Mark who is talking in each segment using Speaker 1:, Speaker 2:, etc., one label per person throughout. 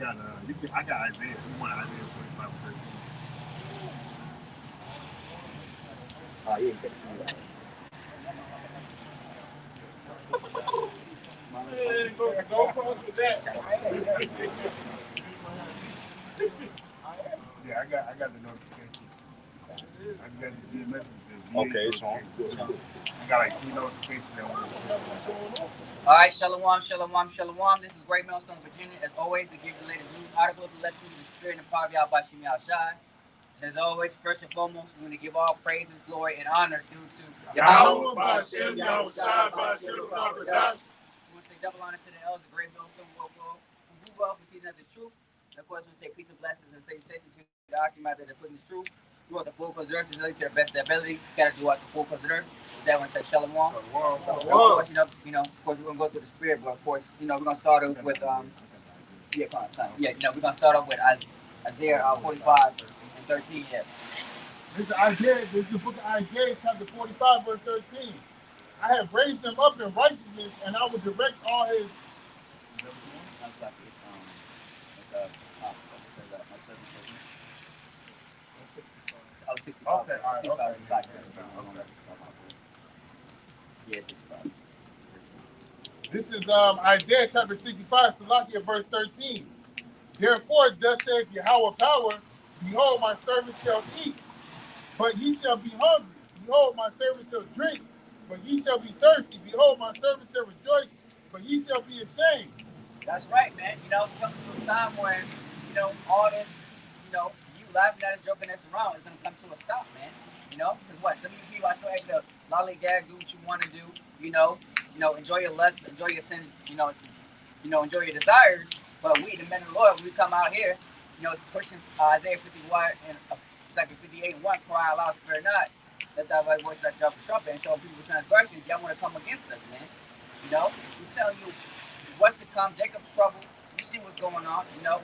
Speaker 1: I got Isaiah. We want Isaiah 45 or 13.
Speaker 2: Oh, yeah, take it.
Speaker 3: Man, go across with that.
Speaker 1: Yeah, I got the notification. I just got the message that VA
Speaker 3: Okay, it's on.
Speaker 1: notification too. I got like 3 notifications at once.
Speaker 2: All right, shalom, shalom, shalom. This is Great Millstone, Virginia. As always, we give you the latest news articles and lessons in the spirit and power of Yahweh Shimi Shai. And as always, first and foremost, we're going to give all praises, glory, and honor due to
Speaker 3: Yahweh Bashem, Yahweh Shai, Bashem, Kabadash.
Speaker 2: We want to say double honor to the elders of Great Millstone, who grew well for teaching us the truth. And of course, we say peace and blessings and salutations to the Archimedes that are putting this truth throughout the full course of the earth, to the best of their ability, scattered throughout the full course of the earth. That one said shalom. Of course, of course, we're gonna go through the spirit, but of course, we're gonna start off with we're gonna start off with Isaiah 45 and 13. Yeah.
Speaker 1: This is Isaiah. This is the book of Isaiah, chapter 45, verse 13. I have raised him up in righteousness, and I will direct all his. Okay, all right, okay.
Speaker 2: Yes, it's fine.
Speaker 1: This is Isaiah chapter 65, Salakia, verse 13. Therefore, thus saith Yahweh power, behold, my servant shall eat, but ye shall be hungry. Behold, my servant shall drink, but ye shall be thirsty. Behold, my servant shall rejoice, but ye shall be ashamed.
Speaker 2: That's right, man. It's coming to a time where, all this, you laughing at us, joking us around is going to come to a stop, man. Because what? Some of you people are still able to lollygag, do what you want to do, enjoy your lust, enjoy your sin, enjoy your desires. But we, the men of the Lord, we come out here, pushing Isaiah 51 and 58 and 1, cry aloud, spare not. Let that voice like the trumpet and show people transgressions. Y'all want to come against us, man. We're telling you what's to come, Jacob's trouble. You see what's going on, I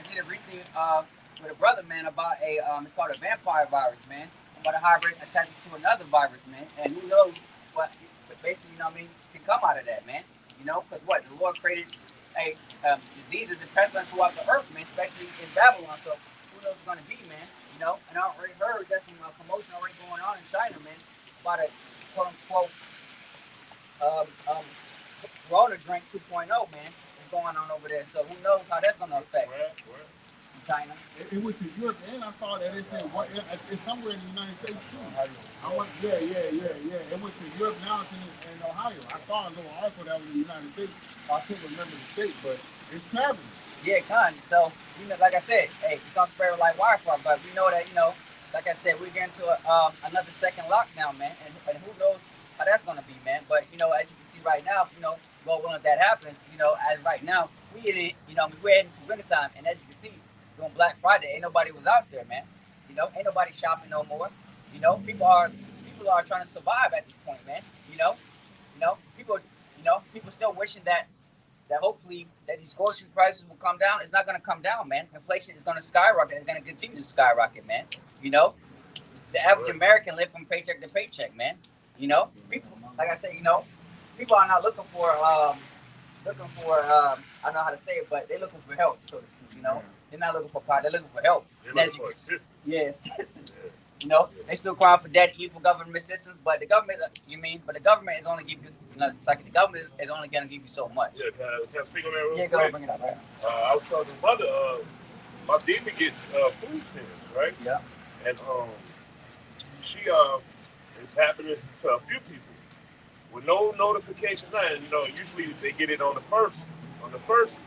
Speaker 2: did it recently with a brother, man, about it's called a vampire virus, man. About a hybrid attached to another virus, man. And who knows what basically, can come out of that, man. Because what? The Lord created diseases and pestilence throughout the earth, man, especially in Babylon. So who knows what's going to be, man. And I already heard there's some commotion already going on in China, man, about a quote unquote Corona drink 2.0, man, is going on over there. So who knows how that's going to affect China.
Speaker 1: It went to Europe, and I saw that it's somewhere in the United States too. It went to Europe, now it's in Ohio. I saw a little article that was in the United States. I can't remember the state, but it's traveling.
Speaker 2: Yeah, kind. So, like I said, hey, it's going to spread like wildfire, but we know that, like I said, we're getting to another second lockdown, man, and who knows how that's going to be, man. But, as you can see right now, well, when that happens, as right now, we're heading to wintertime, and as you can see, during Black Friday, ain't nobody was out there, man. Ain't nobody shopping no more. People are trying to survive at this point, man. People still wishing that hopefully that these grocery prices will come down. It's not going to come down, man. Inflation is going to skyrocket. It's going to continue to skyrocket, man. The average American live from paycheck to paycheck, man. People, like I said, people are not looking for I don't know how to say it, but they're looking for help, so to speak. They're not looking for power. They're looking for help.
Speaker 3: They're looking for assistance.
Speaker 2: Yeah, assistance. They still crying for debt, evil government assistance, but the government, the government is only give you, it's like the government is only going to give you so much.
Speaker 3: Yeah, can I speak on that real quick?
Speaker 2: Yeah, go ahead, bring it up, right?
Speaker 3: I was telling my mother, my demon gets food stamps, right?
Speaker 2: Yeah.
Speaker 3: And she it's happening to a few people with no notification. Usually they get it on the first. On the first,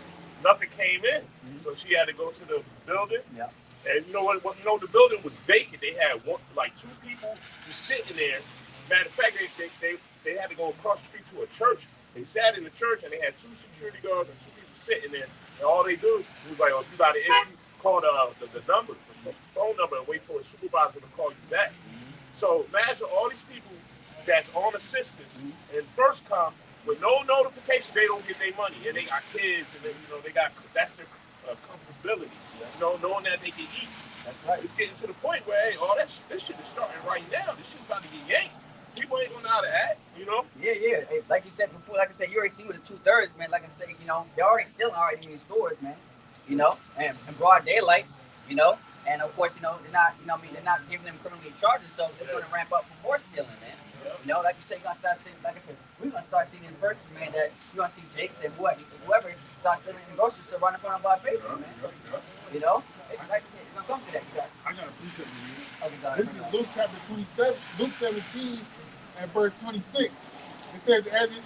Speaker 3: nothing came in, so she had to go to the building.
Speaker 2: Yeah.
Speaker 3: And you know what? The building was vacant. They had two people just sitting there. Matter of fact, they had to go across the street to a church. They sat in the church and they had 2 security guards and 2 people sitting there. And all they do was like, if you got an issue, call the number, the phone number, and wait for a supervisor to call you back. So imagine all these people that's on assistance and first come with no notification, they don't get their money, and they got kids, and that's their comfortability. Knowing that they can eat.
Speaker 2: That's right.
Speaker 3: It's getting to the point where, hey, this shit is starting right now. This shit's about to get yanked. People ain't gonna know how to act,
Speaker 2: Yeah. Hey, like you said before, like I said, you already see with the 2/3, man. Like I said, they're already stealing already in these stores, man. you know, and in broad daylight, you know. And of course, you know, they're not, you know, they're not giving them criminally charges, so it's going to ramp up for more stealing, man. You know, like you said, you're gonna start seeing, like I said, we're gonna start seeing in person, man, that you're gonna see Jakes and whoever start stealing in the grocery store right in front of our faces, man. You know, like I said, it's gonna come to that, you guys.
Speaker 1: I got a precept for you.
Speaker 2: Okay, go
Speaker 1: This
Speaker 2: ahead.
Speaker 1: is Luke chapter 27, Luke 17 and verse 26. It says, as it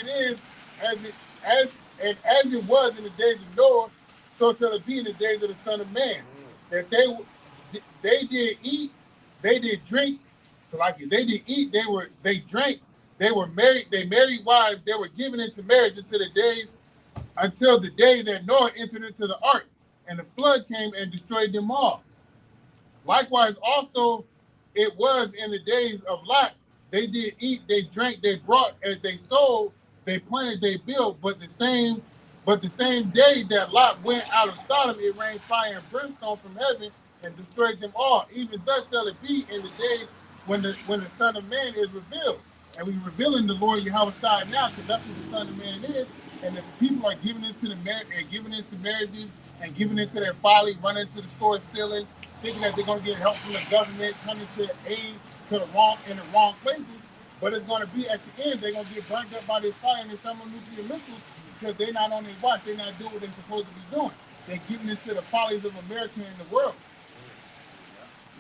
Speaker 1: is, as it was in the days of Noah, so shall it be in the days of the Son of Man. That they did eat, they did drink. So like they did eat, they drank, they were married, they married wives, they were given into marriage until the day that Noah entered into the ark, and the flood came and destroyed them all. Likewise, also it was in the days of Lot. They did eat, they drank, they brought, as they sold, they planted, they built. But the same day that Lot went out of Sodom, it rained fire and brimstone from heaven and destroyed them all. Even thus shall it be in the days when the Son of Man is revealed. And we're revealing the Lord Yahweh side now, because that's what the Son of Man is. And if people are giving into the marriage and giving into marriages and giving into their folly, running to the store stealing, thinking that they're going to get help from the government, coming to aid to the wrong places. But it's going to be at the end, they're going to get burnt up by this fire and this thermonuclear missiles, because they're not on their watch. They're not doing what they're supposed to be doing. They're giving into the follies of America and the world.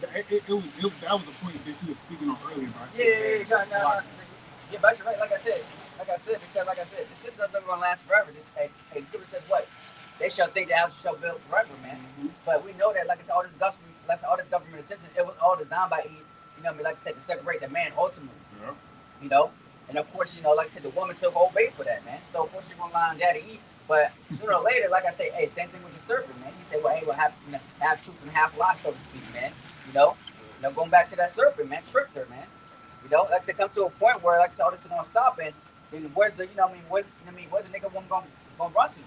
Speaker 1: That was a point that you were speaking on earlier, right?
Speaker 2: Yeah, but you're right. Like I said, the system's not going to last forever. The scripture says what? They shall think the house shall build forever, man. Mm-hmm. But we know that, like I said, all this government assistance, it was all designed by Eve. You know what I mean? Like I said, to separate the man ultimately. Yeah. You know, and of course, you know, like I said, the woman took whole bait for that, man. So of course, you're gonna lie on daddy Eve. But sooner or later, like I say, hey, same thing with the serpent, man. You say, well, hey, we'll have truth and half lie, so to speak, man. You know, going back to that serpent, man, tricked her, man. You know, like I said, come to a point where, like I said, all this is gonna stop, and where's the, where's the nigga woman gonna run to?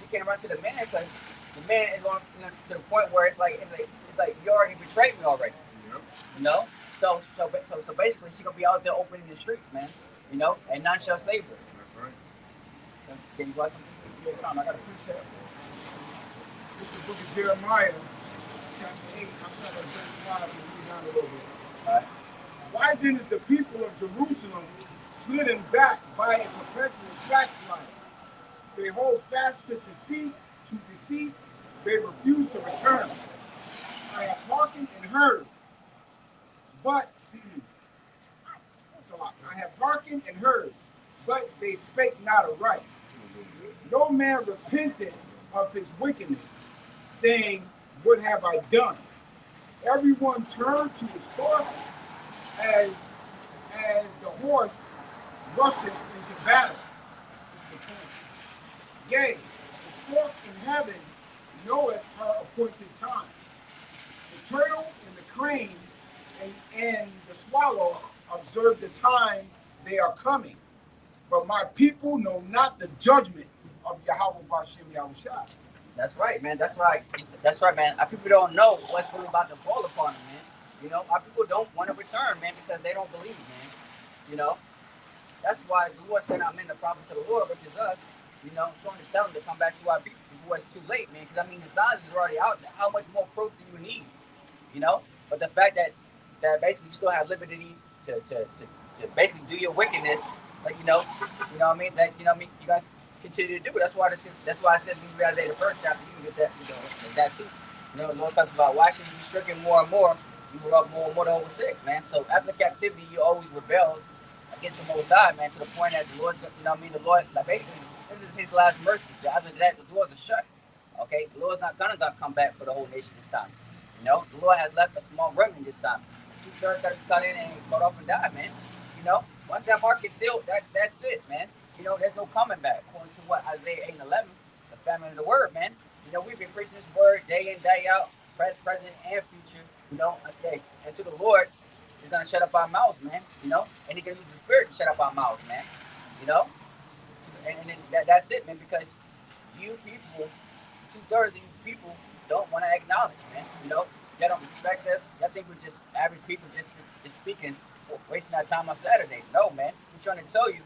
Speaker 2: She can't run to the man, because the man is on, to the point where it's like you already betrayed me already. Yep. You know, so basically she's gonna be out there opening the streets, man. You know, and none shall save her.
Speaker 1: That's right.
Speaker 2: So, can you watch something? Yeah, Tom, I got a precept.
Speaker 4: This is the book of Jeremiah, chapter 8. I'm starting at verse 5 and read down a little bit.
Speaker 2: All right.
Speaker 4: Why then is the people of Jerusalem slidden back by a perpetual backsliding? They hold fast to deceit, they refuse to return. I have hearkened and heard, but I have hearkened and heard, but they spake not aright. No man repented of his wickedness, saying, what have I done? Everyone turned to his course as the horse rusheth into battle. Yea, the stork in heaven knoweth her appointed time. The turtle and the crane and the swallow observe the time they are coming. But my people know not the judgment of Yahweh Bashem Yahushua.
Speaker 2: That's right, man. That's right, man. Our people don't know what's really about to fall upon them, man. You know, our people don't want to return, man, because they don't believe, man. You know, that's why the Lord sent out men the prophets of the Lord, which is us. You know, trying to tell them to come back to our people before it's too late, man. Because I mean, the signs are already out there. How much more proof do you need? You know, but the fact that basically you still have liberty to basically do your wickedness, like you know what I mean. That you guys continue to do it. That's why I said when you read Isaiah the first chapter, you can get that, that too. You know, the Lord talks about why should you be shrinking more and more? You were up more and more to over 6, man. So after captivity, you always rebelled against the Most High, man, to the point that the Lord, the Lord, like basically, this is His last mercy. After that, the doors are shut. Okay, the Lord's not gonna come back for the whole nation this time. You know, the Lord has left a small remnant this time. 2/3 got cut in and cut off and died, man. You know, once that mark is sealed, that's it, man. You know, there's no coming back. According to what Isaiah 8 and 11, the family of the word, man. You know, we've been preaching this word day in, day out, present, and future. You know, okay. And to the Lord, He's gonna shut up our mouths, man. You know, and He can use the Spirit to shut up our mouths, man. You know, and that's it, man. Because you people, 2/3 of you people don't want to acknowledge, man. You know, y'all don't respect us. Y'all think we're just average people, just speaking, wasting our time on Saturdays. No, man. We're trying to tell you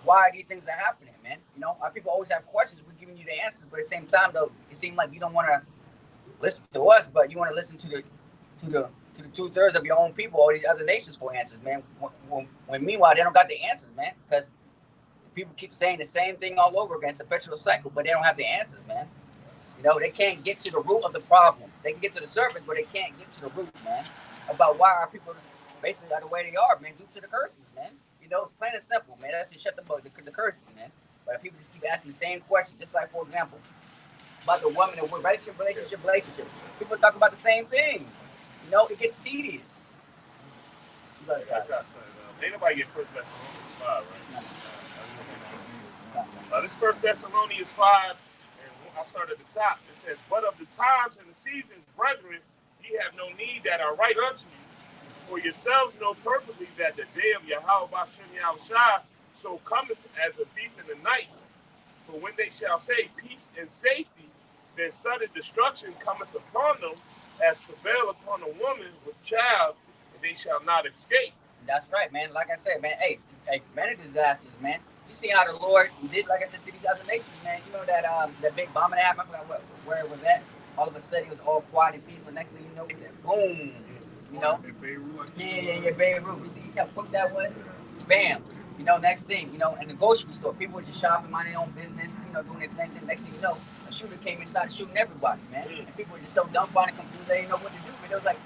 Speaker 2: why these things are happening, man. man. You know, our people always have questions. We're giving you the answers, but at the same time, though, it seems like you don't want to listen to us, but you want to listen to the 2/3 of your own people, all these other nations for answers, man. When meanwhile they don't got the answers, man, because people keep saying the same thing all over again. It's a perpetual cycle, but they don't have the answers, man. You know, they can't get to the root of the problem. They can get to the surface, but they can't get to the root, man, about why our people basically are the way they are, man, due to the curses, man. You know, it's plain and simple, man. That's just shut the curses, man. But people just keep asking the same question, just like, for example, about the woman and relationship. People talk about the same thing. You know, it gets tedious.
Speaker 3: Ain't nobody get 1 Thessalonians 5, right? This 1 Thessalonians 5, and I'll start at the top. It says, "But of the times and the seasons, brethren, ye have no need that I write unto you. For yourselves know perfectly that the day of Yahweh Bashem Yahushua so cometh as a thief in the night. For when they shall say peace and safety, then sudden destruction cometh upon them, as travail upon a woman with child, and they shall not escape."
Speaker 2: That's right, man. Like I said, man, hey, many disasters, man. You see how the Lord did, like I said, to these other nations, man. You know that big bombing that happened, I forgot where it was at. All of a sudden, it was all quiet and peaceful. Next thing you know, it said, boom. You know? Yeah, Beirut. You see how quick that was? Bam. You know, next thing, you know, in the grocery store, people were just shopping, minding their own business, you know, doing their thing. Next thing you know, a shooter came and started shooting everybody, man. And people were just so dumbfounded, confused, they didn't know what to do. But it was like,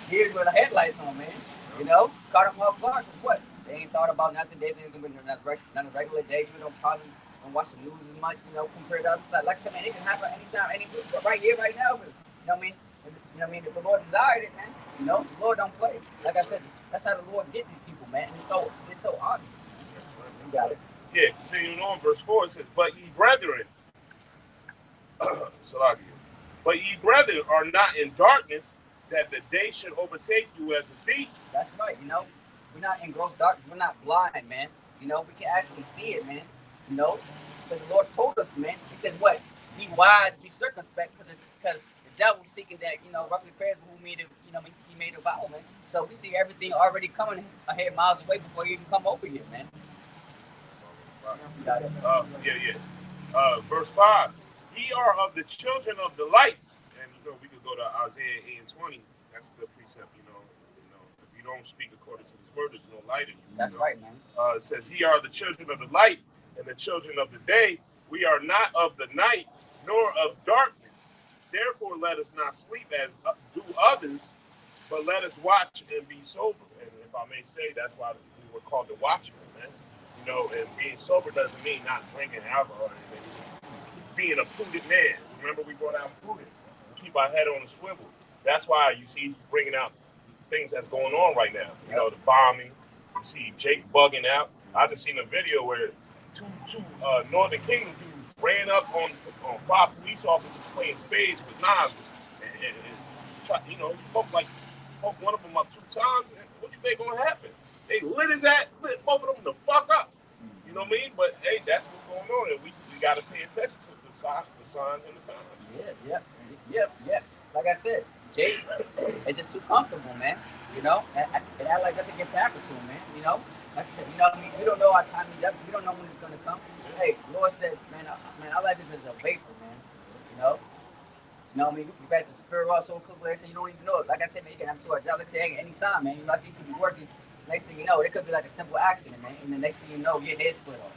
Speaker 2: here's where the headlights on, man. You know, caught them off guard. What? They ain't thought about nothing. They think it's gonna be another regular day. You know, probably don't watch the news as much. You know, compared to other side. Like I said, man, it can happen anytime, any place. But right here, right now, you know what I mean? You know what I mean? If the Lord desired it, man. You know, the Lord don't play. Like I said, that's how the Lord get these people, man. It's so obvious. You got it.
Speaker 3: Yeah, continuing on, verse 4, it says, "But ye brethren, but ye brethren are not in darkness, that the day should overtake you as a thief."
Speaker 2: That's right, you know. We're not in gross darkness. We're not blind, man. You know, we can actually see it, man. You know, because the Lord told us, man. He said, what? Be wise, be circumspect, because the devil's seeking that, you know, roughly prayers who made it, you know, he made a vow, man. So we see everything already coming ahead miles away before you even come over here, man.
Speaker 3: Verse 5, "Ye are of the children of the light." And, you know, we could go to Isaiah 8:20. That's a good precept, you know. If you don't speak according to this word, there's no light in you.
Speaker 2: That's right, man.
Speaker 3: It says, "Ye are the children of the light and the children of the day. We are not of the night, nor of darkness. Therefore, let us not sleep as do others, but let us watch and be sober." And if I may say, that's why we were called the watchmen, man. You know, and being sober doesn't mean not drinking alcohol or anything. Being a prudent man. Remember, we brought out prudent. Keep our head on a swivel. That's why you see bringing out things that's going on right now. You know, the bombing. You see Jake bugging out. I just seen a video where two Northern Kingdom dudes ran up on 5 police officers playing spades with knives and try, you know, poke one of them up 2 times. And what you think gonna happen? They lit both of them the fuck up. You know what I mean? But hey, that's what's going on, and we got to pay attention to the signs and the times.
Speaker 2: Yeah. Like I said, Jay, it's just too comfortable, man. You know, and act like nothing gets happened to him, man. You know, like I said, you know what I mean? We don't know our time is up. We don't know when it's gonna come. Hey, Lord said, man, our life is as a vapor, man. You know what I mean? You guys are spirit off so quickly, so you don't even know it. Like I said, man, you can have 2 hours. Like I said, any time, man. You know, you could be working. Next thing you know, it could be like a simple accident, man. And the next thing you know, your head split off.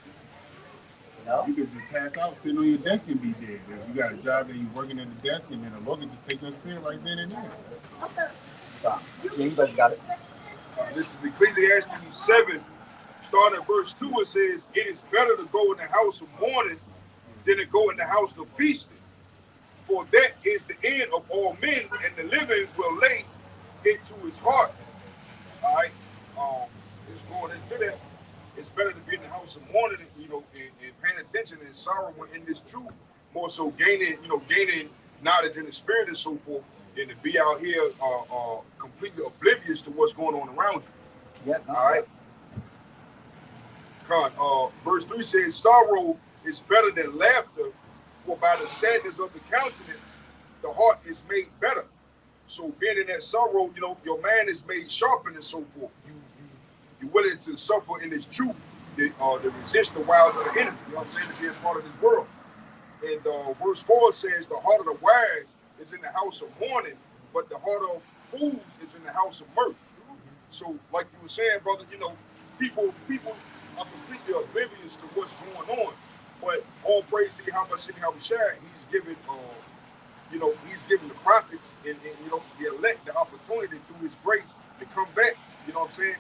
Speaker 2: You know?
Speaker 1: You could just pass out, sitting on your desk and be dead. If you got a job that you're working at the desk, and then the Lord can just take your spirit right then and there.
Speaker 2: Yeah, you guys got it.
Speaker 5: This is Ecclesiastes 7, starting at verse 2. It says, "It is better to go in the house of mourning than to go in the house of feasting. For that is the end of all men, and the living will lay it to his heart." All right. Just going into that, it's better to be in the house of mourning, you know, and paying attention and sorrow in this truth, more so gaining knowledge in the spirit and so forth, than to be out here completely oblivious to what's going on around you.
Speaker 2: Yeah.
Speaker 5: All right. Verse 3 says, "Sorrow is better than laughter, for by the sadness of the countenance, the heart is made better." So being in that sorrow, you know, your man is made sharper and so forth. You're willing to suffer in this truth to resist the wiles of the enemy. You know what I'm saying? To be a part of this world. And verse 4 says, the heart of the wise is in the house of mourning, but the heart of fools is in the house of mirth. So, like you were saying, brother, you know, people are completely oblivious to what's going on. But all praise to Yahweh Shai, he's given he's given the prophets and the elect the opportunity through his grace to come back, you know what I'm saying,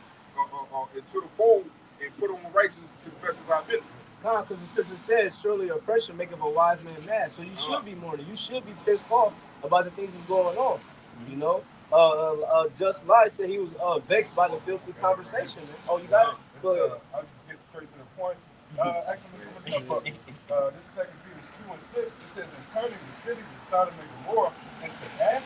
Speaker 5: into the fold and put on righteousness to the best of our ability.
Speaker 6: Because the scripture says, surely oppression maketh a wise man mad. So you should be mourning. You should be pissed off about the things that's going on. You know? Just Light said he was vexed by the filthy conversation. Man. Oh, you got it? Go ahead.
Speaker 7: I'll just get straight to the point. Actually, look up. This 2 Peter 2:6, it says, in turning the city to Sodom and Gomorrah into ashes,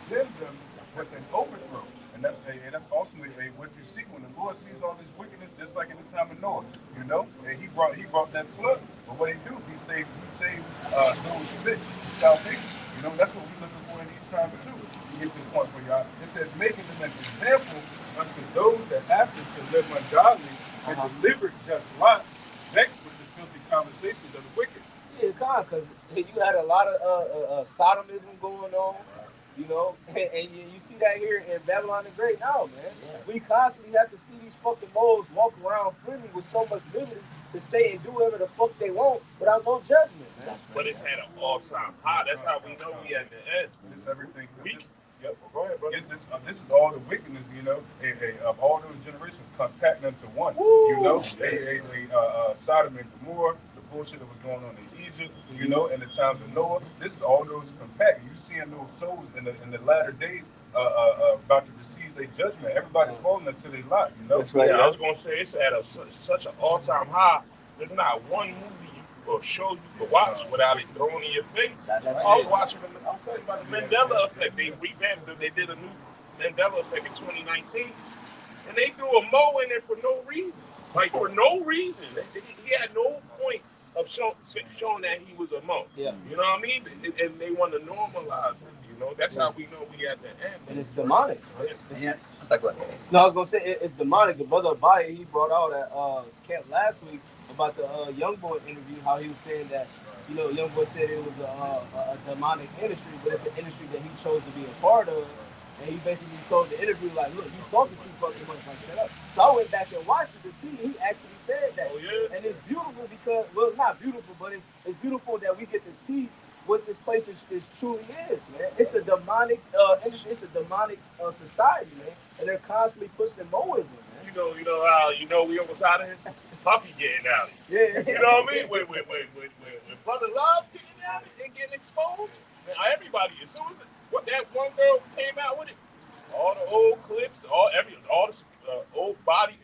Speaker 7: condemn them with an overthrow. And that's ultimately what you see when the Lord sees all this wickedness, just like in the time of Noah. You know, and he brought that flood. But what he do? He saved those fit salvation. You know, that's what we're looking for in these times too. To get to the point for y'all, it says, making them an example unto those that after shall live ungodly and delivered just Lot, vexed with the filthy conversations of the wicked.
Speaker 6: Yeah, because you had a lot of sodomism going on. You know, and you see that here in Babylon the Great now, man. Yeah. We constantly have to see these fucking moles walk around freely with so much liberty to say and do whatever the fuck they want without no judgment, man.
Speaker 3: But it's at an all-time high. That's how we know we at the end.
Speaker 7: It's everything.
Speaker 3: Yep. Go ahead, brother.
Speaker 7: This is all the wickedness, you know, of all those generations compacting into one.
Speaker 6: Woo!
Speaker 7: You know, Sodom and Gomorrah, the bullshit that was going on in Egypt, you know, in the times of Noah. This is all those compact. You seeing those souls in the latter days about to receive their judgment. Everybody's falling into their lot, you know.
Speaker 3: That's right. Yeah, I was gonna say it's at such an all-time high. There's not one movie or show you can watch without it thrown in your face. I was watching about the Mandela Effect. They revamped it. They did a new Mandela Effect in 2019, and they threw a Mo in there for no reason. Like for no reason. He had no point of showing that he was a Mo.
Speaker 6: Yeah.
Speaker 3: You know what I mean? And they want to normalize it. You know, that's how we know we at the end.
Speaker 6: And it's demonic.
Speaker 2: Yeah. It's like what?
Speaker 6: No, I was gonna say it's demonic. The brother Abaya, he brought out at camp last week about the YoungBoy interview, how he was saying that, you know, YoungBoy said it was a demonic industry, but it's an industry that he chose to be a part of. And he basically told the interview, like, look, you talking too fucking much, like, shut up. So I went back and watched it to see he actually said that.
Speaker 3: Oh, yeah.
Speaker 6: And it's beautiful because, well, it's not beautiful, but it's beautiful that we get to see what this place is truly is, man. It's a demonic industry, it's a demonic society, man. And they're constantly pushing Moism, man.
Speaker 3: You know how we almost out of here? Puppy getting out of
Speaker 6: here.
Speaker 3: Yeah. You know what I mean? When Brother Love getting out of it and getting exposed, man, everybody, as soon as that one girl came out with it, all the old clips, all the old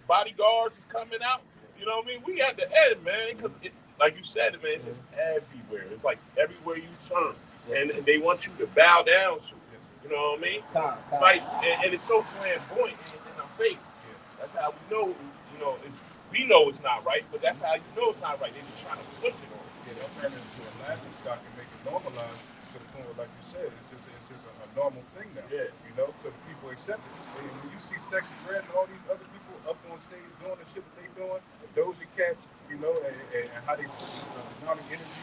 Speaker 3: bodyguards is coming out. You know what I mean? We at the end, man, because like you said, man, it's just everywhere. It's like everywhere you turn, and they want you to bow down to it. You know what I mean? Like, and it's so flamboyant in our face. That's how we know. You know, we know it's not right, but that's how you know it's not right. They're just trying to push it on.
Speaker 7: Yeah, they'll turn it into a laughing stock and make it normalized to the point where, like you said, it's just a normal thing now.
Speaker 3: Yeah.
Speaker 7: You know, so the people accept it. And when you see Sexy Red and all these other people up on stage doing the shit that they doing, Doja Cats, you know, and how they put demonic energy,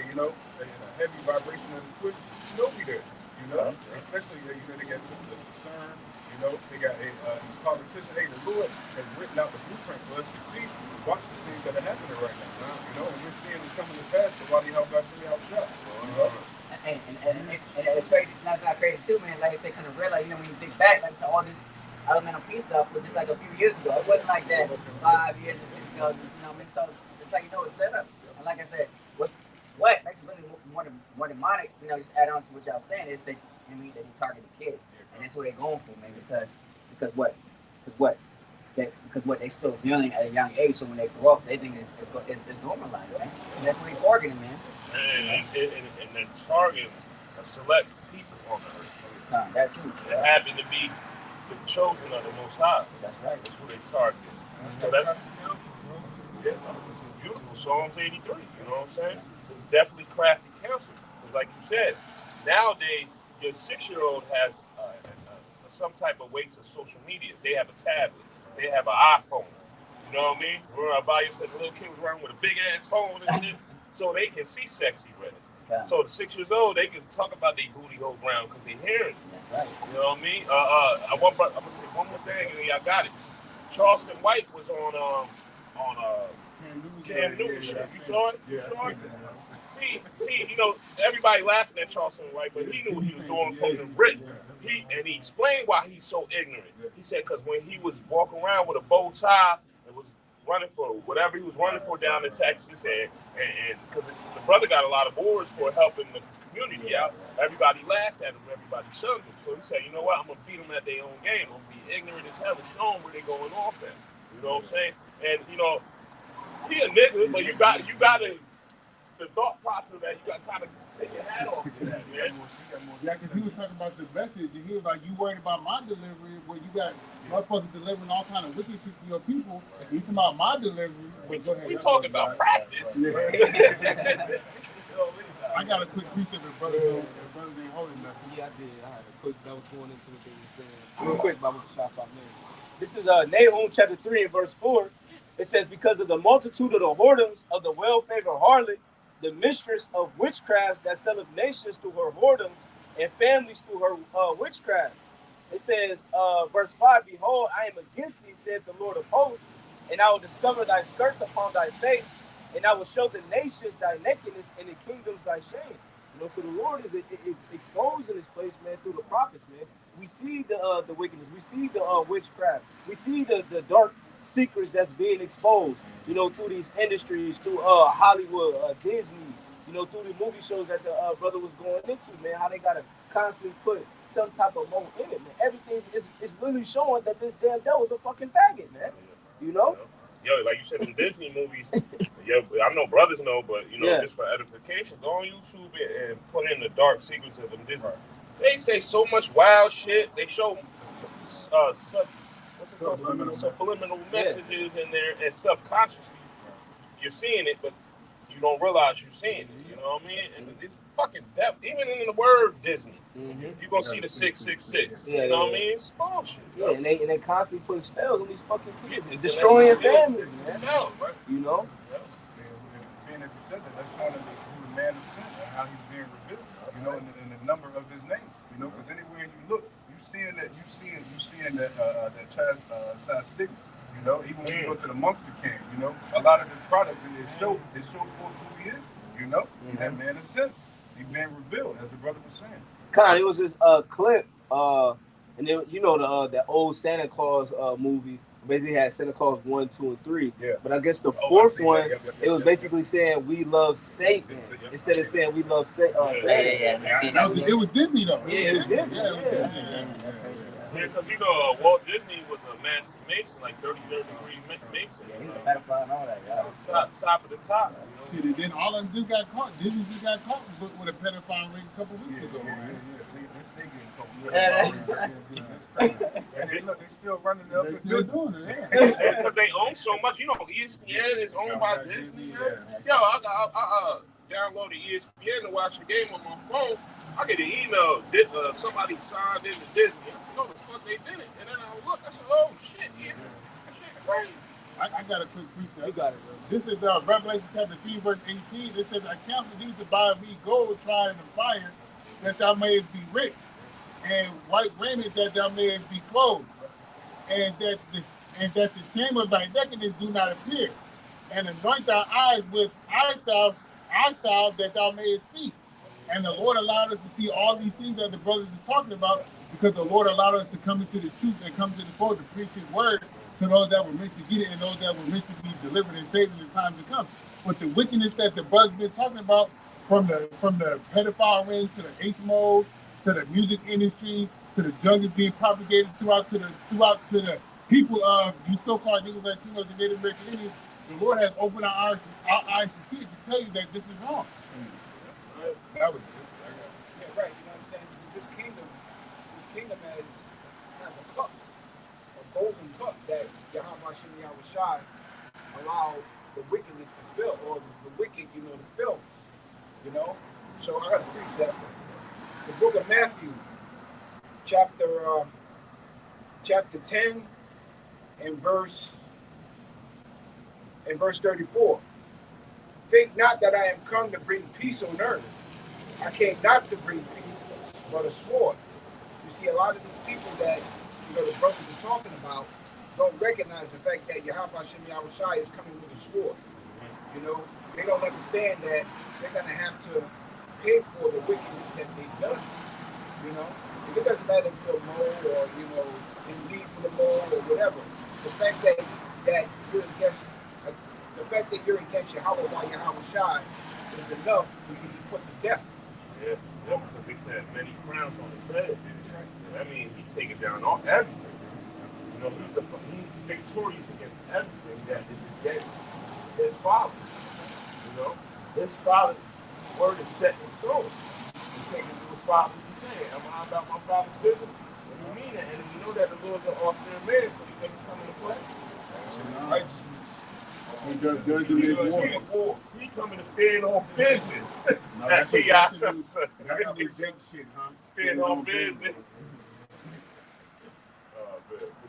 Speaker 7: you know, and a heavy vibration of the push, you know, we there. You know, especially you know they got the CERN. You know, they got a politician. Hey, the Lord has written out the blueprint for us to see, watch the things that are happening right now. You know, and we're seeing it coming to pass. So why do you help us see how shot? You know?
Speaker 2: And it's crazy. That's not crazy too, man. Like I said, kind of realize, you know, when you think back, like I said, all this elemental peace stuff was just like a few years ago. It wasn't like that 5 years or 6 ago. You know, what I mean, so it's like, you know, it's set up. And like I said, what makes it really more demonic, you know, just add on to what y'all saying is that, I mean, that he targeted kids, and that's what they're going for, man. Because what they still dealing at a young age. So when they grow up, they think it's normalized, man. And that's what they're targeting, man.
Speaker 3: And they're targeting a select people on the earth.
Speaker 2: That too.
Speaker 3: That happen to be the chosen of the Most High.
Speaker 2: That's right.
Speaker 3: That's who they target. So that's beautiful. Psalms 83. You know what I'm saying? It's definitely crafty counsel. Because like you said, nowadays your 6-year-old has some type of way to social media. They have a tablet. They have an iPhone. You know what I mean? Remember Abaya said the little kid was running with a big ass phone and shit, so they can see sexy with it.
Speaker 2: Yeah.
Speaker 3: So the 6 years old, they can talk about their booty hole ground because they hearing it.
Speaker 2: That's right.
Speaker 3: You know what I mean? I'm gonna say one more thing, and y'all got it. Charleston White was on Cam Newton show. You saw it? You saw it? See, you know, everybody laughing at Charleston White, but he knew what he was doing from the rip. He explained why he's so ignorant. He said because when he was walking around with a bow tie and was running for whatever he was running for down in Texas, and because the brother got a lot of awards for helping the community out, everybody laughed at him, everybody shunned him. So he said, you know what, I'm gonna beat them at their own game. I'm gonna be ignorant as hell and show them where they're going off at. You know what I'm saying? And you know, he a nigga, but you gotta the thought process that you got to kind of take your hat off to that, man.
Speaker 1: Yeah, because he was talking about the message, and he was like, you worried about my delivery, where you got motherfuckers delivering all kind of wicked shit to your people. You talking about my delivery.
Speaker 3: We talking about practice.
Speaker 1: Yeah. I got a quick precept of brother ain't holding nothing.
Speaker 6: Yeah, I did. I had a quick, that was going into what they were saying. Real quick, Bible shots out there. This is Nahum chapter 3 and verse 4. It says, because of the multitude of the whoredoms of the well-favored harlot, the mistress of witchcraft that selleth nations through her whoredoms and families through her witchcraft. It says, verse 5, behold, I am against thee, saith the Lord of hosts, and I will discover thy skirts upon thy face, and I will show the nations thy nakedness and the kingdoms thy shame. You know, so the Lord is exposed in this place, man, through the prophets, man. We see the wickedness, we see the witchcraft, we see the dark secrets that's being exposed, you know, through these industries, through Hollywood, Disney, you know, through the movie shows that the brother was going into, man, how they gotta constantly put some type of mode in it, man. Everything is really showing that this damn devil is a fucking faggot, man. You know?
Speaker 3: Yo, like you said in Disney movies, yo, I know brothers know, but you know,
Speaker 6: Yeah.
Speaker 3: just for edification, go on YouTube and put in the dark secrets of them Disney. They say so much wild shit. They show subliminal messages in there, and subconsciously you're seeing it, but you don't realize you're seeing it. You know what I mean? And it's fucking devil. Even in the word Disney, you're gonna see the 666.
Speaker 6: Yeah,
Speaker 3: you know
Speaker 6: yeah,
Speaker 3: what I mean? It's bullshit.
Speaker 6: Yeah, and they constantly put spells on these fucking kids, and destroying families,
Speaker 3: It's
Speaker 6: man.
Speaker 3: spell, right?
Speaker 6: You know?
Speaker 7: Being that you said that, that's showing who the man of sin and how he's being revealed, you know, in the number of his name, you know, because anywhere you look, you seeing that child stigma, you know, even when you go to the monster camp, you know, a lot of his products, it show forth who he is, you know, that man of sin, he's being revealed, as the brother was saying.
Speaker 6: Kind of, it was this clip, and it, you know, that old Santa Claus movie basically had Santa Claus 1, 2, and 3.
Speaker 7: Yeah.
Speaker 6: But I guess the fourth one,
Speaker 7: Yeah.
Speaker 6: it was basically saying we love Satan instead of saying we love Satan.
Speaker 1: It was Disney though.
Speaker 6: Yeah, it was Disney.
Speaker 1: Yeah, it was Disney.
Speaker 3: Yeah, because you know, Walt Disney was a master mason, like 33rd degree mason.
Speaker 2: He's a pedophile and all that, yeah.
Speaker 3: Top of the top. You know?
Speaker 1: See, then all of them just got caught. Disney just got caught with a pedophile ring a couple weeks ago, man.
Speaker 7: And they look, they still running the
Speaker 1: They
Speaker 7: upper
Speaker 1: still
Speaker 7: business.
Speaker 1: doing it, yeah.
Speaker 3: Because they own so much. You know, ESPN is owned by Disney. Yo, I downloaded ESPN to watch the game on my phone. I get an email, somebody signed into Disney. I said, no, the fuck they did it. And then I look, I said, oh shit, yeah, that shit crazy.
Speaker 1: I got a quick precept.
Speaker 6: You got it, bro.
Speaker 1: This is Revelation chapter 3, verse 18. It says, I counsel thee to buy of me gold tried in the fire, that thou mayest be rich, and white raiment that thou mayest be clothed, and that the shame of thy nakedness do not appear, and anoint thy eyes with eye salve that thou mayest see. And the Lord allowed us to see all these things that the brothers is talking about, because the Lord allowed us to come into the truth and come to the fold to preach his word to those that were meant to get it and those that were meant to be delivered and saved in the times to come. But the wickedness that the brothers been talking about, from the pedophile rings to the H mode, to the music industry, to the drugs being propagated throughout to the people of these so-called niggas, Latinos, and Native American Indians, the Lord has opened our eyes to see it, to tell you that this is wrong. That was it.
Speaker 4: Yeah, right. You know what I'm saying? This kingdom has a cup, a golden cup that Yahweh Shem Yahushai allowed the wickedness to fill, or the wicked, to fill. So I got a precept. The book of Matthew, chapter 10 and verse in verse 34. Think not that I am come to bring peace on earth. I came not to bring peace, but a sword. You see, a lot of these people that, the brothers are talking about don't recognize the fact that Yahweh Hashem Yahushai is coming with a sword. They don't understand that they're going to have to pay for the wickedness that they've done. It doesn't matter if you're a mole or, in league with a mole or whatever. The fact that you're against Yahweh while Yahushai is enough for you to put to death.
Speaker 3: Yeah, because he said many crowns on his head. That means he's taking down everything. He's victorious against everything that is against his father. His father's word is set in stone. He's taking to his father and saying, am I about my father's business? What do you mean that? And we know that the Lord's an austere man, so he doesn't come into play.
Speaker 5: Righteousness.
Speaker 1: He does war.
Speaker 3: He coming to stand on business.
Speaker 1: No,
Speaker 3: That's
Speaker 1: some reject shit, huh?
Speaker 3: Stand on business.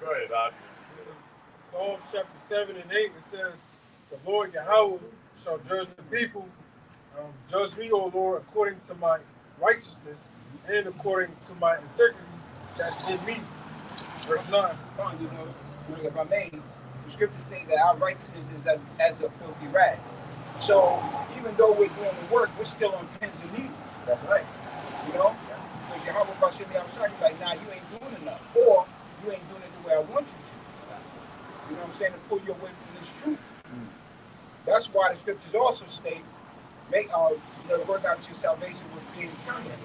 Speaker 3: Go ahead, Doc.
Speaker 7: Psalms chapter 7 and 8, it says, the Lord Yahweh shall judge the people. Judge me, O Lord, according to my righteousness and according to my integrity that's in me. Verse 9.
Speaker 4: If I may, the scriptures say that our righteousness is as a filthy rag. So even though we're doing the work, we're still on pins and needles.
Speaker 2: That's right.
Speaker 4: Because Yahweh Hashem Yahushua like, nah, you ain't doing enough. Or you ain't doing it the way I want you to. You know what I'm saying? To pull you away from this truth. That's why the scriptures also state, work out your salvation with fear and trembling.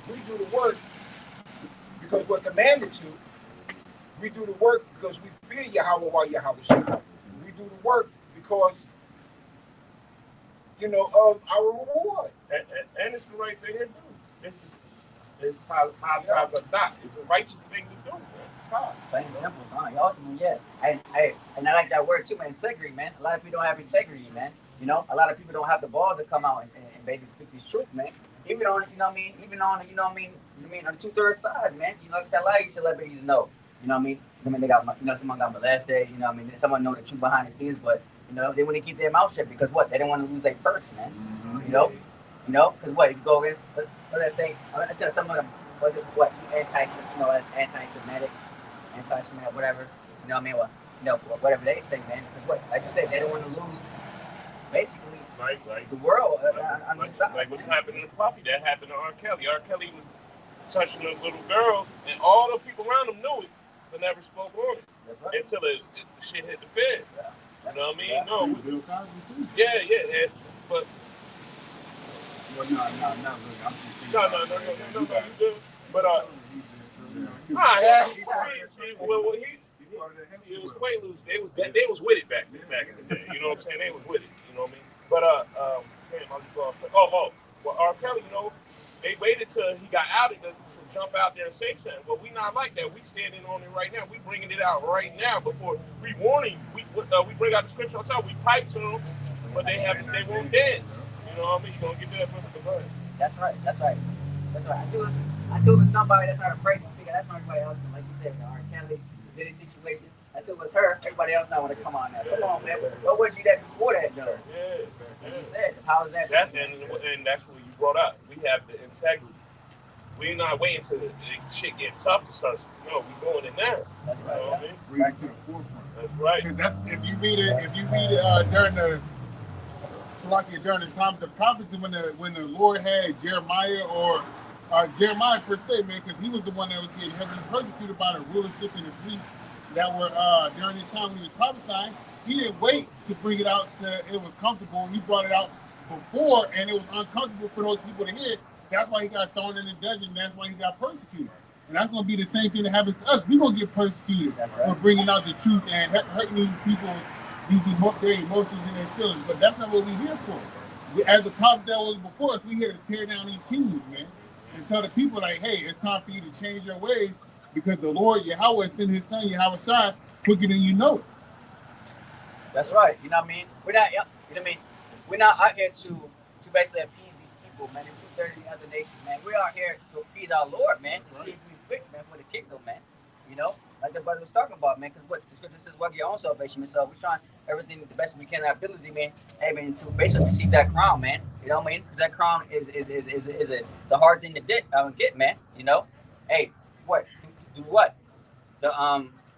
Speaker 4: We do the work because we're commanded to. We do the work because we fear Yahweh while Yahweh. We do the work because, of our reward.
Speaker 3: And it's the right thing to do. It's high times of that. It's a righteous thing to do, man.
Speaker 2: Plain and simple, ultimately, yes. And I like that word too, man. Integrity, man. A lot of people don't have integrity, man. A lot of people don't have the balls to come out and basically speak this truth, man. Even on, even on, on the 2/3 side, man. Like I said, a lot of these celebrities know. They got, someone got molested. Someone know the truth behind the scenes, but they want to keep their mouth shut because what? They don't want to lose their purse, man. Because what? If you go in, let's say, I tell some of them, was it what? Anti-Semitic, whatever. Whatever they say, man. Because what? Like you said, they don't want to lose, basically,
Speaker 3: like
Speaker 2: the world on this side.
Speaker 3: Like what's happening to Puffy? That happened to R. Kelly. R. Kelly was touching those little girls, and all the people around him knew it, but never spoke on it.
Speaker 2: That's right.
Speaker 3: Until the shit hit the fan.
Speaker 2: Yeah.
Speaker 3: You know what I mean?
Speaker 2: Yeah.
Speaker 3: No.
Speaker 1: Bill Cosby too.
Speaker 3: Yeah. But
Speaker 1: Well, no, I'm just thinking
Speaker 3: no,
Speaker 1: about
Speaker 3: you good. But it was Quaaludes. They was with it back in the day. You know what I'm saying? They was with it. You know what I mean? But damn, I just lost. Well, R. Kelly, they waited till he got outed to jump out there and say something. Well, we not like that. We standing on it right now. We bringing it out right now before we warning. We bring out the scripture on top. We pipe to them, but they won't dance. You know what I mean? You gonna get that from the blood.
Speaker 2: That's right. I told somebody that's not afraid to speak. That's not everybody else. Like you said, R. Kelly, did his situation. Until it was her, everybody else not want to come on now. Come on, man. What was you that before that, though?
Speaker 3: Yeah.
Speaker 2: Like you said, how is that?
Speaker 3: And that's what you brought up. We have the integrity. We're not waiting till the shit get tough to start. No, we doing it now.
Speaker 2: That's right.
Speaker 3: You know what I mean?
Speaker 1: bring it to the forefront.
Speaker 3: That's right.
Speaker 1: Because that's if you read it during the times of prophecy when the Lord had Jeremiah or Jeremiah per se, man, because he was the one that was getting heavily persecuted by the rulership and the priests that were during the time when he was prophesying. He didn't wait to bring it out till it was comfortable. He brought it out before, and it was uncomfortable for those people to hear. That's why he got thrown in the desert, and that's why he got persecuted. And that's going to be the same thing that happens to us. We're going to get persecuted for bringing out the truth and hurting these people, their emotions and their feelings. But that's not what we're here for. As the prophet that was before us, we're here to tear down these kingdoms, man. And tell the people, like, hey, it's time for you to change your ways because the Lord, Yahweh, sent his son, Yahweh Shai, quicker than you know it.
Speaker 2: That's right. You know what I mean? We're not, you know what I mean? We're not out here to basically appease these people, man, and 230 other nations, man. We're out here to appease our Lord, man, to see if we fit, man, for the kingdom, man. You know? like the brother was talking about, man. Because what the scripture says, work your own salvation, man. So we trying everything the best we can, our ability, man. Hey, man, to basically receive that crown, man. You know what I mean? Because that crown is it's a hard thing to get, man. You know, hey, what do what the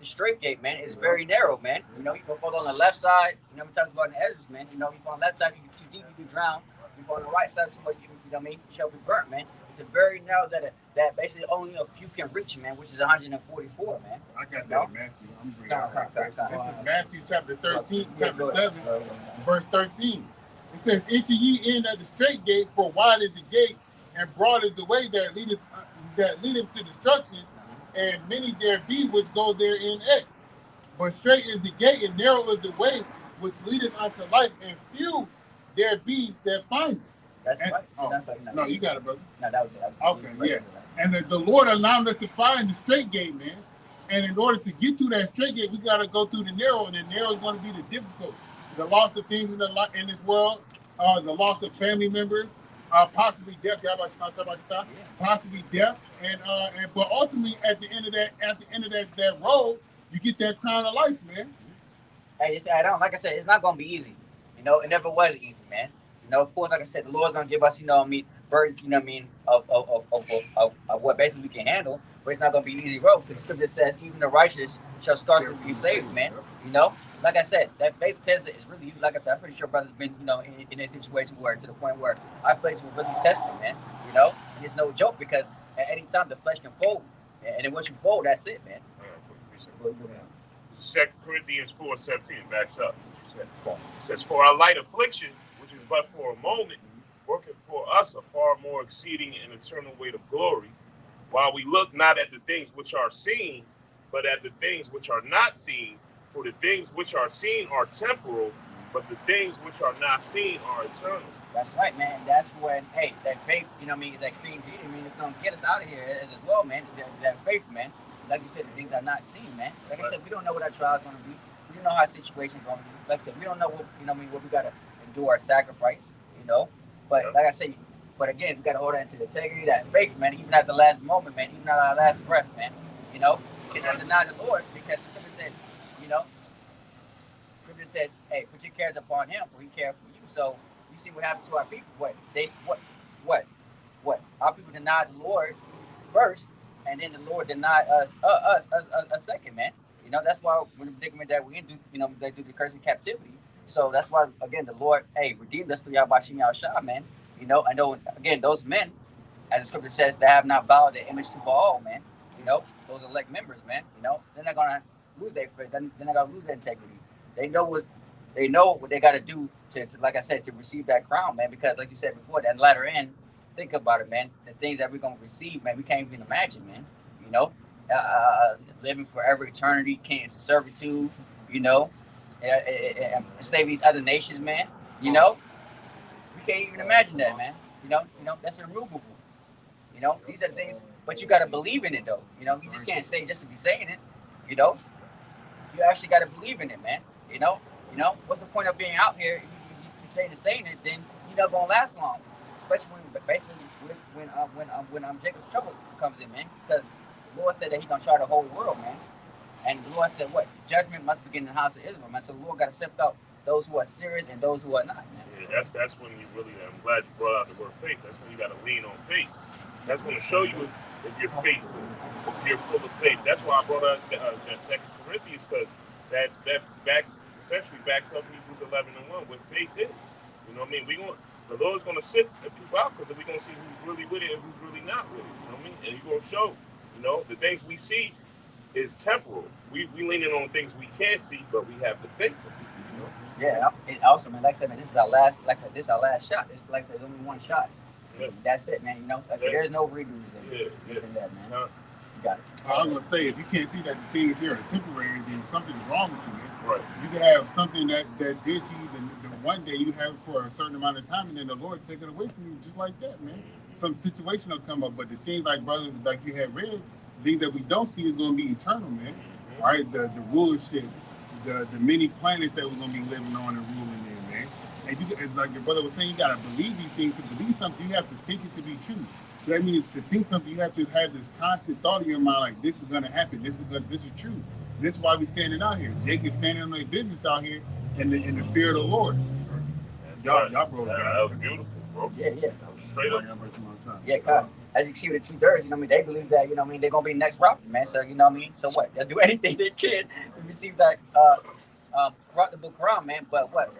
Speaker 2: straight gate, man, is very narrow, man. You know, you can fall on the left side. You know, we talk about in the edges, man. You know, you fall on the left side, you get too deep, you can drown. You fall on the right side too much, you know what I mean? You shall be burnt, man. It's a very narrow that basically only a few can reach, man, which is 144, man.
Speaker 1: I got that
Speaker 2: No?
Speaker 1: in Matthew. I'm bringing
Speaker 2: Come on,
Speaker 1: it right back.
Speaker 2: come on.
Speaker 1: This is Matthew chapter 13,
Speaker 2: Yeah,
Speaker 1: chapter
Speaker 2: go ahead.
Speaker 1: 7, verse 13. It says, enter ye in at the straight gate, for wide is the gate, and broad is the way that leadeth to destruction, and many there be which go therein at. But straight is the gate, and narrow is the way which leadeth unto life, and few there be that find it.
Speaker 2: That's
Speaker 1: And-
Speaker 2: right.
Speaker 1: oh,
Speaker 2: That's right.
Speaker 1: No, you got it, brother.
Speaker 2: No, that was it. That was it.
Speaker 1: Okay, yeah. And the Lord allowed us to find the straight gate, man. And in order to get through that straight gate, we got to go through the narrow, and the narrow is going to be the difficult. The loss of things in this world, the loss of family members, possibly death. Possibly death, and but ultimately at the end of that road, you get that crown of life, man.
Speaker 2: Hey, just add on. Like I said, it's not gonna be easy. You know, it never was easy, man. You know, of course, like I said, the Lord's gonna give us, you know what I mean, burdens, you know what I mean, of what basically we can handle, but it's not gonna be an easy road because the scripture says even the righteous shall scarcely be saved, man. You know, like I said, that faith test is really, like I said, I'm pretty sure brothers been, you know, in a situation where to the point where our faith will really tested, man. You know, and it's no joke because at any time the flesh can fold, and then once you fold, that's it, man.
Speaker 3: 2 Corinthians 4:17 backs up. It says, for our light affliction, which is but for a moment, worketh for us a far more exceeding and eternal weight of glory, while we look not at the things which are seen, but at the things which are not seen. For the things which are seen are temporal, but the things which are not seen are eternal.
Speaker 2: That's right, man. That's when, hey, that faith, you know what I mean, is that clean deed. I mean, it's going to get us out of here as well, man. That faith, man. Like you said, the things are not seen, man. Like I said, we don't know what our trial's going to be. We don't know how our situation's going to be. Like I said, we don't know what, you know what I mean, what we got to endure our sacrifice, you know. But like I said, but again, we got to hold on to the integrity, that faith, man, even at the last moment, man, even at our last breath, man. You know, we cannot deny the Lord because the scripture says, you know, scripture says, hey, put your cares upon him, for he cares for you. So you see what happened to our people. What? Our people denied the Lord first, and then the Lord denied us a second, man. You know, that's why when the predicament that we in, you know, they do the curse of captivity. So that's why, again, the Lord, hey, redeemed us through Yahweh Shah, man. You know, I know, again, those men, as the scripture says, they have not bowed their image to Baal, man. You know, those elect members, man. You know, they're not gonna lose their faith. They're not gonna lose their integrity. They know what they got to do to, like I said, to receive that crown, man. Because, like you said before, that latter end, think about it, man. The things that we're gonna receive, man, we can't even imagine, man. You know, living forever, eternity, can't servitude. You know, slave these other nations, man. You know, we can't even imagine that, man. You know, that's immovable. You know, these are things, but you got to believe in it, though. You know, you just can't say just to be saying it. You know, you actually got to believe in it, man. You know, what's the point of being out here? You saying it, then you're not gonna last long. Especially when Jacob's trouble comes in, man. Because the Lord said that He's gonna try the whole world, man. And the Lord said, what? Judgment must begin in the house of Israel, man. So the Lord got to sift out those who are serious and those who are not, man.
Speaker 3: Yeah, that's when you really, I'm glad you brought out the word faith. That's when you got to lean on faith. That's going to show you if you're faithful, if you're full of faith. That's why I brought out that 2 Corinthians, because that essentially backs up Hebrews 11:1, what faith is. You know what I mean? The Lord's going to sift the people out because we're going to see who's really with it and who's really not with it. You know what I mean? And He's going to show, you know, the things we see is temporal. We leaning on things we can't see, but we have the faith of it. You know?
Speaker 2: Yeah, and also, man, like I said, man, this is our last shot. This, like I said, there's only one shot.
Speaker 3: Yeah.
Speaker 2: That's it, man. You know, there's no redos in this and that, man. You got it.
Speaker 1: I was gonna say, if you can't see that the things here are temporary, then something's wrong with you, man.
Speaker 3: Right.
Speaker 1: You can have something that did to you the one day you have it for a certain amount of time, and then the Lord take it away from you just like that, man. Some situation will come up, but the things like brothers, like you had read, the things that we don't see is gonna be eternal, man. All right, the rulership, the many planets that we're gonna be living on and ruling in, man. And it's like your brother was saying, you gotta believe these things. To believe something, you have to think it to be true. So that means to think something, you have to have this constant thought in your mind, like this is gonna happen. This is true. This is why we standing out here. Jake is standing on their business out here in the fear of the Lord. Y'all broke
Speaker 3: that
Speaker 1: down.
Speaker 3: was beautiful, bro.
Speaker 2: Yeah.
Speaker 3: That was straight up.
Speaker 2: Yeah, cause as you can see with the 2/3, you know what I mean, they believe that, you know what I mean, they're gonna be next route, man. So you know what I mean? So what? They'll do anything they can to receive that corruptible crown, man. But what?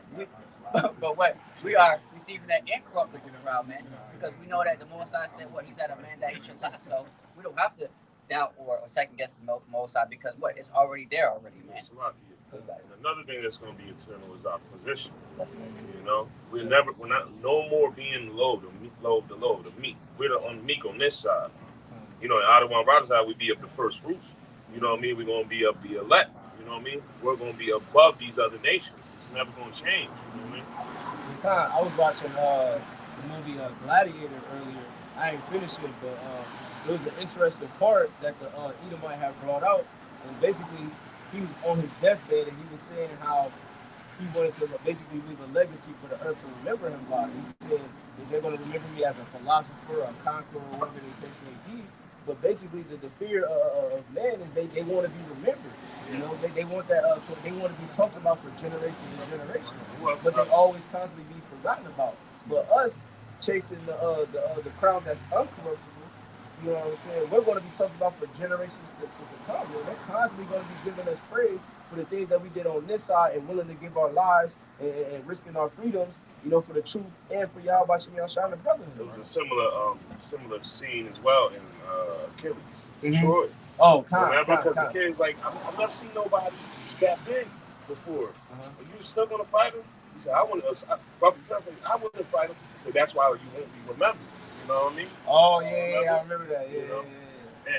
Speaker 2: We are receiving that incorruptible crown, man, because we know that the Most High said what? He said a man that he should last. So we don't have to doubt or second guess the Most High, because what? It's already there already, man.
Speaker 3: It's a lot here. And another thing that's going to be eternal is our position.
Speaker 2: That's right.
Speaker 3: You know, we're not no more being low, the meek. We're on meek on this side. You know, out of one brother side, we be up the first fruits. You know what I mean? We're going to be up the elect. You know what I mean? We're going to be above these other nations. It's never going to change. You know what I mean?
Speaker 6: I was watching the movie Gladiator earlier. I ain't finished it, but there was an interesting part that the Edomite had brought out, and basically he was on his deathbed and he was saying how he wanted to basically leave a legacy for the earth to remember him by. He said that they're going to remember me as a philosopher, a conqueror, whatever the case may be. But basically, the fear of man is they want to be remembered. You know, they want that. They want to be talked about for generations and generations. But they always constantly be forgotten about. But us chasing the crown that's uncorruptible, you know what I'm saying? We're going to be talked about for generations to come. You know, they're constantly going to be giving us praise for the things that we did on this side and willing to give our lives and risking our freedoms, you know, for the truth and for Yahweh Shem and brotherhood.
Speaker 3: There was a similar scene as well in Achilles, Troy.
Speaker 6: Oh,
Speaker 3: because the kid's like, I've never seen nobody that big before. Are you still going to fight him? He said, I want to fight him. He said, that's why you won't be remembered. You know what I mean?
Speaker 6: Oh, yeah, I remember that. Yeah.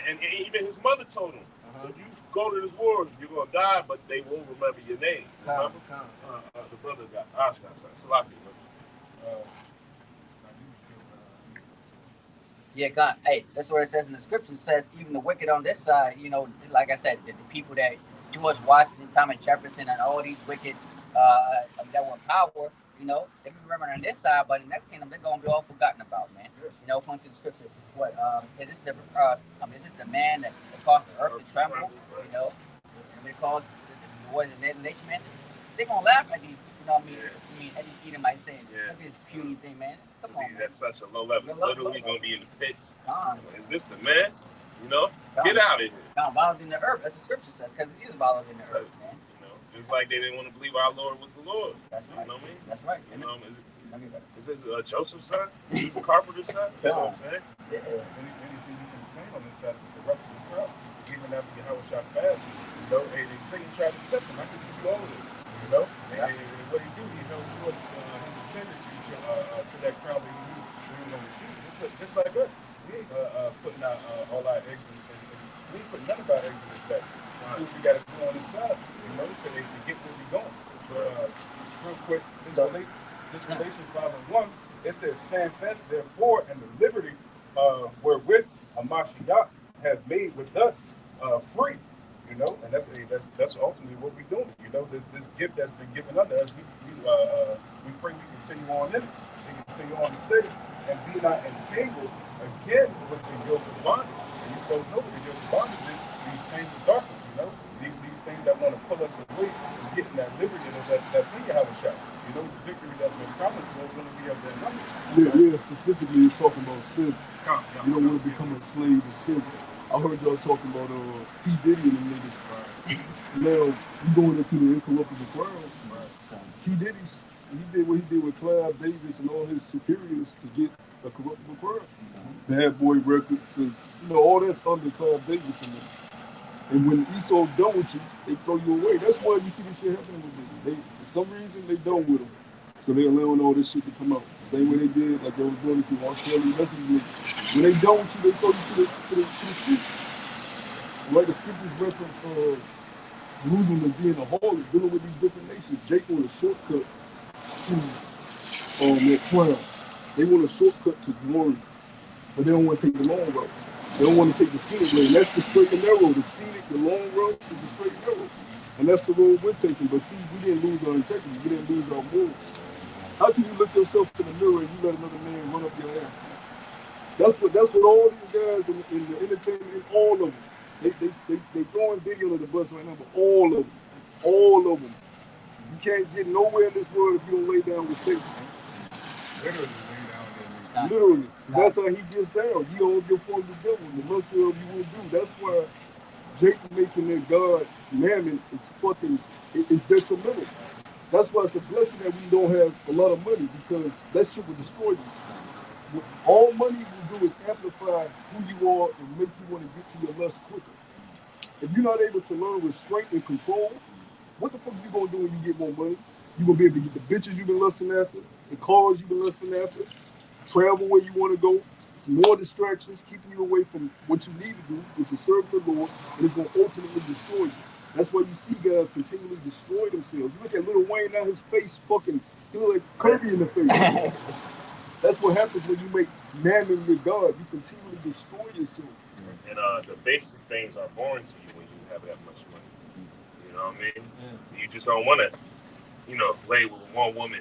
Speaker 3: And even his mother told him, if you go to this war, you're going to die, but they won't remember your name. Remember? The brother got Salaki.
Speaker 2: Yeah, God. Hey, that's what it says in the scripture. It says even the wicked on this side, you know, like I said, the people that George Washington, Thomas Jefferson, and all these wicked that were in power, you know, they be remembered on this side, but in the next kingdom, they're going to be all forgotten about, man. You know, according to the scripture, what is this the man that caused the earth to tremble? You know, and they caused the nation, man. They're going to laugh at these, you know what I mean, at these Edomites saying, look at this puny thing, man. Come on,
Speaker 3: that's such a low level. Literally going to be in the pits. Is this the man? You know, get out of here.
Speaker 2: God, violent in the earth, as the scripture says, because it is violent in the earth, man.
Speaker 3: You know, just like they didn't want to believe our Lord was the Lord.
Speaker 2: That's right.
Speaker 3: You know what I mean?
Speaker 2: That's right.
Speaker 3: You know, is this Joseph's son? Is this the carpenter's son? You know what I'm saying?
Speaker 7: Anything you can say on this side of the rest of the crowd, even after Yahweh shot fast, you know, and Satan tried to tempt him. I can give you all of this, you know? And what he do, he held forth his tendency to that crowd that he knew we were going to receive. Just like us. We ain't putting out all our eggs in we ain't putting none of our eggs in this basket. We got to go on this side, you know, so they can get where we're going. But real quick, this Galatians 5:1, it says, stand fast, therefore, in the liberty wherewith Mashiach has made with us free. You know, and that's ultimately what we're doing. You know, this gift that's been given unto us, we pray we continue on in it. We continue on to say, and be not entangled again with the yoke of bondage. And you folks know what the yoke of bondage is, these chains of darkness, you know, these things that want to pull us away from getting that liberty that's in Yahweh Shai. You know, the victory that's been promised is going to be of their numbers.
Speaker 8: Yeah, specifically it's talking about sin. You don't want to become a slave of sin. I heard y'all talking about P. Diddy and them niggas. Now, you going into the incorruptible crown. P. Diddy, he did what he did with Clive Davis and all his superiors to get a corruptible crown. Bad Boy Records, you know, all that's under Clive Davis in there. And when Esau done with you, they throw you away. That's why you see this shit happening with them. For some reason, they done with them. So they allowing all this shit to come out. Same way they did, like they was doing to Australia messages. When they done with you, they throw you to the streets. Like the scriptures reference Jerusalem as being a harlot, dealing with these different nations. Jake want a shortcut to that crown. They want a shortcut to glory, but they don't want to take the long road. They don't want to take the scenic road. And that's the straight and narrow. The scenic, the long road is the straight and narrow. And that's the road we're taking. But see, we didn't lose our integrity. We didn't lose our morals. How can you look yourself in the mirror and you let another man run up your ass? That's what But that's what all these guys in the entertainment, all of them, they throwing Biggie under the bus right now, but all of them. You can't get nowhere in this world if you don't lay down with Satan.
Speaker 7: Literally lay down there.
Speaker 8: Literally. That's how he gets down. You don't give for the devil. The most of you will do. That's why Jake making that God mammon is fucking, it's detrimental. That's why it's a blessing that we don't have a lot of money, because that shit will destroy you. What all money will do is amplify who you are and make you want to get to your lust quicker. If you're not able to learn restraint and control, what the fuck you gonna do when you get more money? You gonna be able to get the bitches you've been lusting after, the cars you've been lusting after, travel where you want to go. It's more distractions keeping you away from what you need to do, which is serve the Lord, and it's gonna ultimately destroy you. That's why you see guys continually destroy themselves. You look at Lil Wayne now, his face fucking, he look like Kirby in the face. That's what happens when you make mammon your God. You continually destroy yourself.
Speaker 3: And the basic things are boring to you when you have that much money. You know what I mean? You just don't want to, lay with one woman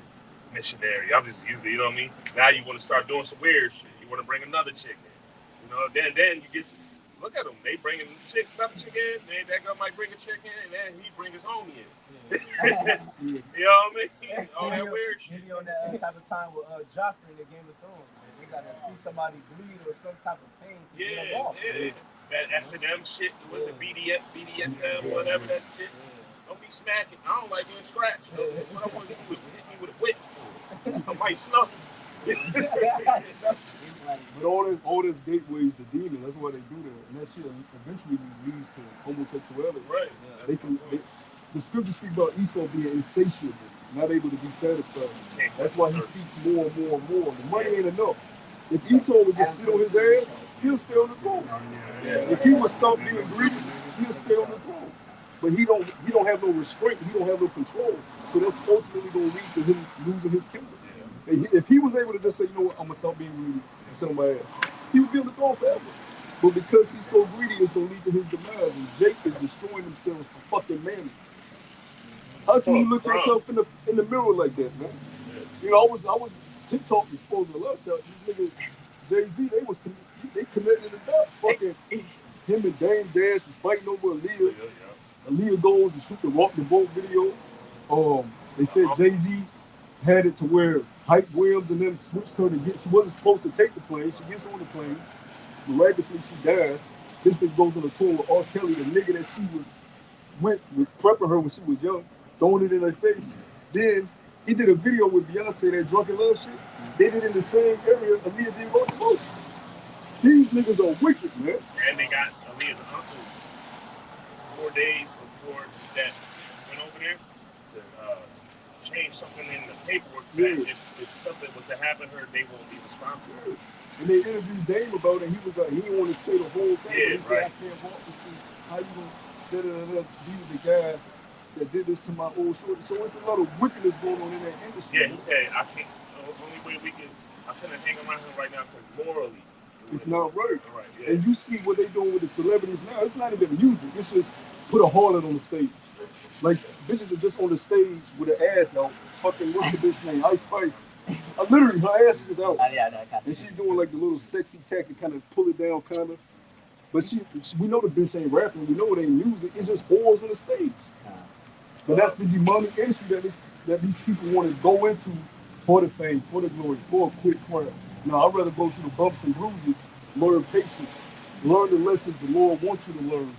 Speaker 3: missionary. I'm just using, you know what I mean? Now you want to start doing some weird shit. You want to bring another chick in. Then you get some, look at them. They bring another chick in. Then that girl might bring a chick in, and then he bring his homie in. You know what I mean? All that weird shit.
Speaker 6: Maybe on that type of time with Joffrey in the Game of Thrones. Man. They got to see somebody bleed or some type of pain to get them off.
Speaker 3: Yeah. That S&M shit, was it BDSM, whatever that shit. Don't be smacking. I don't like getting scratched. What I want to do is hit me with a whip. I might snuff you.
Speaker 8: But all this gateways to demon. That's why they do that, and that shit eventually leads to homosexuality.
Speaker 3: Right.
Speaker 8: The scriptures speak about Esau being insatiable, not able to be satisfied. That's why he seeks more and more and more. The money ain't enough. If Esau would just sit on his ass, he'll stay on the throne. If he would stop being greedy, he'll stay on the throne. But he don't have no restraint. He don't have no control. So that's ultimately going to lead to him losing his kingdom. If he was able to just say, you know what, I'm going to stop being greedy and sit on my ass, he would be on the throne forever. But because he's so greedy, it's going to lead to his demise. And Jake is destroying himself for fucking money. How can you look yourself in the mirror like that, man? I was TikTok exposing a lot of stuff. These niggas, Jay-Z, they connected the dots. Fucking him and Dame Dash was fighting over Aaliyah. Aaliyah goes and shoot the Rock the Boat video. They said Jay-Z had it to where Hype Williams and them switched her to get. She wasn't supposed to take the plane. She gets on the plane. Miraculously, she dies. This thing goes on the tour with R. Kelly, the nigga that she went with prepping her when she was young, throwing it in her face. Then he did a video with Beyonce, that Drunken Love shit. They did it in the same area Aaliyah did Rock the Boat. These niggas are wicked, man.
Speaker 3: And they got Aaliyah's uncle 4 days before that went over there to change something in the paperwork that if something was to happen to her, they won't be responsible.
Speaker 8: And they interviewed Dame about it, and he was like, he didn't want to say the whole thing.
Speaker 3: Yeah,
Speaker 8: he said, I can't walk with you. How you gonna be the guy that did this to my old shorty? So it's a lot of wickedness going on in that industry.
Speaker 3: Yeah, he said, I can't, the only way I couldn't hang around him right now because morally,
Speaker 8: it's not right.
Speaker 3: Right, yeah.
Speaker 8: And you see what they're doing with the celebrities now. It's not even music. It's just put a harlot on the stage. Like, bitches are just on the stage with her ass out. Fucking, what's the bitch name? Ice Spice. Literally, her ass is out. And she's doing like the little sexy tech to kind of pull it down, kind of. But we know the bitch ain't rapping. We know it ain't music. It's just whores on the stage. But that's the demonic industry that these people want to go into for the fame, for the glory, for a quick crowd. Now, I'd rather go through the bumps and bruises, learn patience, learn the lessons the Lord wants you to learn,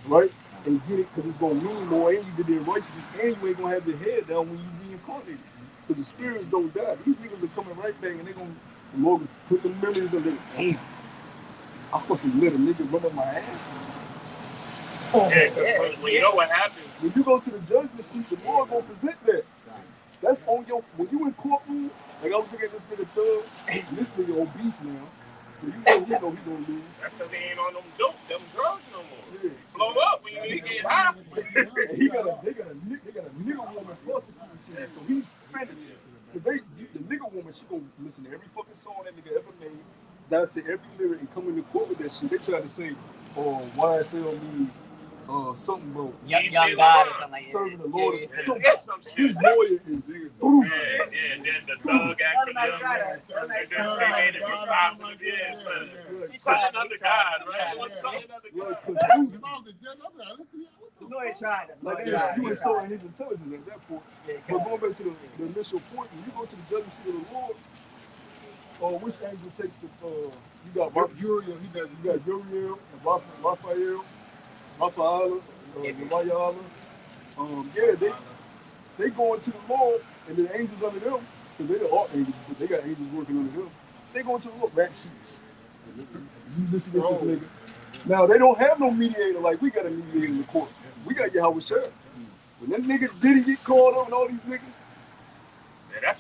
Speaker 8: right? And get it, because it's going to mean more, and you did it in righteousness, and you ain't going to have your head down when you reincarnated. Because the spirits don't die. These niggas are coming right back, and they're going to, the Lord will put the memories of them. Damn, I fucking let a nigga run up my ass.
Speaker 3: Well, you know what happens?
Speaker 8: When you go to the judgment seat, the Lord going to present that. That's on your, when you in courtroom, like I was looking at this nigga Thug, and this nigga obese now, so you know he gonna lose.
Speaker 3: That's because he ain't on them drugs no more. Yeah. Blow up when you get high.
Speaker 8: And they got a nigga woman prosecuting him, so he's spending it. Because the nigga woman, she gonna listen to every fucking song that nigga ever made, dissect every lyric and come into court with that shit. They try to say, YSL means something about
Speaker 2: Young
Speaker 3: He
Speaker 2: God
Speaker 3: said,
Speaker 2: or something like that.
Speaker 8: serving the Lord.
Speaker 2: Yeah,
Speaker 8: Some-
Speaker 3: some shit.
Speaker 8: His lawyer is
Speaker 3: Yeah, then the thug actor, they made it responsible. Yeah, something under God, right? It was something under
Speaker 8: like,
Speaker 3: God.
Speaker 8: 'cause you-
Speaker 1: If I was the judge, I'd be like, listen, what the
Speaker 2: No, he tried it.
Speaker 8: like
Speaker 2: He
Speaker 8: this,
Speaker 2: tried
Speaker 8: you
Speaker 2: it.
Speaker 8: insulting his intelligence at that point.
Speaker 2: Yeah,
Speaker 8: But going back to the initial point, when you go to the judgment seat of the Lord, which angel takes the you got
Speaker 1: Uriel, he does.
Speaker 8: you got Uriel and Raphael, Uriel, yeah, they go into the Lord, and the angels under them, because they're the archangels, but they got angels working under them. They go into the Lord, rap sheets. Jesus against this nigga. Now they don't have no mediator like we got a mediator in the court. We got Yahweh Shah. When that nigga didn't get called on all these niggas,
Speaker 3: Yeah,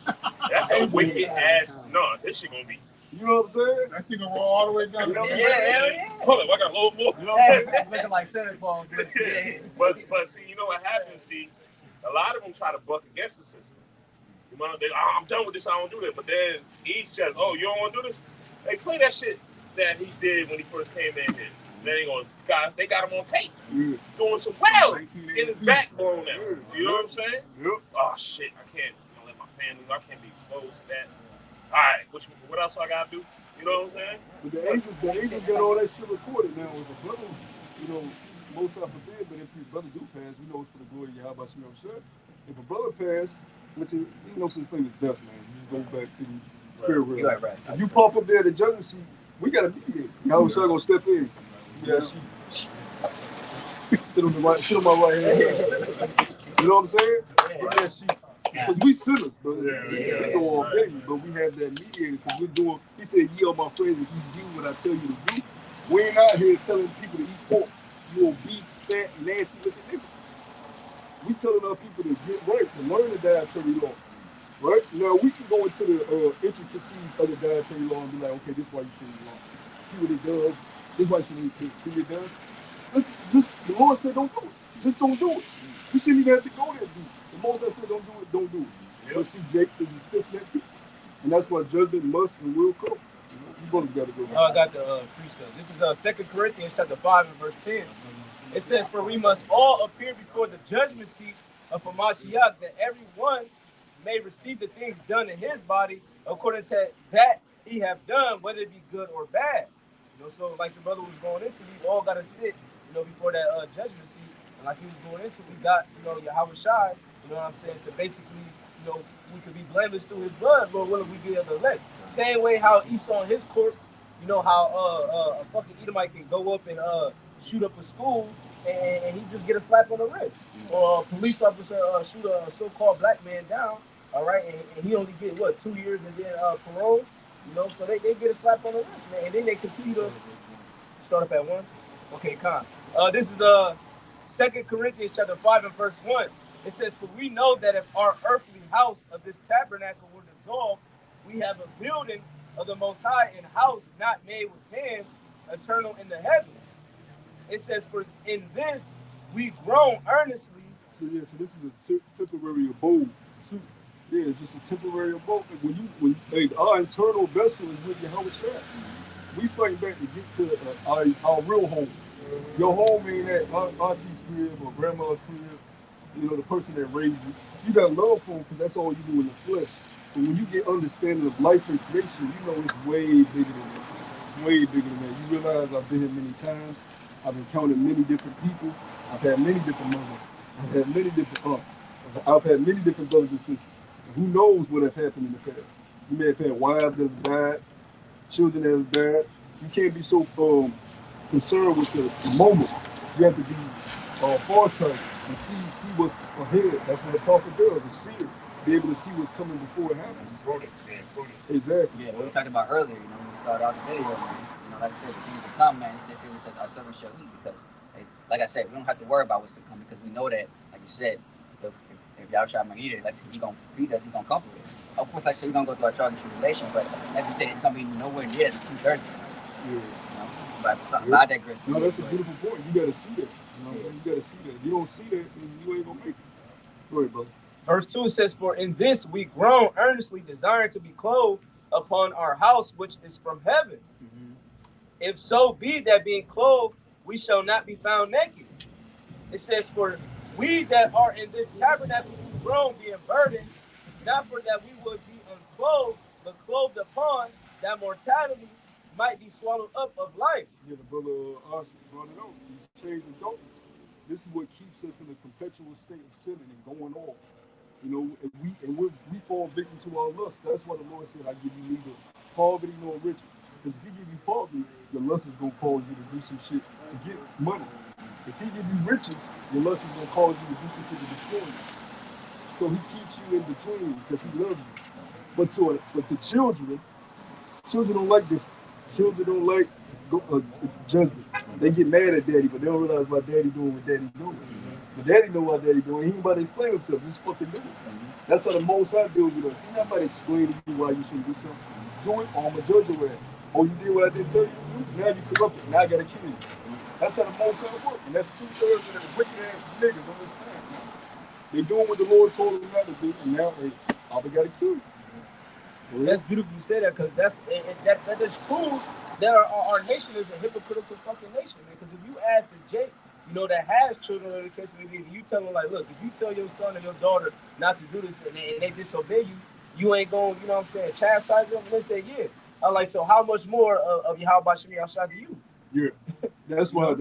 Speaker 3: that's a wicked ass. No, this shit gonna be.
Speaker 8: you know what I'm saying?
Speaker 1: That shit gonna roll all the way down.
Speaker 8: You know what I'm
Speaker 2: Yeah,
Speaker 8: saying?
Speaker 2: hell yeah.
Speaker 3: Hold up, I got a little more.
Speaker 8: You know what I'm saying?
Speaker 6: Looking like Santa Claus.
Speaker 3: But see, you know what happens? See, a lot of them try to buck against the system. You know, I'm done with this. I don't do that. But then each judge, oh, you don't want to do this? They play that shit that he did when he first came in here. They got him on tape doing some well, getting his back blown out. You know what I'm saying?
Speaker 8: Yep.
Speaker 3: Oh shit, I can't let my family. I can't be exposed to that. All right, what else I gotta do? You know what I'm saying?
Speaker 8: But the angels got all that shit recorded now. As a brother, you know, most I forbid, but if his brother do pass, we know it's for the glory of Yahweh Shem Shah. If a brother pass, which is no such thing as death, man. You just go back to the spirit realm.
Speaker 2: Right.
Speaker 8: If you pop up there at the judgment seat, we gotta mediate. Yahweh Shah gonna step in. Yeah, she sit on my right hand. You know what I'm saying? Yeah, she. Because we sinners, bro. We go all day, but we have that mediator because we're doing. He said, "Ye are my friends if you do what I tell you to do." We ain't out here telling people to eat pork. You obese, fat, nasty looking niggas. We telling our people to get right, to learn the dietary law. Right? Now we can go into the intricacies of the dietary law and be like, okay, this is why you shouldn't eat lunch. See what it does. This is why you shouldn't eat pig. See what it does. Just the Lord said, don't do it. Just don't do it. You shouldn't even have to go there, dude. The Most I said, don't do it, don't do it. Yep. But see, Jake is a stiff-necked people. And that's why judgment must and will come. You both got to go.
Speaker 6: I got the precept. This is 2 Corinthians chapter 5 and verse 10. It says, "For we must all appear before the judgment seat of Hamashiach, that everyone may receive the things done in his body according to that he have done, whether it be good or bad." You know, so like the brother was going into, we all got to sit, before that judgment seat. And like he was going into, we got, Yahweh Shai, you know what I'm saying, to basically, we could be blameless through his blood, but will we be able to elect? Same way how Esau in his courts, how a fucking Edomite can go up and shoot up a school and he just get a slap on the wrist. Or a police officer shoot a so-called black man down, all right, and he only get, 2 years and then parole, so they get a slap on the wrist, man, and then they continue to start up at 1. Okay, Con. This is 2 Corinthians chapter 5 and verse 1. It says, "For we know that if our earthly house of this tabernacle were dissolved, we have a building of the Most High, and house not made with hands, eternal in the heavens." It says, "For in this we groan earnestly."
Speaker 8: So this is a temporary abode. Yeah, it's just a temporary abode. When our internal vessel is with Yahweh Shai, we fight back to get to our real home. Your home ain't at auntie's crib or grandma's crib, the person that raised you. You got love for them because that's all you do in the flesh. But when you get understanding of life and creation, it's way bigger than that. It's way bigger than that. You realize I've been here many times. I've encountered many different peoples. I've had many different mothers. I've had many different aunts. I've had many different brothers and sisters. And who knows what has happened in the past? You may have had wives that have died, children that have died. You can't be so concerned with the moment. You have to be foresight and see what's ahead. That's what a prophet does, a seer. Be able to see what's coming before it happens. Exactly.
Speaker 2: Yeah, what we talked about earlier, when we started out the video, man. Like I said, the things to come, man. This year says our servants shall eat because, like I said, we don't have to worry about what's to come because we know that, like you said, if Yahweh might eat it, like he gonna feed us, he gonna comfort us. Of course, like I said, we're gonna go through our trials and tribulation, but like we said, it's gonna be nowhere near as a 2:30.
Speaker 8: Yeah.
Speaker 2: But I digress.
Speaker 8: No, that's a beautiful point. You gotta see that. You gotta see that. If you don't see that, then you ain't gonna make it. Go ahead, brother.
Speaker 6: Verse 2 says, "For in this we groan earnestly, desiring to be clothed upon our house which is from heaven. If so be that being clothed, we shall not be found naked. It says, "For we that are in this tabernacle whose groan being burdened, not for that we would be unclothed, but clothed upon, that mortality might be swallowed up of life."
Speaker 8: Yeah, the brother Archie brought it up. He's changing darkness. This is what keeps us in a perpetual state of sinning and going off. You know, we fall victim to our lust. That's why the Lord said, "I give you neither poverty nor riches." Because if He give you poverty, your lust is gonna cause you to do some shit to get money. If He give you riches, your lust is gonna cause you to do some shit to destroy you. So He keeps you in between because He loves you. But to children don't like this. Children don't like judgment. They get mad at daddy, but they don't realize why daddy doing what daddy doing. But daddy know what daddy doing. He ain't about to explain himself. Just fucking do it. That's how the Most High deals with us. He's not about to explain to you why you shouldn't do something. Do it, or I'm gonna judge your ass. Oh, you did what I didn't tell you to do? Now you corrupted. Now I gotta kill you. That's how the Most High works. And that's 2/3 of the wicked ass niggas on this side. They doing what the Lord told them not to do, and now they gotta kill you.
Speaker 6: Well, that's beautiful you say that, because that just proves that our nation is a hypocritical fucking nation, man. Because if you ask a Jake, you know, that has children, in the case maybe if you tell them like, look, if you tell your son and your daughter not to do this and they disobey you, you ain't going, you know what I'm saying, chastise them. And they say, yeah. I'm like, so how much more of Yahweh Shem Yahshua do you?
Speaker 8: Yeah, that's why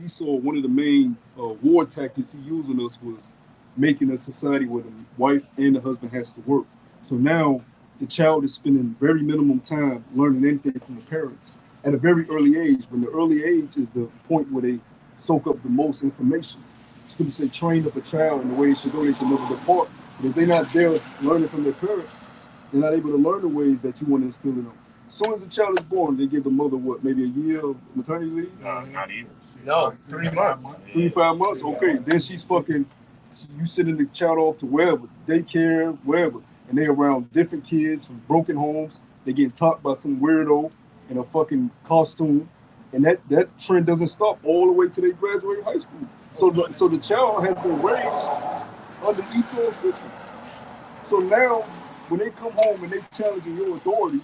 Speaker 8: Esau, one of the main war tactics he used on us was making a society where the wife and the husband has to work. So now the child is spending very minimum time learning anything from the parents at a very early age. When the early age is the point where they soak up the most information. Students say train up a child in the way it should go, they should never depart. But if they're not there learning from their parents, they're not able to learn the ways that you want to instill in them. As soon as the child is born, they give the mother what, maybe a year of maternity leave?
Speaker 3: Not even.
Speaker 6: No, 3 months.
Speaker 8: 3-5 months? Okay, then she's fucking, you sending the child off to wherever, daycare, wherever, and they around different kids from broken homes. They getting taught by some weirdo in a fucking costume, and that trend doesn't stop all the way till they graduate high school. So the child has been raised under Esau's system. So now, when they come home and they challenging your authority,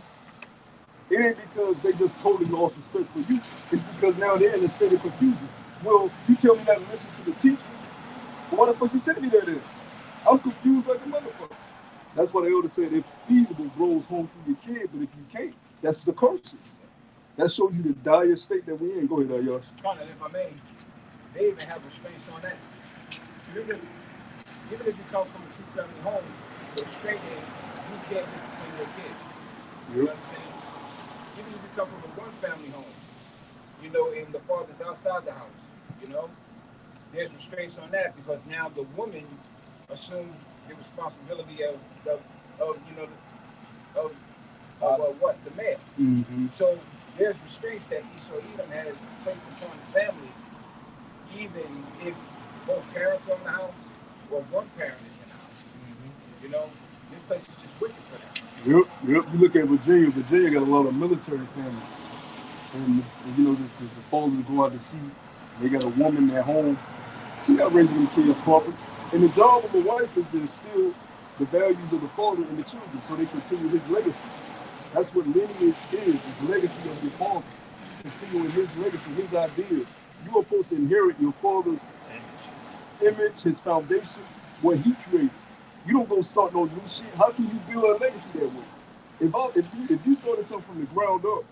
Speaker 8: it ain't because they just totally lost respect for you. It's because now they're in a state of confusion. Well, you tell me not to listen to the teachers. Well, why the fuck you sent me there then? I'm confused like a motherfucker. That's why the elder said, if feasible, grows home to your kid, but if you can't, that's the curses. That shows you the dire state that we in. Go ahead, Yosh.
Speaker 4: Colin, if I may, they even have restraints on that. Even if you come from a two-family home, the restraint is you can't discipline your kid. You know what I'm saying? Even if you come from a one-family home, you know, and the father's outside the house, you know, there's restraints on that because now the woman assumes the responsibility of what? The male.
Speaker 8: Mm-hmm.
Speaker 4: So there's restraints that Esau Edom has placed upon the family, even if both parents are in the house or one parent is in the house. Mm-hmm. You know, this place is just wicked for them.
Speaker 8: Yep. You look at Virginia. Virginia got a lot of military families, and you know, the fathers go out to sea. They got a woman at home. She not raising the kids properly. And the job of the wife is to instill the values of the father in the children, so they continue his legacy. That's what lineage is. It's legacy of your father, continuing his legacy, his ideas. You are supposed to inherit your father's image, his foundation, what he created. You don't go start no new shit. How can you build a legacy that way? If you started something from the ground up,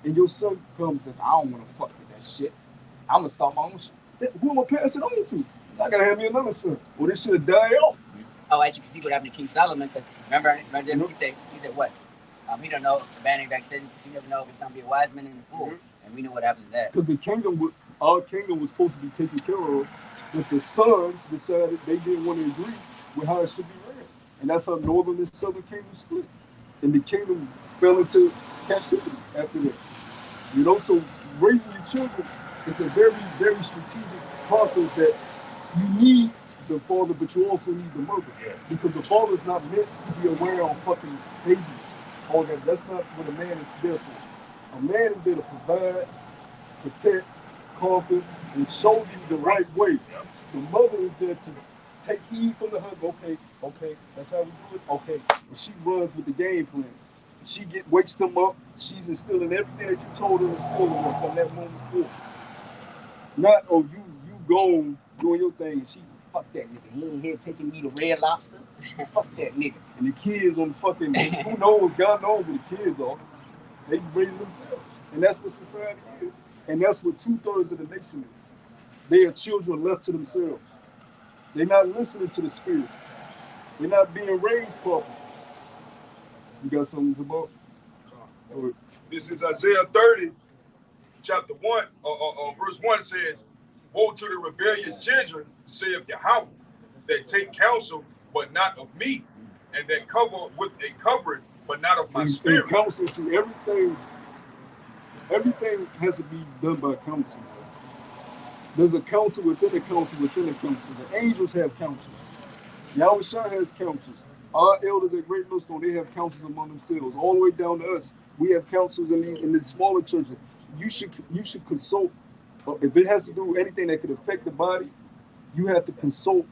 Speaker 8: and your son comes and I don't want to fuck with that shit, I'm gonna start my own shit. Who am I passing it on to? I gotta have me another son. Well, this should died out.
Speaker 2: Oh, as you can see what happened to King Solomon, because remember he said what? He don't know the banning back said you never know if it's something be a wise man and a fool. Mm-hmm. And we know what happened to that.
Speaker 8: Because our kingdom was supposed to be taken care of, but the sons decided they didn't want to agree with how it should be ran. And that's how northern and southern kingdom split. And the kingdom fell into captivity after that. You know, so raising your children is a very, very strategic process that you need the father, but you also need the mother. Yeah. Because the father's not meant to be around fucking babies. All that. That's not what a man is there for. A man is there to provide, protect, comfort, and show you the right way. Yeah. The mother is there to take heed from the husband. Okay, that's how we do it. Okay. And she runs with the game plan. She wakes them up. She's instilling everything that you told her to instill in them from that moment forward. Not, you gone doing your thing, and she, fuck that nigga. He ain't here taking me to Red Lobster. Fuck that nigga. And the kids on the fucking, who knows, God knows what the kids are. They raise themselves. And that's what society is. And that's what 2/3 of the nation is. They are children left to themselves. They're not listening to the spirit. They're not being raised properly. You got something about?
Speaker 5: This is Isaiah 30, chapter 1, verse 1 says, woe to the rebellious children, saith Yahweh, that take counsel, but not of me, and that cover with a covering, but not of my spirit.
Speaker 8: And counsel, see, everything has to be done by counsel. There's a counsel within a counsel within a counsel. The angels have counsels. Yahweh Shah has counsels. Our elders at Great Millstone, they have counsels among themselves. All the way down to us, we have counsels in the smaller churches. You should consult. If it has to do with anything that could affect the body, you have to consult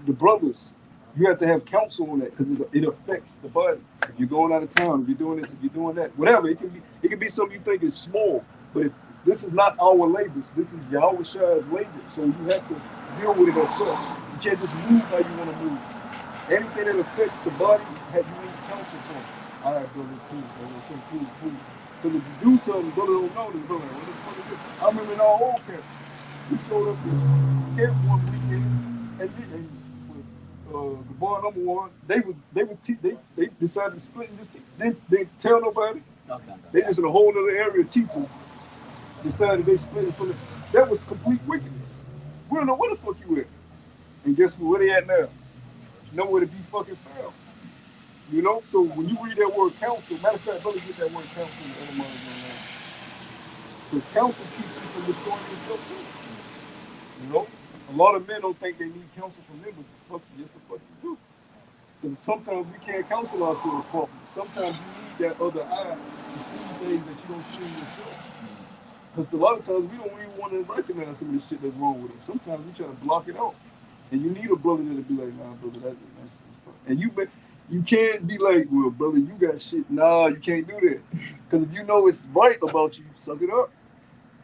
Speaker 8: the brothers. You have to have counsel on that because it affects the body. If you're going out of town, if you're doing this, if you're doing that, whatever, it can be something you think is small, but if this is not our labors, this is Yahweh Shah's labor. So you have to deal with it as such. You can't just move how you want to move. Anything that affects the body, you need counsel for. All right, brother, cool. Because if you do something, brother don't know this, brother. I remember in our old camp, we showed up at camp one weekend, and the bar number one, they decided to split and just they tell nobody. They just in a whole other area teaching. Decided they split it from the. That was complete wickedness. We don't know where the fuck you at. And guess where they at now? Nowhere to be fucking found. You know? So when you read that word counsel, matter of fact, brother, get that word counsel in the other mind right now. Because counsel keeps you from destroying yourself too. You know? A lot of men don't think they need counsel from them, but fuck you, yes the fuck you do. Because sometimes we can't counsel ourselves properly. Sometimes you need that other eye to see things that you don't see in yourself. Because a lot of times we don't even want to recognize some of the shit that's wrong with us. Sometimes we try to block it out. And you need a brother that'll be like, nah, brother, that's and you can't be like, well, brother, you got shit. Nah, you can't do that. Because if you know it's right about you, suck it up.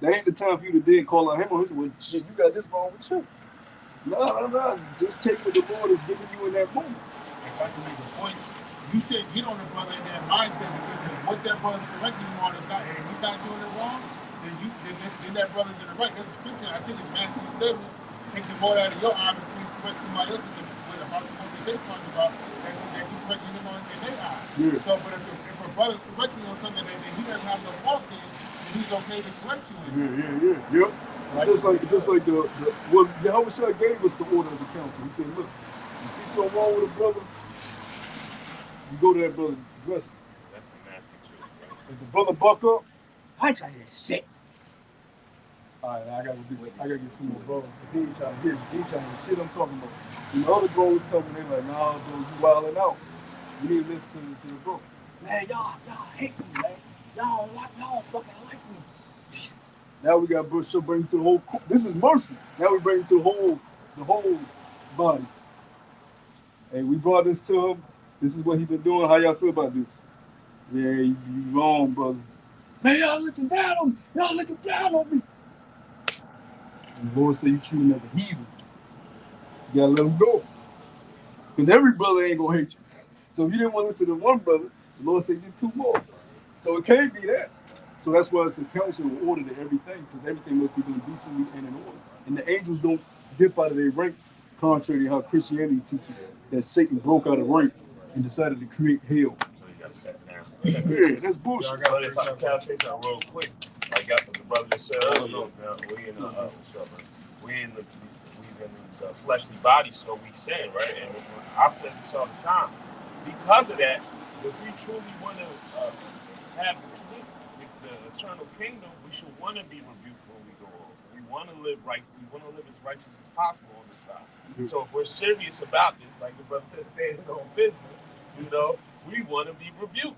Speaker 8: That ain't the time for you to then call out him on his way. Shit, you got this wrong with you. Nah. Just take what the Lord is giving you in that moment.
Speaker 1: If I can make a point, you should get on the brother in that mindset because what that brother's correcting you on the time, and he's not doing it wrong, then that brother's in the right. There's a scripture, I think it's Matthew 7, take the board out of your eye before you correct somebody else about the one that they talking about, that you correcting them on in their eye. Yeah. So, but if a brother's correcting you on something that he doesn't have no fault in, then he's okay to correct you in.
Speaker 8: Yeah. Yep. Just like the Yahweh Shah gave us the order of the council. He said, look, you see something wrong with a brother, you go to that brother and address him.
Speaker 3: That's a nasty truth, right?
Speaker 8: If the brother buck up,
Speaker 2: I tell you this shit.
Speaker 8: all right, I gotta get two more bros. He ain't trying to hear me. He ain't trying to hear shit I'm talking about. And the other bros coming in like, nah, bro, you wilding out. You need to listen to the bro.
Speaker 2: Man, y'all hate me, man. Y'all don't fucking like me.
Speaker 8: Now we got Bush Show bring to the whole. This is mercy. Now we bring to the whole body. Hey, we brought this to him. This is what he been doing. How y'all feel about this? Yeah, you wrong, brother. Man, y'all looking down on me. Y'all looking down on me. And the Lord said you treat him as a heathen. You gotta let him go. Because every brother ain't gonna hate you. So if you didn't want to listen to one brother, the Lord said get two more. So it can't be that. So that's why it's a council of order to everything, because everything must be done decently and in order. And the angels don't dip out of their ranks, contrary to how Christianity teaches that Satan broke out of rank and decided to create hell.
Speaker 3: So you gotta sit down.
Speaker 8: Yeah, that's bullshit.
Speaker 3: But if I can say something real quick, like what the brother just said earlier, we in the fleshly body, so we sin, right? And I've said this all the time. Because of that, if we truly want to have the eternal kingdom, we should want to be rebuked when we go off. We want to live right. We want to live as righteous as possible on this side. Mm-hmm. So if we're serious about this, like the brother said, standing on business, we want to be rebuked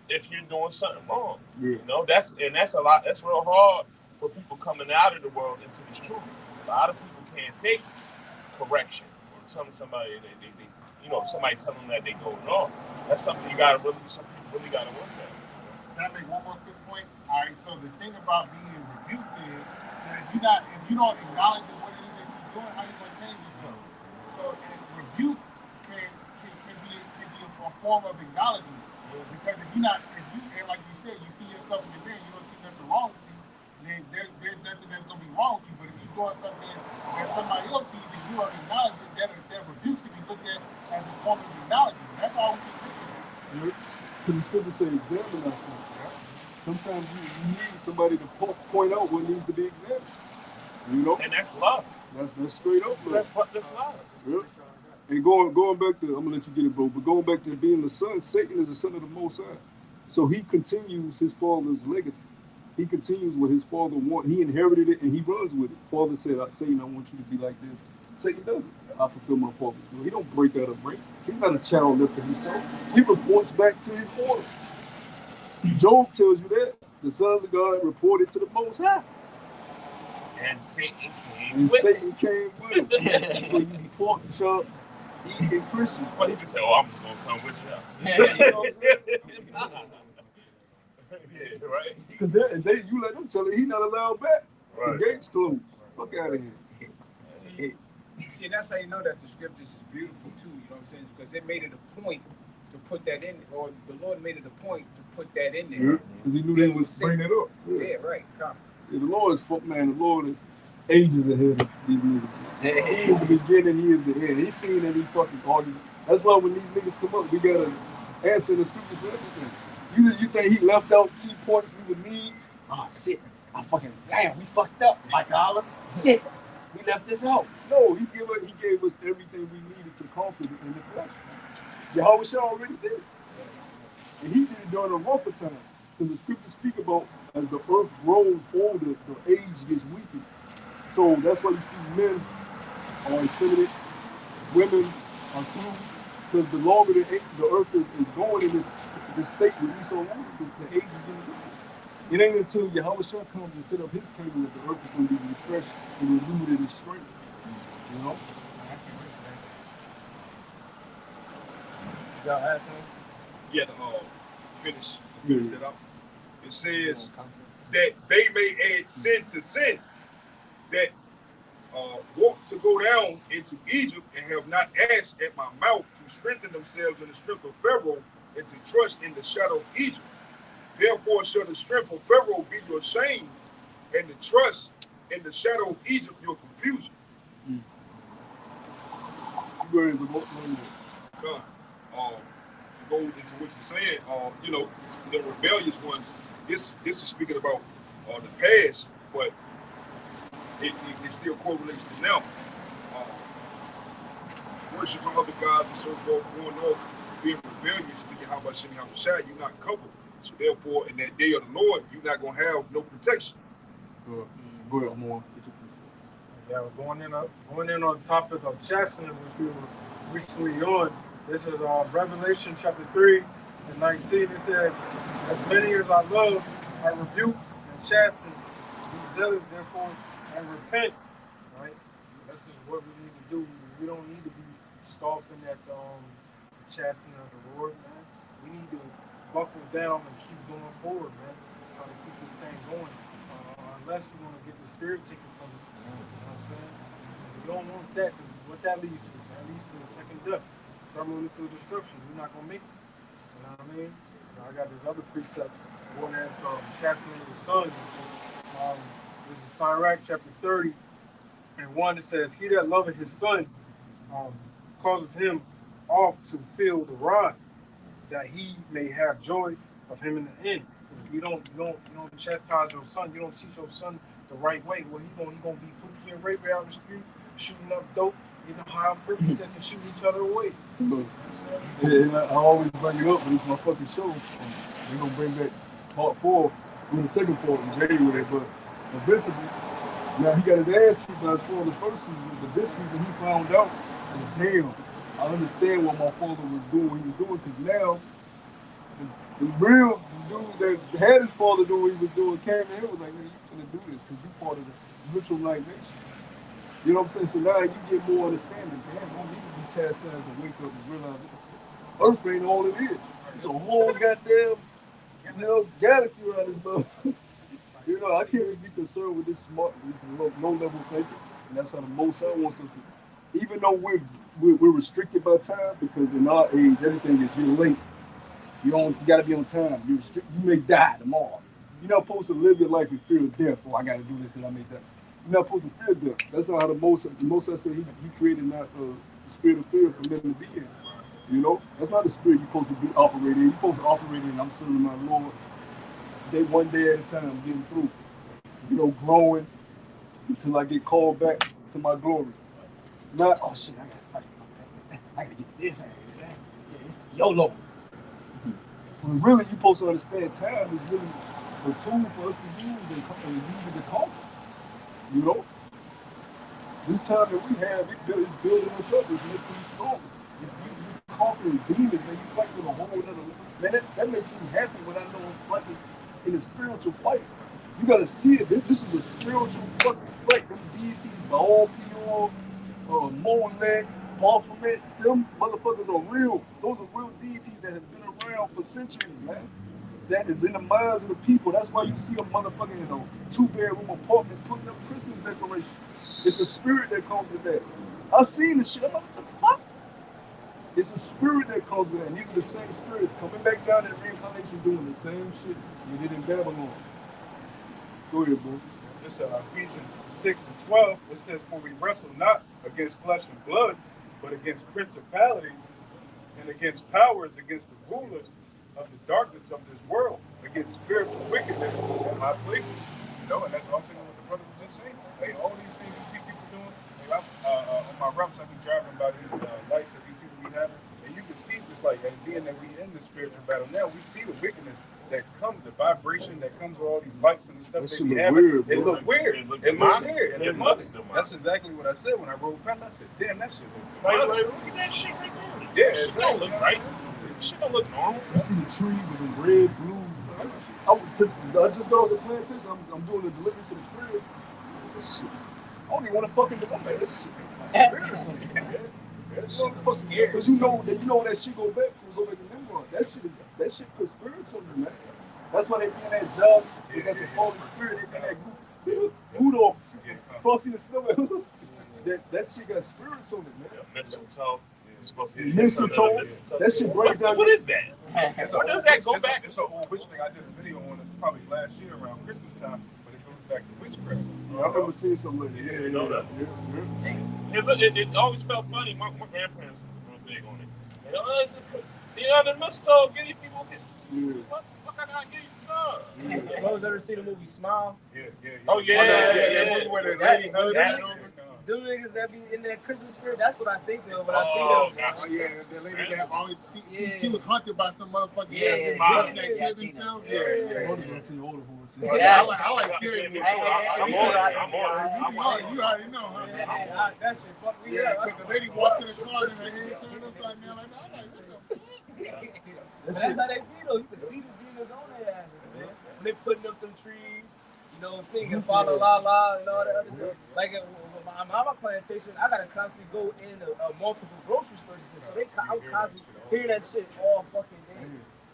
Speaker 3: if you're doing something wrong. Yeah. That's a lot. That's real hard for people coming out of the world into this truth. A lot of people can't take correction or telling somebody somebody telling them that they going off. That's something some people really gotta work at.
Speaker 1: Can I make one more quick point? All right, so the thing about being rebuked is that if you don't acknowledge what it is that you're doing, how you gonna change yourself. So and rebuke can be a form of acknowledgement. Because if you and like you said, you see yourself in the mirror, you don't see nothing wrong with you, then there's nothing that's gonna be wrong with you. But if you're doing something that somebody else sees and you are acknowledging, that rebuke should be looked at as a form of acknowledgement. That's all we should do.
Speaker 8: Because the scripture say examine ourselves. Sometimes you need somebody to point out what needs to be examined. You know?
Speaker 3: And that's love.
Speaker 8: That's straight up love.
Speaker 3: That's love.
Speaker 8: Yeah. And going back to, I'm gonna let you get it, bro. But going back to being the son, Satan is the son of the Most High. So he continues his father's legacy. He continues what his father wanted. He inherited it and he runs with it. Father said, Satan, I want you to be like this. Satan doesn't. I fulfill my father's will. He don't break out of break. He's not a child left to himself. He reports back to his order. Job tells you that. The sons of God reported to the Most High.
Speaker 3: And Satan came
Speaker 8: And
Speaker 3: with
Speaker 8: Satan came with him. So you pork chop, eating Christian.
Speaker 3: Well, he just said, I'm just going to come with you. You know what I'm saying? Yeah, right?
Speaker 8: Because you let them tell it, he's not allowed back.
Speaker 3: Right.
Speaker 8: The gates closed. Fuck out of here.
Speaker 4: See, that's how you know that the scriptures is beautiful too, you know what I'm saying? Because it made it a point to put that in, or the Lord made it a point to put that in there.
Speaker 8: Because he knew they would bring it up.
Speaker 4: Yeah, right. Come.
Speaker 8: Yeah, the Lord is, man, the Lord is ages ahead of these niggas. He is the beginning, he is the end. He's seen that he fucking argument. That's why when these niggas come up, we gotta answer the scriptures for everything. You think he left out key points we would need?
Speaker 6: Oh shit! We fucked up, Mike Oliver. Shit, we left this out.
Speaker 8: No, he gave us everything we needed to conquer it in the flesh. Yahweh Shah already did it. And he did it during a rougher time. Because the scriptures speak about as the earth grows older, the age gets weaker. So that's why you see men are effeminate, women are cruel. Because the longer the earth is going in this state with we so long, the age is going to go. It ain't until Yahweh Shah comes and set up his kingdom that the earth is going to be refreshed and renewed in its strength. You know?
Speaker 7: Y'all have to
Speaker 5: Yeah, finish that up. It says that they may add sin to sin, that walk to go down into Egypt and have not asked at my mouth to strengthen themselves in the strength of Pharaoh and to trust in the shadow of Egypt. Therefore shall the strength of Pharaoh be your shame, and the trust in the shadow of Egypt your confusion. Come. To go into what you're saying, the rebellious ones, this is speaking about the past, but it still correlates to now. Worshiping other gods and so forth, going off, being rebellious to Yahweh Shem Yahushua, you're not covered. So therefore, in that day of the Lord, you're not going to have no protection.
Speaker 8: Go ahead, Amor.
Speaker 7: Yeah, we're going in on the topic of chastening, which we were recently on. This is Revelation chapter 3 and 19. It says, as many as I love, I rebuke and chasten. Be zealous, therefore, and repent. Right? This is what we need to do. We don't need to be scoffing at the chastening of the Lord, man. We need to buckle down and keep going forward, man. Try to keep this thing going. Unless we want to get the spirit taken from it. You know what I'm saying? We don't want that. What that leads to? That leads to a second death. Thermonuclear destruction. We're not going to make it. You know what I mean? I got this other precept going into chastening the son. This is Sirach chapter 30 and 1. It says, he that loveth his son causeth him off to feel the rod, that he may have joy of him in the end. Because if you don't chastise your son, you don't teach your son the right way. Well, he gonna be pookie and raping out in the street, shooting up dope. You know how I'm purpose and shooting each other away. You know what I'm saying?
Speaker 8: I always bring you up, but it's my fucking show. We're gonna bring back part 4 with the second part in January. But Invincible, now he got his ass kicked by his father the first season, but this season he found out, and damn, I understand what my father was doing, what he was doing, because now the real dude that had his father doing what he was doing came in here was like, man, you finna do this because you part of the ritual night nation. You know what I'm saying? So now you get more understanding. Damn, I need to be chastised and wake up and realize Earth ain't all it is. It's a whole goddamn, galaxy around this mother. I can't be concerned with this low-level thinking. And that's how the Most High wants us to. Even though we're restricted by time, because in our age everything is you're late. You got to be on time. You're restricted. You may die tomorrow. You're not supposed to live your life in fear of death. Oh, I got to do this because I made that. You're not supposed to fear death. That's not how the Most High said he created not the spirit of fear for men to be in. You know, that's not the spirit you're supposed to be operating. You're supposed to operate in. I'm serving my Lord. One day at a time, getting through. You know, growing until I get called back to my glory. Not, oh shit, I gotta fight. I gotta get this out of here. YOLO. When really, you're supposed to understand time is really a tool for us to use and use it to conquer. You know? This time that we have, it's building us up, it's making you stronger. You conquering demons, man. You fight with a whole other level. Man, that makes me happy when I know I'm fighting in a spiritual fight. You gotta see it. This is a spiritual fucking fight. Them deities, Baal, Peor, Molech, Baphomet, them motherfuckers are real. Those are real deities that have been around for centuries, man. That is in the minds of the people. That's why you see a motherfucker in a 2-bedroom apartment putting up Christmas decorations. It's a spirit that comes with that. I seen the shit. I'm like, what the fuck? It's a spirit that comes with that. And these are the same spirits coming back down in reincarnation doing the same shit you did in Babylon. Go ahead, bro.
Speaker 7: This Ephesians 6:12. It says, "For we wrestle not against flesh and blood, but against principalities and against powers, against the rulers of the darkness of this world, against spiritual wickedness in high places." You know, and that's all I'm saying what the brother was just saying. Like, all these things you see people doing. Like, on my routes, I've been driving by these lights that these people be having, and you can see just like, and being that we in the spiritual battle now, we see the wickedness that comes, the vibration that comes with all these lights and the stuff that we have. It look weird. It looks weird. It looks. That's exactly what I said when I rode past. I said, "Damn, that shit look
Speaker 3: Like, look at that shit right there.
Speaker 7: Yeah,
Speaker 3: Shit don't look right. Shit don't look normal.
Speaker 8: You see the tree with the red, blue. I just got off the plantation. I'm doing the delivery to the crib. This shit. I don't even want to fucking do it. This shit. Because you know that shit go back to Nimrod. That shit put spirits on you, man. That's why they be in that job. Because that's a fallen spirit. They be in that Rudolph, Frosty the Snowman. That shit got spirits on it, man.
Speaker 3: Mistletoe.
Speaker 8: Mistletoe. That shit breaks down.
Speaker 3: What is that? Where does that go back?
Speaker 7: It's an old witch thing. I did a video on it probably last year around Christmas time, but it goes back to witchcraft.
Speaker 8: Yeah, I remember seeing something like that.
Speaker 3: You know that. It always felt funny. My grandparents were real big on it. The mistletoe, get you people. What the fuck I gotta get you?
Speaker 6: You guys ever seen the movie Smile?
Speaker 7: Yeah.
Speaker 3: Oh yeah.
Speaker 1: Where the lady hugged
Speaker 3: That-
Speaker 1: over.
Speaker 6: Them niggas that be in that Christmas spirit, that's what I think of when I see them.
Speaker 1: Oh yeah, the lady that always she was hunted by some motherfucking
Speaker 6: Yeah,
Speaker 1: person that
Speaker 6: yeah,
Speaker 1: killed himself.
Speaker 6: yeah.
Speaker 1: I like scary movies.
Speaker 3: I'm on.
Speaker 1: You already know, huh?
Speaker 6: That shit fuck me
Speaker 1: Yeah,
Speaker 6: up.
Speaker 1: because the lady walked in the car and her head turned upside down like that. I'm like, what the fuck?
Speaker 6: But that's how they be though. You can see the demons on their asses, man. When they putting up them trees, you know, singing Father La La and all that other stuff. Like on my plantation, I gotta constantly go in multiple grocery stores. So I'm constantly hearing that shit all fucking day.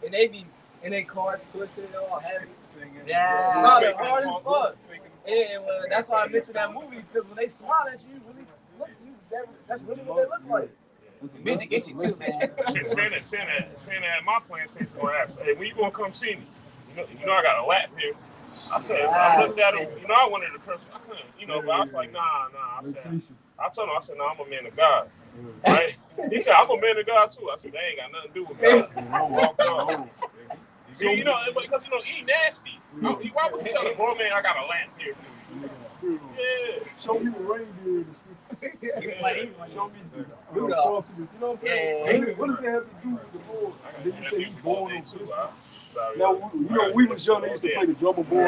Speaker 6: And they be in their cars twisted all heavy.
Speaker 2: Yeah.
Speaker 6: Smiling hard as fuck. And that's why I mentioned that movie, because when they smile at you, really look, that's really what they look like.
Speaker 2: Music gets you too, man.
Speaker 3: Shit, Santa at my plantation gonna ask, "Hey, when you gonna come see me? You know I got a lap here." I said, I looked at him. You know, I wanted to curse. I couldn't, but I was like, nah. I told him, nah, I'm a man of God. Right? He said, I'm a man of God too. I said, they ain't got nothing to do with God. So, because he nasty. Why would you tell a grown man I got a lamp here? Yeah.
Speaker 8: Show me the reindeer in the street. Show me the
Speaker 2: Rudolph.
Speaker 8: sausages. You know what I'm saying?
Speaker 2: Yeah.
Speaker 8: What does that have to do with the Lord? Then you say he's born on
Speaker 3: too.
Speaker 8: Christmas. Now, we was young. They used to play the drummer boy.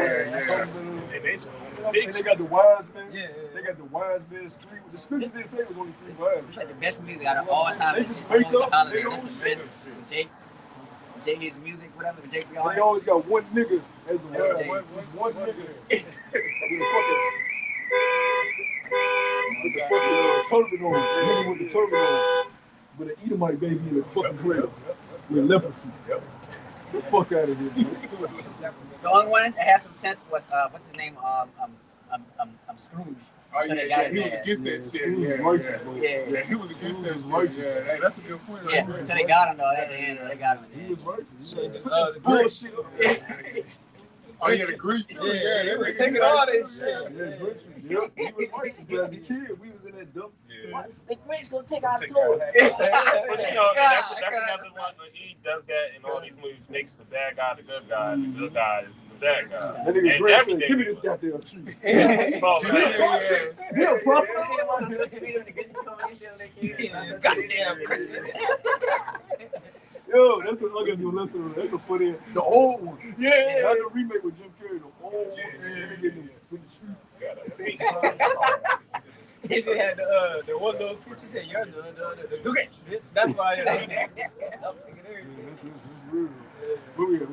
Speaker 8: They got the wise men.
Speaker 6: Yeah.
Speaker 8: They got the wise men. The scriptures didn't say it was only 3 wise.
Speaker 2: It's like the best music out of all time.
Speaker 8: They just make up their own shit.
Speaker 2: Jay his music, whatever. Jake be
Speaker 8: But
Speaker 2: all
Speaker 8: they always got one nigga as the wise. One nigga. With the fucking turban on. The nigga with the turban on. With an Edomite baby in the fucking crib. With leprosy. Get the fuck out of here, man.
Speaker 2: The only one that has some sense was what's his name? Scrooge.
Speaker 1: Oh,
Speaker 2: So they
Speaker 1: yeah,
Speaker 2: got
Speaker 1: he
Speaker 2: his
Speaker 1: was
Speaker 2: ass.
Speaker 1: against that shit.
Speaker 8: He was
Speaker 1: Yeah,
Speaker 8: righteous,
Speaker 1: yeah.
Speaker 8: bro.
Speaker 1: Yeah, he was against that shit. Yeah, hey, that's a good point.
Speaker 2: Yeah,
Speaker 1: Right
Speaker 2: so
Speaker 1: there.
Speaker 2: they got him though at the end. They got him.
Speaker 8: He was righteous. He said,
Speaker 6: Yeah.
Speaker 8: put this
Speaker 6: The
Speaker 8: bullshit on.
Speaker 1: Oh, yeah, the grease too. Yeah,
Speaker 6: he
Speaker 1: that
Speaker 6: was
Speaker 1: nigga
Speaker 6: taking
Speaker 1: right
Speaker 6: all
Speaker 1: too.
Speaker 6: that shit.
Speaker 8: Yeah, Grits, yep, he was righteous. But as a kid, we was in that dump.
Speaker 5: Yeah.
Speaker 2: The Grinch gonna take our
Speaker 5: Take
Speaker 2: toy.
Speaker 3: But you know, that's
Speaker 2: God.
Speaker 3: another one. He does that in all these movies. Makes the bad guy the good guy, and the good guy is the bad guy.
Speaker 8: That nigga
Speaker 3: And
Speaker 8: Grits said,
Speaker 3: everything
Speaker 8: give me
Speaker 3: he
Speaker 8: this
Speaker 3: was.
Speaker 8: goddamn tree.
Speaker 3: Bro,
Speaker 1: Yeah,
Speaker 3: man,
Speaker 1: yeah.
Speaker 8: He a prophet.
Speaker 2: You see them on the social media when the Grinch come and steal their kids?
Speaker 6: Goddamn Christmas.
Speaker 8: Yo, that's a look at you listen. That's a funny. The old one.
Speaker 3: yeah.
Speaker 8: Not the remake with Jim Carrey. The old one. Nigga getting with the tree.
Speaker 6: He just had the one little kid. She said, "You're the Grinch, bitch." That's why I'm taking everything.
Speaker 8: That's real. Where we at?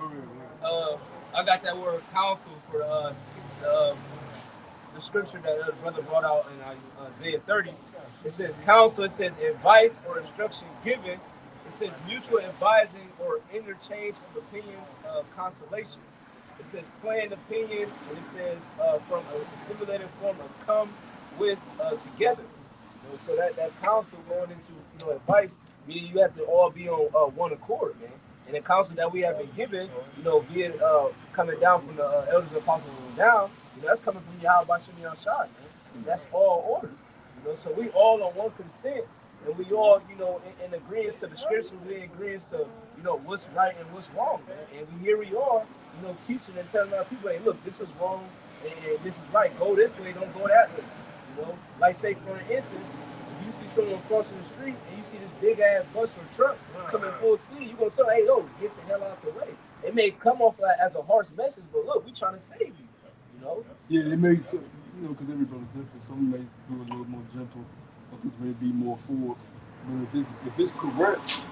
Speaker 6: I got that word counsel for the scripture that the brother brought out in Isaiah 30. It says counsel. It says advice or instruction given. It says mutual advising or interchange of opinions of consolation. It says plain opinion, and it says from a simulated form of come with together. You know, so that counsel going into advice, meaning you have to all be on one accord, man. And the counsel that we have been given, be it coming down from the elders and apostles down, that's coming from Yahweh Shem Yahshua, man. That's all order. So we all on one consent, and we all, in agreement to the scripture, we in agreement to, what's right and what's wrong, man. And here we are, teaching and telling our people, hey, look, this is wrong and this is right. Go this way, don't go that way. Like say for instance, if you see someone crossing the street and you see this big ass bus or truck coming full speed, you're gonna tell them, hey, yo, get the hell out the way. It may come off as a harsh message, but look, we trying to save you.
Speaker 8: Yeah, it makes sense, because everybody's different. Some may do a little more gentle, others may be more forward. But if it's correct,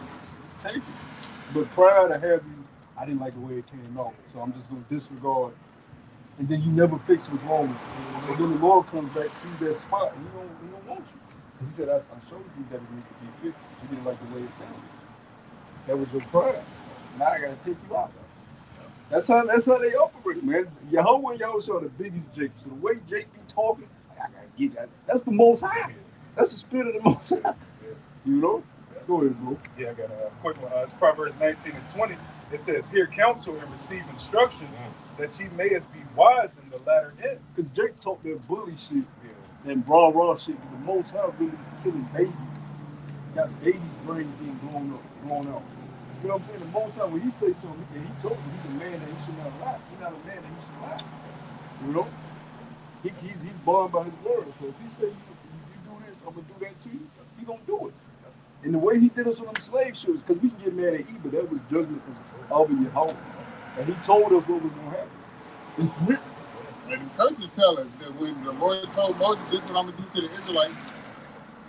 Speaker 8: take it. But prior to having, I didn't like the way it came out, so I'm just gonna disregard. And then you never fix what's wrong with you. And then the Lord comes back, sees that spot, and he don't want you. He said, I showed you that it needed to be fixed, but you didn't like the way it sounded. That was your pride. Now I gotta take you out. That's how they operate, man. Yahweh and Yahweh are the biggest Jake. So the way Jake be talking, I gotta get that. That's the Most High. That's the spirit of the Most High. Go ahead, bro.
Speaker 7: Yeah, I got a quick one. It's Proverbs 19 and 20. It says, hear counsel and receive instruction, that ye mayest be wise in the latter end.
Speaker 8: Because Jake talked that bully shit and raw shit. But the Most High really killing babies. Got babies' brains being blown out. You know what I'm saying? The Most High, when he say something, and he told you he's a man that he should not lie. He's not a man that he should lie. He's bound by his word. So if he say you do this, I'm gonna do that to you, he gonna do it. And the way he did us on them slave ships, because we can get mad at E, but that was judgment of Yahweh. And he told us what was gonna happen. It's written.
Speaker 1: And the curses tell us that when the Lord told Moses, this is what I'm gonna do to the Israelites.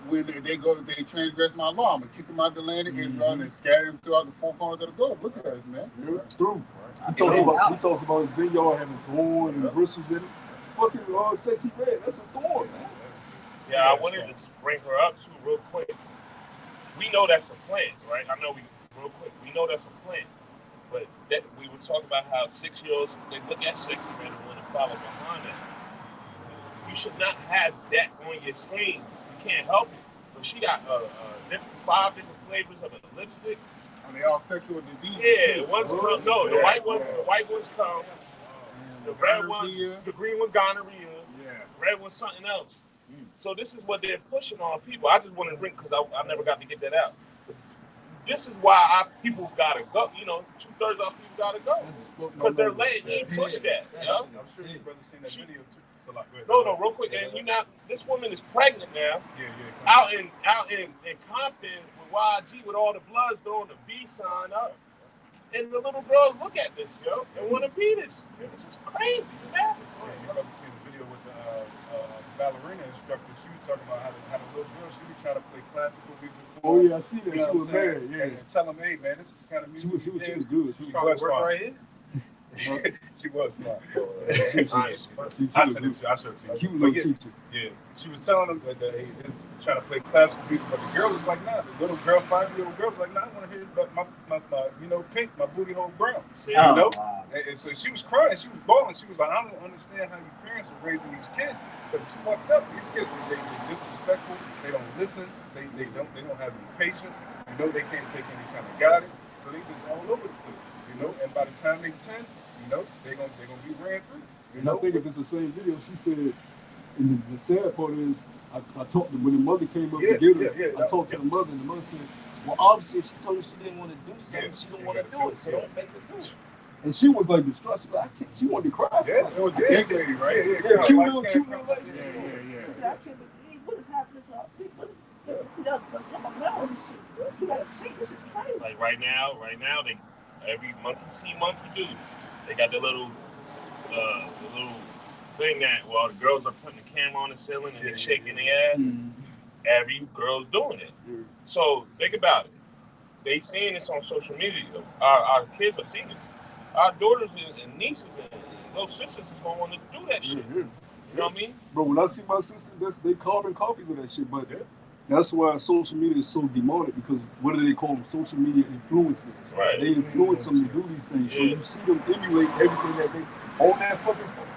Speaker 1: When they transgress my law, I'm gonna kick them out of the land of Israel and scatter them throughout the four corners of the globe. Look at us, man.
Speaker 8: Yeah, through. He talks about his vineyard having thorns and bristles in it. Fucking sexy red, that's a thorn, man.
Speaker 3: Yeah, I wanted to bring her up too real quick. We know that's a plant, right? We know that's a plant. But that we were talking about how 6-year-olds, they look at sexy red and want to follow behind it. You should not have that on your screen. You can't help it. But she got 5 different flavors of a lipstick.
Speaker 1: And they all sexual disease.
Speaker 3: Yeah, ones come. No, the white ones come. The red ones, the green one's gonorrhea.
Speaker 1: Yeah.
Speaker 3: Red one's something else. So this is what they're pushing on people. I just want to bring, because I never got to get that out. This is why people gotta go. 2/3 of our people gotta go because they're letting you push that.
Speaker 7: I'm sure your brother seen that video too. So
Speaker 3: no, real quick. And this woman is pregnant now.
Speaker 7: Yeah.
Speaker 3: Out in Compton with YG with all the bloods throwing the B sign up, and the little girls look at this, and want to be this. This is crazy. It's madness.
Speaker 7: You ever seen the video with the ballerina instructor? She was talking about how the little girl, she was trying to play classical music.
Speaker 8: Oh yeah, I see that. She was married. Yeah.
Speaker 7: And tell them, hey man, this is kind of music.
Speaker 8: She was good. She was
Speaker 7: work right here. She was fly.
Speaker 3: Nice.
Speaker 7: I sent it to you.
Speaker 8: Cute
Speaker 7: But
Speaker 8: little
Speaker 7: yeah,
Speaker 8: teacher.
Speaker 7: yeah, she was telling them that they trying to play classical music, but the girl was like, nah. The little girl, 5-year-old girl was like, nah. I want to hear my pink, my booty hole brown.
Speaker 3: See,
Speaker 7: You know?
Speaker 2: Wow.
Speaker 7: And so she was crying, she was bawling. She was like, I don't understand how your parents are raising these kids, but it's fucked up. These kids, they're disrespectful. They don't listen. They don't have any patience. You know, they can't take any kind of guidance. So they just all over the place. You know, and by the time they 10, you know, they're gonna be ran through. You
Speaker 8: And I
Speaker 7: know,
Speaker 8: think if it's the same video, she said, and the sad part is, I talked to when the mother came up to get her. I talked to the mother, and the mother said,
Speaker 6: Well, obviously, if she told her she didn't want to do something,
Speaker 7: Yeah.
Speaker 6: she don't want to do it. So don't make her do it.
Speaker 8: and she was like distraught. She was like, I can't, she wanted to cry.
Speaker 7: yeah, it was the X lady, right?
Speaker 8: Yeah, cute little lady.
Speaker 6: She said, I can't believe what is happening to our people. You gotta see, this is crazy.
Speaker 3: like right now, they every monkey see, monkey do. They got the little thing that the girls are putting the camera on the ceiling and they're shaking their ass. Every girl's doing it. So think about it. They seeing this on social media. Our kids are seeing this. Our daughters and nieces and little sisters is gonna want to do that shit. You know what I mean?
Speaker 8: Bro, when I see my sisters, they carbon copies of that shit. But that's why social media is so demonic, because what do they call them? Social media influencers.
Speaker 3: Right.
Speaker 8: They influence them to do these things. So you see them emulate everything that they on that fucking phone.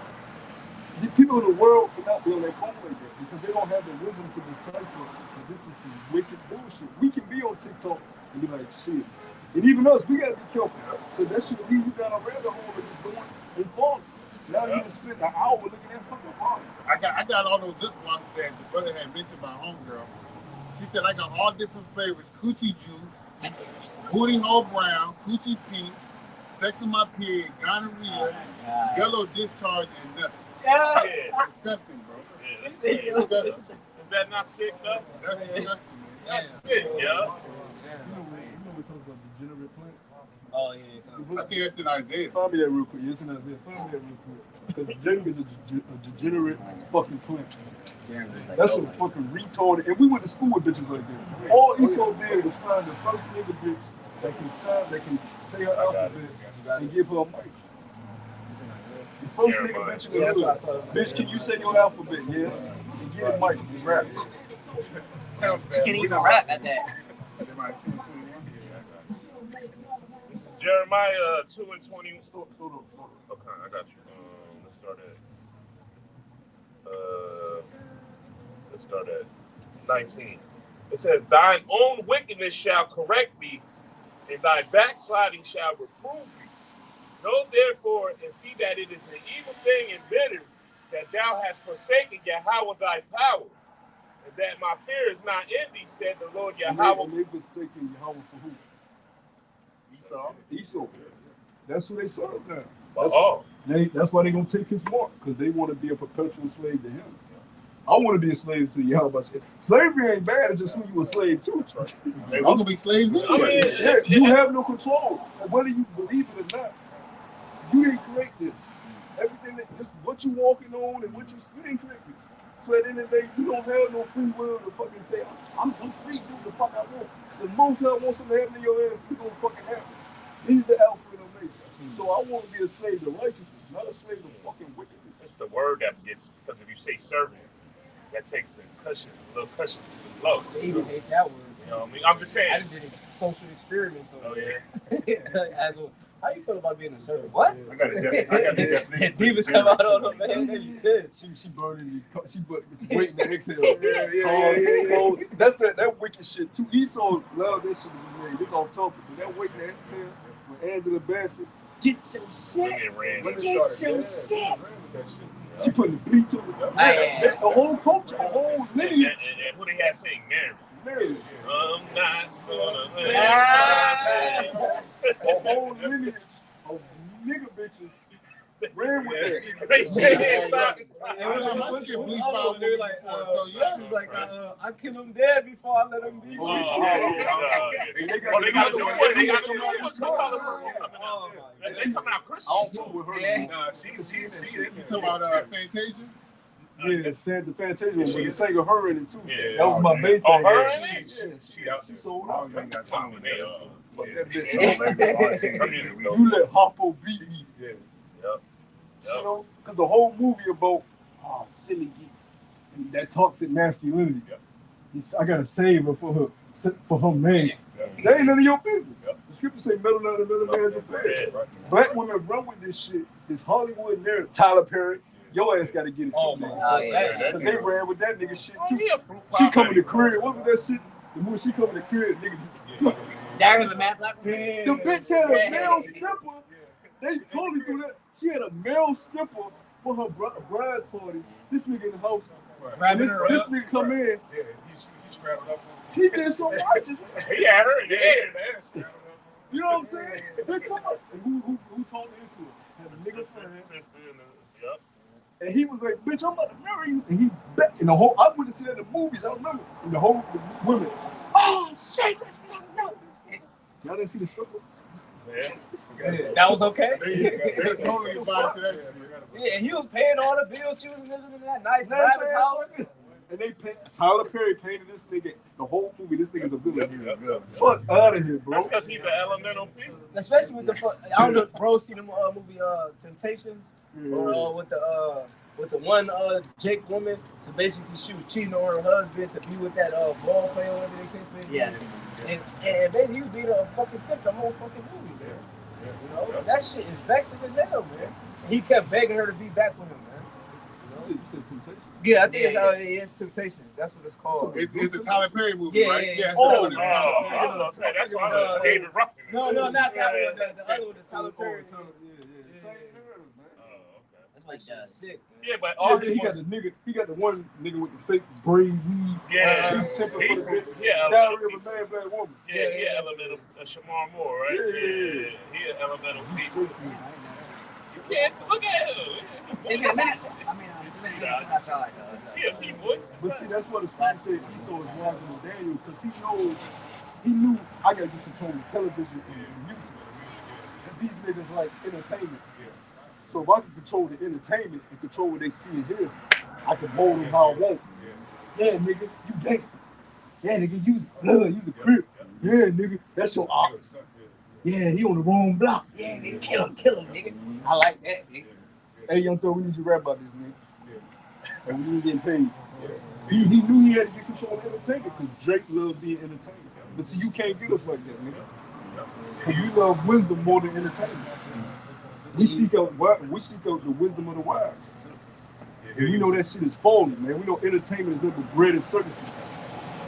Speaker 8: The people in the world cannot be on their phone like that because they don't have the wisdom to decipher that this is some wicked bullshit. We can be on TikTok and be like, shit. And even us, we gotta be careful. Because that shit leave you down a rabbit hole and just going and falling. Now you just spend an hour looking at fucking phone.
Speaker 1: I got all those lip glosses that the brother had mentioned by homegirl. She said I got all different flavors: coochie juice, booty hole brown, coochie pink, sex with my period, gonorrhea, yellow discharge, and nothing.
Speaker 3: Yeah.
Speaker 1: Disgusting, bro.
Speaker 3: Yeah, that's
Speaker 1: Disgusting.
Speaker 3: Is that not sick though?
Speaker 1: That's disgusting, man.
Speaker 3: That's sick, yo.
Speaker 8: You know we talk about degenerate plant?
Speaker 6: Oh, yeah.
Speaker 1: I think that's in Isaiah.
Speaker 8: Find me that real quick. Yes, in Isaiah. Find me that real quick. Because degenerate is a degenerate fucking plant. That's some fucking retarded. And we went to school with bitches like that. All Esau did was find the first nigga bitch that can say her alphabet and give her a mic. The first nigga bitch in the hood. Bitch, can you say your alphabet? Yes. And get a mic and rap.
Speaker 7: Sounds
Speaker 2: She
Speaker 7: bad.
Speaker 2: can't even rap at that.
Speaker 3: Jeremiah 2:20. Okay, I got you. Let's start at 19. It says, "Thine own wickedness shall correct thee, and thy backsliding shall reprove thee. Know therefore and see that it is an evil thing and bitter that thou hast forsaken Yahweh thy power, and that my fear is not in thee, said the Lord Yahweh."
Speaker 8: And they forsaken Yahweh for who? Esau. That's who they serve now. That's why they're going to take his mark, because they want to be a perpetual slave to him. I want to be a slave to Yahweh. Slavery ain't bad, it's just who you a slave to.
Speaker 1: We're going to be slaves anyway.
Speaker 8: You have no control. Whether you believe it or not, you didn't create this. Everything that just what you walking on and what you didn't create this. So at the end of the day, you don't have no free will to fucking say, I'm free to do the fuck I want. The most I want something to happen in your ass, you gonna fucking happen. He's the Alpha and Omega. So I want to be a slave to righteousness, not a slave to fucking wickedness.
Speaker 3: It's the word that gets, because if you say servant, that takes the cushion, a little cushion to the low.
Speaker 6: They even hate that word.
Speaker 3: You know what I mean? I'm just
Speaker 6: I
Speaker 3: saying.
Speaker 6: did social experiments.
Speaker 3: Oh, yeah.
Speaker 6: How you feel about being a servant? What?
Speaker 1: I got the definition.
Speaker 6: Divas come out on them, man. You did.
Speaker 8: She burning waiting to exhale. That's that wicked shit too. Esau loved that shit to be made. This off topic, but that waiting to exhale with Angela Bassett.
Speaker 6: Get your shit.
Speaker 3: Women
Speaker 6: Get your shit.
Speaker 8: She putting the bleach on the whole culture, a whole lineage.
Speaker 3: And who they had saying Mary?
Speaker 8: Mary.
Speaker 3: I'm not gonna
Speaker 8: A whole lineage of nigga bitches ran with that.
Speaker 3: They say
Speaker 1: My shit bleached by a woman
Speaker 6: like,
Speaker 1: before, so yeah.
Speaker 6: he's like, I kill him dead before I let him be.
Speaker 3: They got to do it. They got to do it. They coming out Christmas too.
Speaker 7: Nah, she.
Speaker 1: You talking about Fantasia?
Speaker 8: Yeah, the Fantasia one, but the singer her in it too.
Speaker 3: Yeah.
Speaker 8: That was my main thing.
Speaker 3: Oh, her
Speaker 8: Yeah,
Speaker 3: in it?
Speaker 8: she sold out.
Speaker 7: You ain't got time with that.
Speaker 8: Fuck that
Speaker 7: Yeah.
Speaker 8: bitch. You let Harpo beat me.
Speaker 7: Yeah.
Speaker 8: You know, because the whole movie about silly geek and that toxic masculinity. I gotta save her for her man. That ain't none of your business. The scripture say metal not another man's affair. Black women run with this shit. This Hollywood narrative. Tyler Perry, your ass gotta get it too, man.
Speaker 2: Oh, yeah.
Speaker 8: Because they ran with that nigga shit too.
Speaker 3: Yeah, fruit
Speaker 8: She
Speaker 3: pie,
Speaker 8: come in the
Speaker 3: baby.
Speaker 8: crib. What was that shit? The movie she come in the crib, nigga.
Speaker 2: Dagger the Mad Black Woman.
Speaker 8: The bitch had a male stripper. They totally do that. She had a male stripper for her bride's party. This nigga in the house. And this nigga come in.
Speaker 7: Yeah, he scrambled up.
Speaker 8: He did so much.
Speaker 3: He had her in the air.
Speaker 8: You know what I'm saying? Bitch, who told her into it? Had a nigga friend.
Speaker 3: Sister in the, yep.
Speaker 8: And he was like, bitch, I'm about to marry you. And he bet in the whole, I went to see that in the movies, I remember. And the whole women, oh shit, that's fucked up. Y'all didn't see the stripper?
Speaker 3: Yeah.
Speaker 6: That was okay.
Speaker 1: They totally vibe to that shit.
Speaker 6: Yeah, and he was paying all the bills. She was living in that nice
Speaker 8: That's
Speaker 6: lavish house.
Speaker 8: And they Tyler Perry painted this nigga, the whole movie, this nigga's a villain. Fuck out of here, bro.
Speaker 3: That's because he's an elemental people.
Speaker 6: Especially with the I don't know, bro. See the movie Temptations, or with the one Jake woman. So basically, she was cheating on her husband to be with that ball player, whatever they can't say.
Speaker 2: Yes.
Speaker 6: And basically, he was being a fucking simp the whole fucking movie, man. You know, that shit is vexing as hell, man. And he kept begging her to be back with him, man. You know? Yeah, I think it's Temptation. That's what it's called.
Speaker 1: It's a Tyler Perry movie,
Speaker 6: Yeah,
Speaker 1: right?
Speaker 6: yeah.
Speaker 1: Oh,
Speaker 3: That's why David Ruffin.
Speaker 6: No, not that one. The other one, the Tyler Perry.
Speaker 2: That's what he does.
Speaker 6: Sick.
Speaker 3: Yeah, but all
Speaker 8: he got the one nigga with the fake braid weave.
Speaker 3: Yeah,
Speaker 8: He's simping for the bitch.
Speaker 3: yeah,
Speaker 8: Diary of a Man, Black Woman.
Speaker 3: yeah, elemental Shamar Moore, right? Yeah, he an elemental beast. You can't look at him. Yeah, he voice.
Speaker 8: But see, that's what the scripture said Esau is wiser than Daniel, because he knew I gotta get control of television and music. Because these niggas like entertainment. So if I can control the entertainment and control what they see and hear, I can mold them how I want. Yeah, nigga, you gangster. Yeah, nigga, use blood, use a crib. Yeah, nigga, that's your ox. Yeah, he on the wrong block. Yeah, nigga, kill him, nigga. I like that, nigga. Hey, Young Thug, we need you to rap about this, nigga. And we need getting paid. He knew he had to get control of entertainment because Drake loved being entertained. But see, you can't get us like that, nigga. Because we love wisdom more than entertainment. We seek out the wisdom of the wise. And we know that shit is falling, man. We know entertainment is nothing but bread and circuses.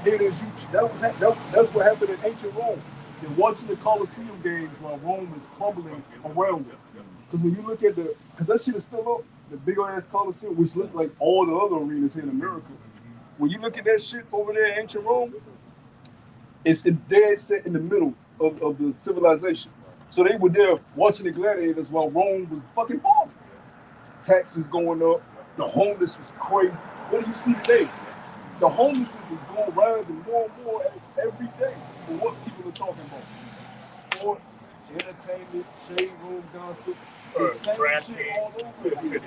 Speaker 8: It is you. That's what happened in ancient Rome. They're watching the Colosseum games while Rome is crumbling around them. Because when you look at because that shit is still up, the big old ass Colosseum, which look like all the other arenas here in America. When you look at that shit over there in ancient Rome, it's dead set in the middle of the civilization. So they were there watching the gladiators while Rome was fucking falling. Taxes going up. The homeless was crazy. What do you see today? The homelessness is going rising more and more every day. For what people are talking about? Sports, entertainment, shade room gossip. The same shit all over again.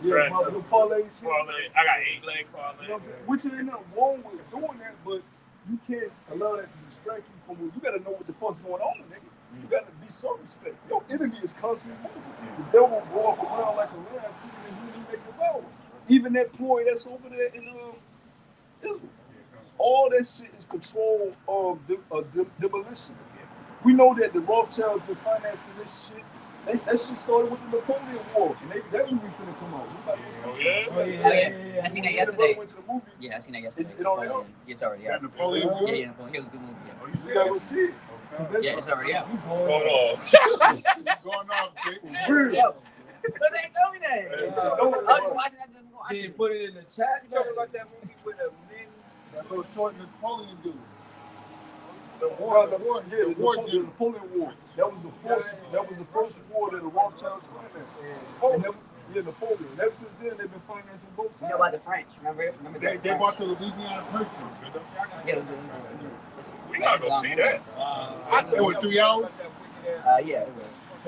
Speaker 8: Yeah, my little parlays here.
Speaker 3: I got 8-leg parlay.
Speaker 8: You know what I'm saying? Which ain't nothing wrong with doing that, but you can't allow that to distract you from what you gotta know what the fuck's going on, nigga. You gotta be circumspect. Your enemy is constantly moving. The devil will go off around like a lion, seeking who he make devour. Even that ploy that's over there in Israel. All that shit is control of demolition. We know that the Rothschilds been financing this shit. That shit started with the Napoleon War, and that movie finna come out.
Speaker 2: Yeah. I seen that yesterday.
Speaker 8: Went to the movie.
Speaker 2: Yeah, I seen that yesterday.
Speaker 8: It already out?
Speaker 2: Yeah, it's already out.
Speaker 1: Napoleon's
Speaker 2: Yeah,
Speaker 1: good?
Speaker 2: yeah, Napoleon. It was a good movie. Yeah.
Speaker 8: You gotta go see it.
Speaker 2: Yeah, it's already out.
Speaker 3: Hold on.
Speaker 1: Going off, Jason.
Speaker 2: Yo, but they told me that. I was watching that.
Speaker 6: Did you put it in the chat?
Speaker 4: You talking about that movie with a men?
Speaker 1: That little short Napoleon dude.
Speaker 8: The Napoleon War. That was the first war that the Rothschilds financed. Napoleon. And ever since then, they've been financing both sides.
Speaker 2: You know about the French? Remember
Speaker 1: They
Speaker 2: the
Speaker 1: bought the Louisiana Purchase.
Speaker 2: Yeah,
Speaker 3: We gotta go see that.
Speaker 1: It was 3 hours.
Speaker 2: yeah.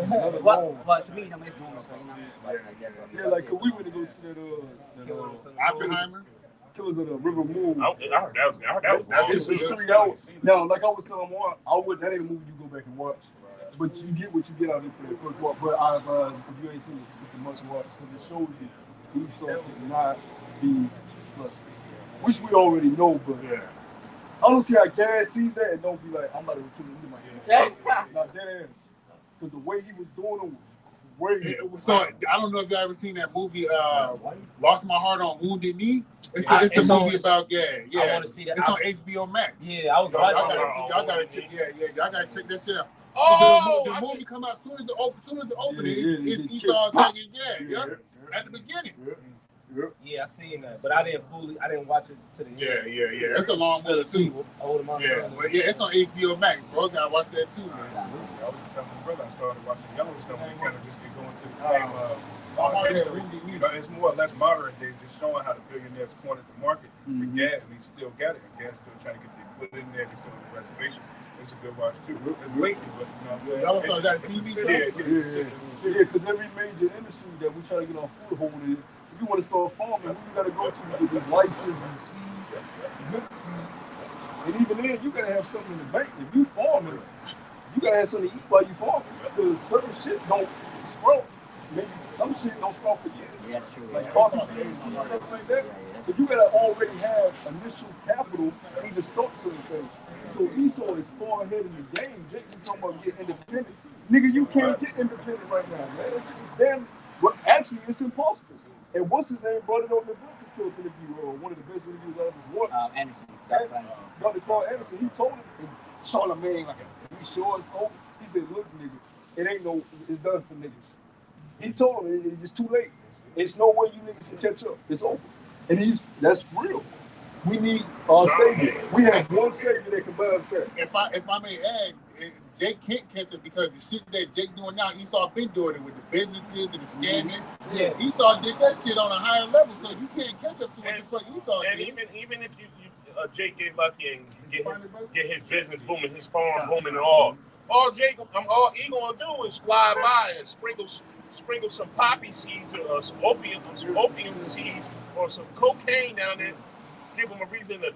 Speaker 8: Another
Speaker 2: Well,
Speaker 8: long.
Speaker 2: well, to me, you know, it's normal, so you know, I'm just like that.
Speaker 8: Yeah, like, cause we went to go see that,
Speaker 1: Oppenheimer.
Speaker 8: Killers of the River Moon.
Speaker 3: I heard that was
Speaker 1: That's
Speaker 8: It's
Speaker 3: long.
Speaker 8: 3 hours. Now, like I was telling Mark, that ain't a movie you go back and watch. But you get what you get out of it for the first watch. But I advise, if you ain't seen it, it's a must watch because it shows you Esau cannot be trusted. Which we already know, but
Speaker 1: Yeah.
Speaker 8: I don't see how Cass sees that and don't be like, I'm about to kill him in my head. Not that ass. Because the way he was doing it was crazy.
Speaker 1: So I don't know if y'all ever seen that movie, Lost My Heart on Wounded Knee. It's a
Speaker 6: It's
Speaker 1: movie
Speaker 6: on-
Speaker 1: about
Speaker 6: I want to see that.
Speaker 1: It's on HBO Max.
Speaker 6: Yeah, I was
Speaker 1: Y'all
Speaker 6: watching
Speaker 1: gotta
Speaker 6: it.
Speaker 1: see. Y'all gotta check. Y'all gotta check that shit out.
Speaker 3: Oh,
Speaker 1: the movie come out soon as the opening.
Speaker 8: Yeah,
Speaker 1: It's
Speaker 8: yeah,
Speaker 1: Esau taking at the beginning.
Speaker 6: Yeah, I seen that, but I didn't watch it to the end.
Speaker 1: Yeah. It's a long movie too.
Speaker 6: Older mom.
Speaker 1: Yeah, but yeah, it's on HBO Max. Bro, gotta watch that too, man.
Speaker 7: I was just telling my brother I started watching Yellowstone. We kind of just be going to the same history. You know, it's more or less modern day, just showing how the billionaires cornered the market for gas, and they still got it. And gas still trying to get their foot in there. They still on the reservation. It's a good watch too. It's lengthy, but you know what I'm saying?
Speaker 1: Y'all thought that TV show?
Speaker 8: Yeah, because every major industry that we try to get our foothold in, if you want to start farming, who you got to go to get this license and seeds, good seeds. And even then, you got to have something in the bank. If you farming, you got to have something to eat while you farming. Because certain shit don't sprout. Maybe some shit don't sprout for years.
Speaker 2: Yeah, that's true.
Speaker 8: Like coffee beans and stuff like that. So you got to already have initial capital to even start certain things. So Esau is far ahead in the game. Jake, you talking about getting independent. Nigga, you can't get independent right now, man. It's damn, well, actually, it's impossible. And what's his name brought it on the Breakfast Club interview, one of the best interviews out of his work.
Speaker 2: Anderson. Dr. Anderson.
Speaker 8: Dr. Carl Anderson, he told him, and Charlamagne, like, you sure it's over? He said, look, nigga, it's done for niggas. He told him, it's too late. It's no way you niggas can catch up. It's over. And that's real. We need our savior. We have one savior that can buy us back.
Speaker 1: If I may add, Jake can't catch it because the shit that Jake doing now, Esau been doing it with the businesses and the scamming.
Speaker 6: Yeah.
Speaker 1: Esau did that shit on a higher level, so you can't catch up to what the fuck Esau
Speaker 3: And
Speaker 1: did.
Speaker 3: even if you Jake get lucky and get his business booming, his farm booming and all he gonna do is fly by and sprinkle some poppy seeds or some opium seeds or some cocaine down there. Give him a reason to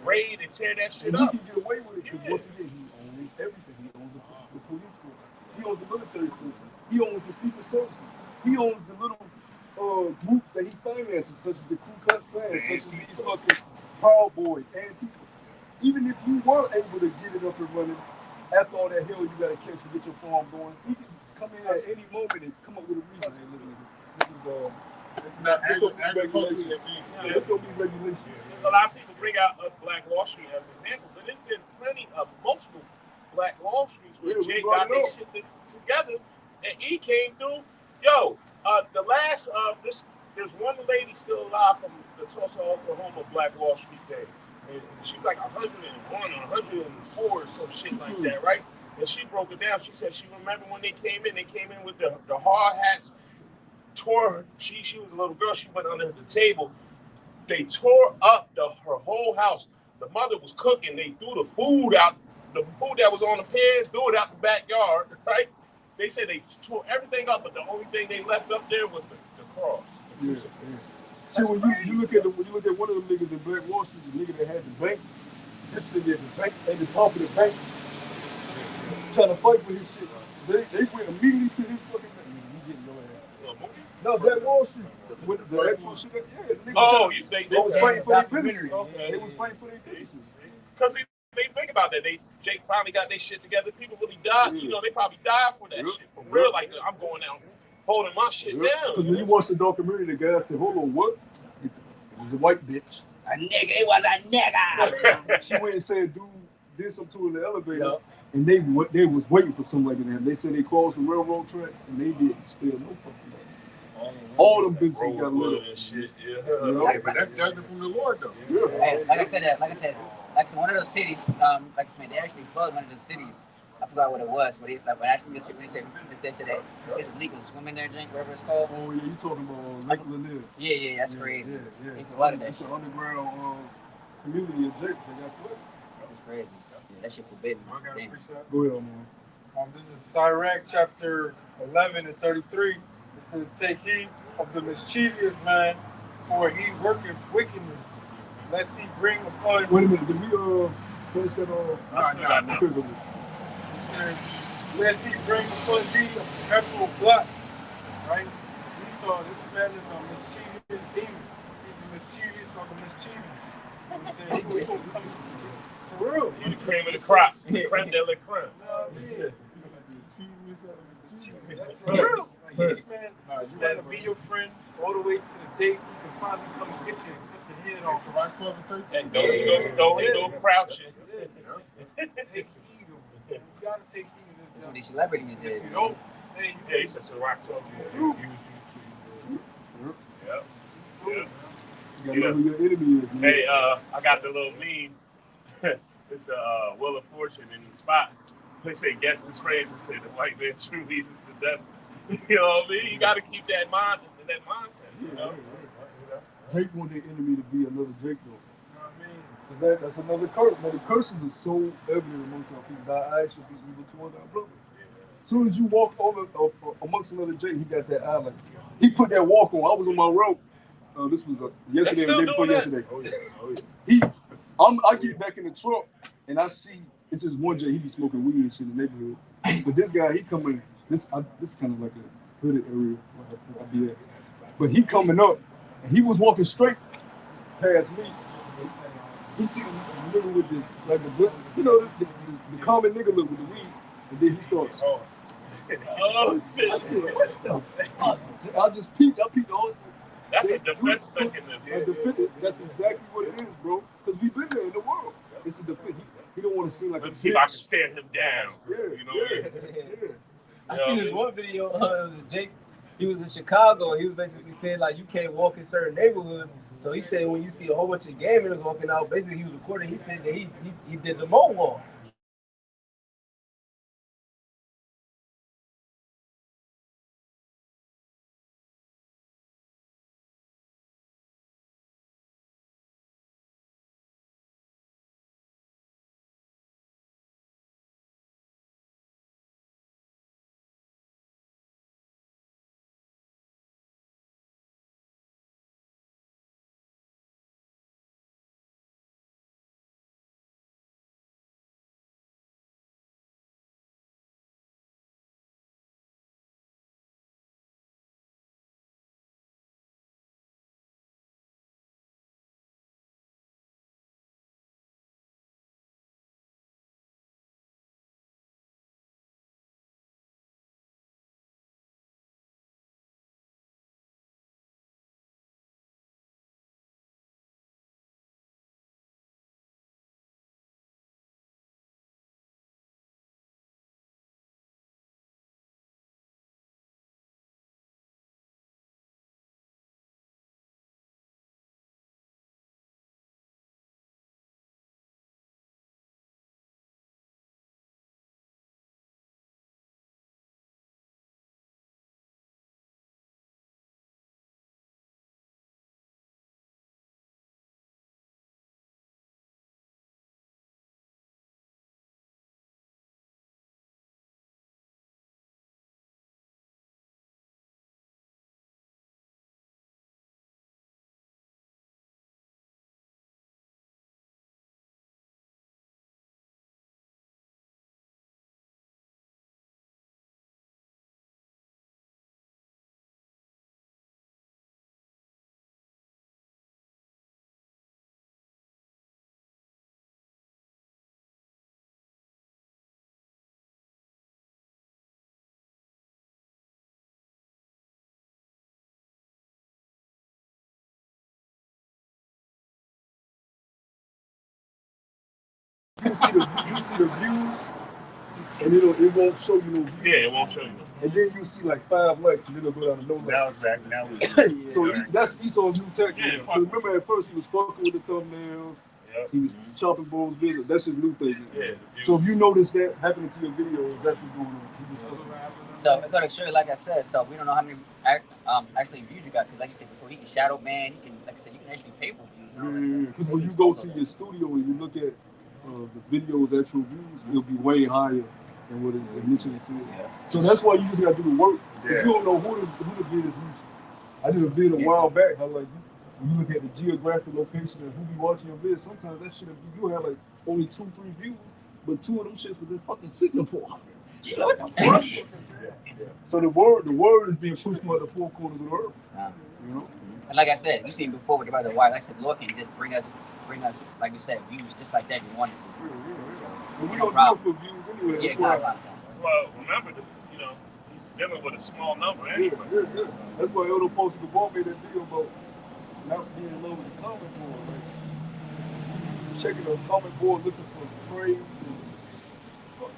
Speaker 3: raid and tear that shit
Speaker 8: And
Speaker 3: up.
Speaker 8: he can get away with it because once again, he owns everything. He owns the police force. He owns the military force. He owns the secret services. He owns the little groups that he finances, such as the Ku Klux Klan, such as these fucking Proud Boys, Antifa. Even if you were able to get it up and running, after all that hell you got to catch to get your farm going, he can come in at any moment and come up with a reason. Hey, look, this is
Speaker 1: It's not
Speaker 8: It's gonna be
Speaker 1: agriculture.
Speaker 8: regulation. It's gonna be regulation.
Speaker 3: A lot of people bring out Black Wall Street as an example, but there's been plenty of multiple Black Wall Streets where
Speaker 8: Yeah, we
Speaker 3: Jay
Speaker 8: brought
Speaker 3: got
Speaker 8: it
Speaker 3: their shit together and he came through. Yo, the last there's one lady still alive from the Tulsa, Oklahoma Black Wall Street day. And she's like 101 or 104 or some shit like that, right? And she broke it down. She said she remember when they came in with the hard hats, she was a little girl, she went under the table. They tore up her whole house. The mother was cooking. They threw the food out. The food that was on the pan, threw it out the backyard, right? They said they tore everything up, but the only thing they left up there was the cross.
Speaker 8: Yeah. See, when you look at one of them niggas in Black Wall Street, the nigga that had the bank, this nigga at the bank, at the top of the bank, trying to fight for his shit. They went immediately to his fucking bank. You getting your ass. No, Black Wall Street. With the actual shit, yeah. They was fighting for their business.
Speaker 3: Okay.
Speaker 8: They was fighting for their business.
Speaker 3: Because they think about that. Jake finally got their shit together. People really died. You know, they probably died for that shit. For real, like, I'm going out holding my shit down.
Speaker 8: Because when you watch the documentary, the guy said, hold on, what? It was a white bitch.
Speaker 2: A nigga, it was a nigga.
Speaker 8: She went and said, dude did something to her in the elevator. And they was waiting for something like that. They said they crossed the railroad tracks and they didn't spill no fucking blood. All them businesses got lit up.
Speaker 3: Shit,
Speaker 1: Yeah, but that's judgment from the Lord, though.
Speaker 2: Hey, like I said, one of those cities, like I said, they actually flooded one of those cities. I forgot what it was, but they said that it's illegal to swim in there, drink, whatever it's called.
Speaker 8: Oh yeah, you talking about Lake Lanier?
Speaker 2: Yeah, that's crazy.
Speaker 8: Yeah.
Speaker 2: They flooded that
Speaker 8: It's
Speaker 2: shit.
Speaker 8: an underground community of Jakes. They got flooded.
Speaker 2: It's crazy. Yeah, that shit forbidden. Damn.
Speaker 8: Go ahead, man.
Speaker 7: This is Sirach chapter 11 and 33. It says, "Take heed of the mischievous man, for he worketh wickedness, lest he bring upon."
Speaker 8: Wait a minute, did we finish that off?
Speaker 3: No.
Speaker 8: Okay, go ahead.
Speaker 7: It says, "Lest he bring upon thee a perpetual blot." Right? Esau, this man is a mischievous demon. He's the mischievous of the mischievous. You know what I'm saying? For real.
Speaker 3: You the cream of the crop. Creme de la creme.
Speaker 7: That's for real. Like, this man will be your friend all the way to the date. He can finally come and get you and cut your head off.
Speaker 1: Right 12 and 13.
Speaker 3: Don't crouch it.
Speaker 7: Take heed of it. You gotta take heed of
Speaker 2: That's
Speaker 7: this.
Speaker 2: what these celebrities
Speaker 7: If
Speaker 2: did.
Speaker 7: you don't, hey,
Speaker 3: Yeah, he said some rock talk. Yep.
Speaker 8: You gotta know who your enemy is, man.
Speaker 3: Hey, I got the little meme. It's Wheel of Fortune in the spot. They say, guess this phrase and say the white man truly is the devil. You know what I mean? You got to keep that mind, that mindset. You know.
Speaker 8: Drake want their enemy to be another Drake, though.
Speaker 7: you know what I mean?
Speaker 8: Because that's another curse. Man, the curses are so evident amongst our people. Thy eyes should be evil toward thy brother. As soon as you walk over amongst another Drake, he got that eye like, he put that walk on. I was on my road. This was yesterday, the day before yesterday.
Speaker 3: Oh yeah.
Speaker 8: I get back in the truck and I see it's just one J. He be smoking weed and shit in the neighborhood. But this guy, he coming. This is kind of like a hooded area where I be at. But he coming up and he was walking straight past me. He see the nigga with the you know the common nigga look with the weed, and then he starts.
Speaker 3: Oh
Speaker 8: I
Speaker 3: shit.
Speaker 8: said, what the fuck? I just peeped. I peeped the whole.
Speaker 3: That's a defense mechanism.
Speaker 8: That's exactly what it is, bro. Because we've been there in the world. It's a defense. He don't want to seem like
Speaker 3: Let's
Speaker 8: a
Speaker 3: see
Speaker 8: bitch.
Speaker 3: if I can stare him down.
Speaker 8: Yeah,
Speaker 3: You know what I mean?
Speaker 8: yeah.
Speaker 6: I seen this one video. It was Jake. He was in Chicago. And he was basically saying like you can't walk in certain neighborhoods. So he said when you see a whole bunch of gamers walking out, basically he was recording. He said that he did the moonwalk.
Speaker 8: You see the views, and it won't show you no views.
Speaker 3: Yeah, it won't show you.
Speaker 8: And then you see like 5 likes, and then it'll go down to no likes.
Speaker 1: Now it's back. Now it's
Speaker 8: So that's Esau's new tactic.
Speaker 3: Yeah,
Speaker 8: Because remember at first he was fucking with the thumbnails, he was chopping bulls business. That's his new thing.
Speaker 3: Yeah.
Speaker 8: So if you notice that happening to your videos, that's what's going on. He was fucking.
Speaker 2: So I'm gonna show you, like I said. So we don't know how many actually views you got, because like you said before, he can shadow ban. He can, like I said, you can actually pay for views. and all that stuff.
Speaker 8: Because when you go to your studio and you look at the videos' actual views, it'll be way higher and what is initially said. So that's why you just got to do the work, because you don't know who the vid is reaching. I did a vid a while back. I like when you look at the geographic location and who be watching your vid. Sometimes that shit you have like only 2-3 views, but 2 of them shits was in fucking Singapore. So the word is being pushed to the 4 corners of the earth. You know.
Speaker 2: And like I said, you seen before with the Brother White. Like I said, Lord can just bring us, like you said, views just like that. You want it to.
Speaker 8: But we don't do it for views anyway.
Speaker 2: Yeah,
Speaker 8: That's why.
Speaker 3: Well, remember, he's dealing with a small number anyway.
Speaker 8: Yeah. That's why Eldo posted the ball made that video about not being in love with the comment board. Like, checking the comment board, looking for praise.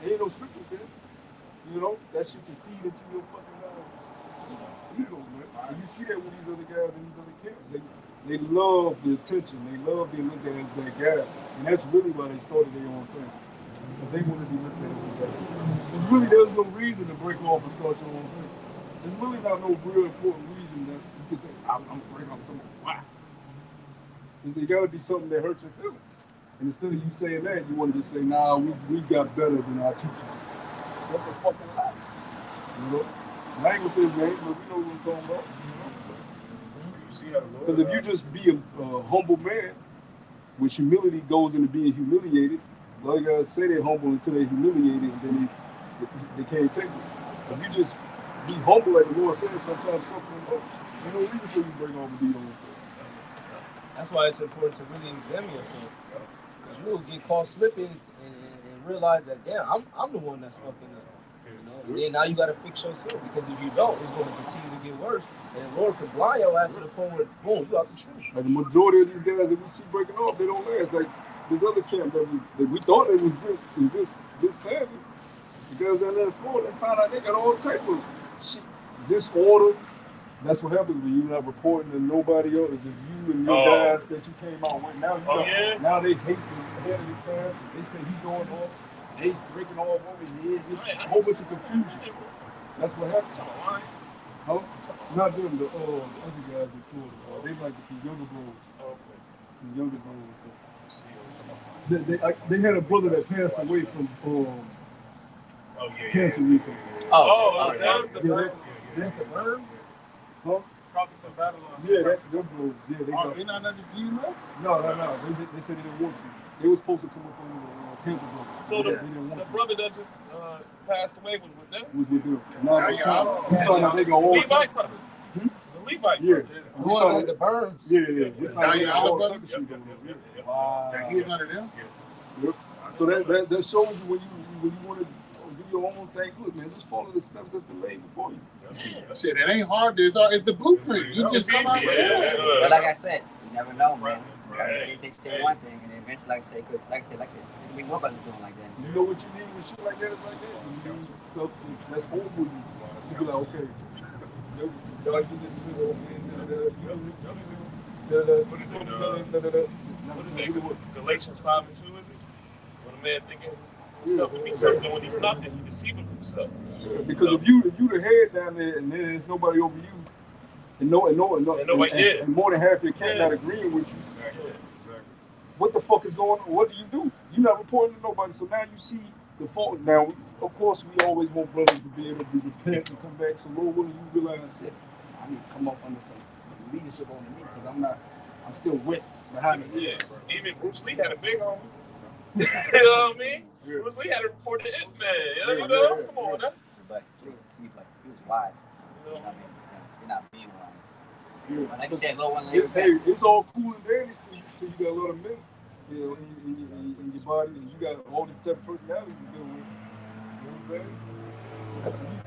Speaker 8: There ain't no scriptures there. You know, that shit can feed into your fucking ego, man. And you see that with these other guys and these other kids. They love the attention. They love being looked at as that guy. And that's really why they started their own thing. Because they want to be looked at as that guy. There's no reason to break off and start your own thing. There's really not no real important reason that you could think, I'm going to break off something. Why? Because there got to be something that hurts your feelings. And instead of you saying that, you want to just say, nah, we got better than our teachers. That's a fucking lie. You know? And I ain't gonna say his name, but we know what I'm talking about. You know? Because if you just be a humble man, which humility goes into being humiliated, a lot of guys say they're humble until they're humiliated, and then they can't take it. If you just be humble, like the Lord says, sometimes suffering goes. You know, reason for you bring on the beat on.
Speaker 6: That's why it's important to really examine yourself. Because you will get caught slipping and realize that, damn, I'm the one that's fucking up. You know? And then now you got to fix yourself, because if you don't, it's going to continue to get worse. And the Lord could blind your ass to the point where, boom, you out the truth.
Speaker 8: Like the majority of these guys that we see breaking off, they don't last. Like this other camp that we thought it was good in this family. The guys down there in Florida, they found out they got all type of shit, disorder. That's what happens when you're not reporting to nobody else. It's just you and your guys that you came out with. Now they hate the head of the camp. They say he's going off. They's breaking all over his head. Just a whole bunch of confusion. That's what happens. Huh? Not them, the other guys in Florida. They like the younger bros. Some younger bros. They had a brother that passed away from cancer recently.
Speaker 7: That's
Speaker 8: the bird? Huh?
Speaker 7: Prophets of Babylon.
Speaker 8: Yeah, them bros. Yeah,
Speaker 1: they not under GMO?
Speaker 8: No. They said they didn't want to. They were supposed to come up on the Tampa brother.
Speaker 3: So
Speaker 8: they didn't want
Speaker 3: the
Speaker 8: to.
Speaker 3: brother that just passed away was with them?
Speaker 8: Was with them. Now we found out they go all
Speaker 3: Levite brother. The Levite brother.
Speaker 8: Yeah.
Speaker 6: Going like the birds.
Speaker 8: Yeah. We found out they got all type of shit going on.
Speaker 1: Wow. That he was under them?
Speaker 8: Yep. So that shows you when you want to do your own thing. Look, man, just follow the steps that's been laid before you.
Speaker 1: Shit, it ain't hard. It's the blueprint. You just come out with it.
Speaker 2: But like I said, you never know, man. They say one thing, and then eventually, like I said, we more about doing like that.
Speaker 8: You know what you need when shit like that is like that? You need stuff that's over you. You be like, okay, y'all do this,
Speaker 3: Galatians 5:2, is it? When a man thinking himself to be something when he's nothing, he deceiving himself.
Speaker 8: Because if you the head down there and there's nobody over you, and more than half your camp not agreeing with you.
Speaker 3: Exactly.
Speaker 8: What the fuck is going on? What do? You're not reporting to nobody. So now you see the fault. Now, of course, we always want brothers to be able to repent and come back. So Lord, when you realize that I need to come up under some leadership on me, because I'm still wet behind me.
Speaker 3: Yeah. Even Bruce Lee had a big homie. You know what I mean?
Speaker 8: Yeah.
Speaker 3: Bruce Lee had to report to it, man. You know? Come on, man.
Speaker 2: But he was wise. You know what I mean? You're not being wise.
Speaker 8: Yeah.
Speaker 2: But like you said, Lord,
Speaker 8: hey, it's all cool and dandy till you got a lot of men, you know, in your body, and you got all these type of personalities to deal with. You know what I'm saying?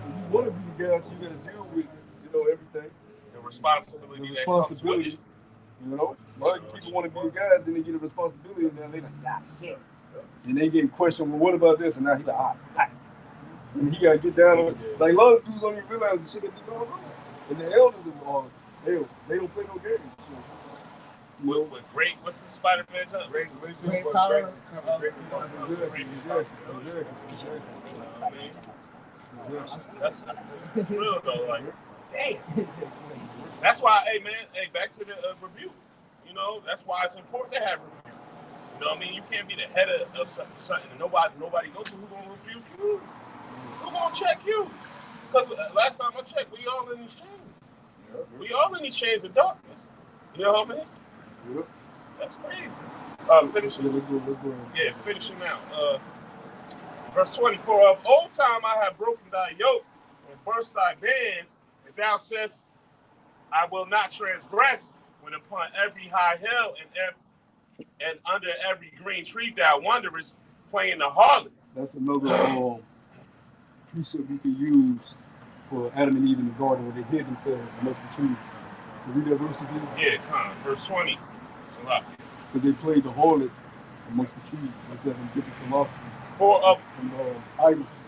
Speaker 8: You want to be the guy, so you got to deal with, you know, everything.
Speaker 3: The responsibility.
Speaker 8: The responsibility. You know, a lot of people want to be a guy, then they get a responsibility, and then they like, ah, shit. And they get questioned, well, what about this? And now he's like, and he got to get down on it. Like, a lot of dudes don't even realize the shit that be going on. And the elders are, hell, they don't play no games. So,
Speaker 3: with great, what's the Spider-Man jump?
Speaker 1: Great power.
Speaker 3: That's real though. Like, that's why, hey man, back to the rebuke. You know, that's why it's important to have rebuke. You know what I mean? You can't be the head of something and nobody goes to who gonna rebuke you. gonna check you. Because last time I checked, we all in these chains. We all in these chains of darkness. You know what I mean?
Speaker 8: Yep.
Speaker 3: That's crazy. Finishing.
Speaker 8: Yeah, let's go.
Speaker 3: Yeah, finishing out. Verse 24. Of old time I have broken thy yoke and burst thy bands, and thou sayest, I will not transgress, when upon every high hill and under every green tree thou wanderest, playing the harlot.
Speaker 8: That's another precept we could use for Adam and Eve in the garden where they hid themselves amongst the trees. So read that verse again.
Speaker 3: Yeah, come on. Verse 20.
Speaker 8: Because they played the harlot amongst the trees. That's that in different philosophies.
Speaker 3: For of
Speaker 8: Idols.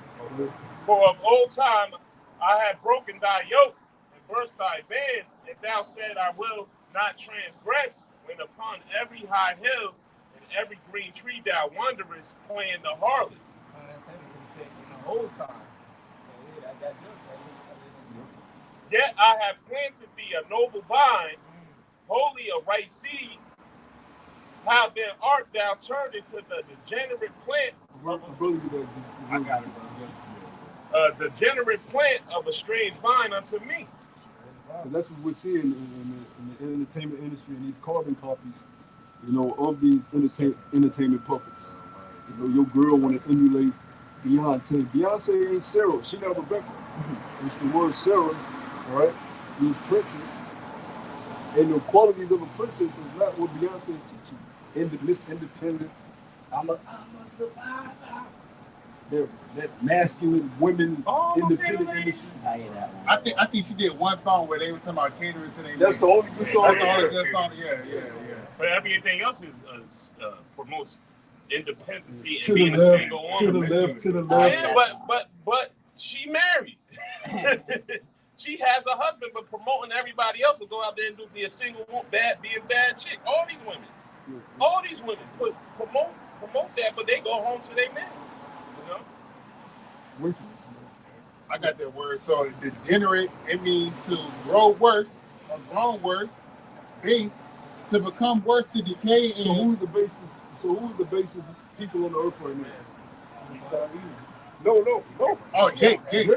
Speaker 3: For of old time I have broken thy yoke and burst thy bands, and thou said, I will not transgress, when upon every high hill and every green tree thou wanderest, playing the harlot.
Speaker 6: That's heavy because he said in the whole time. So yeah, I got
Speaker 3: Yet I have planted thee a noble vine, wholly a right seed. How then art thou turned into the degenerate plant?
Speaker 8: I got it.
Speaker 3: Degenerate plant of a strange vine unto me.
Speaker 8: That's what we're seeing in the entertainment industry and these carbon copies, of these entertainment puppets. Your girl want to emulate Beyonce. Beyonce ain't Sarah. She not Rebecca. It's the word Sarah, right? Means princess. And the qualities of a princess is not what Beyonce is teaching. Independent. I'm a survivor. That masculine women independent industry.
Speaker 1: I think she did one song where they were talking about catering to their
Speaker 8: That's the only good song.
Speaker 1: That's the only good song. Yeah.
Speaker 3: But everything else is promotes independency
Speaker 8: To
Speaker 3: and being
Speaker 8: the
Speaker 3: a
Speaker 8: left,
Speaker 3: single
Speaker 8: to
Speaker 3: woman.
Speaker 8: the left.
Speaker 3: Yeah, but she married. She has a husband, but promoting everybody else to go out there and be a single be a bad chick. All these women promote that, but they go home to their men.
Speaker 1: I got that word. So degenerate, it means to grow worse or grown worse, base, to become worse, to decay.
Speaker 8: So who's the basis? People on the earth right now? No.
Speaker 1: Oh, Jake. Yeah.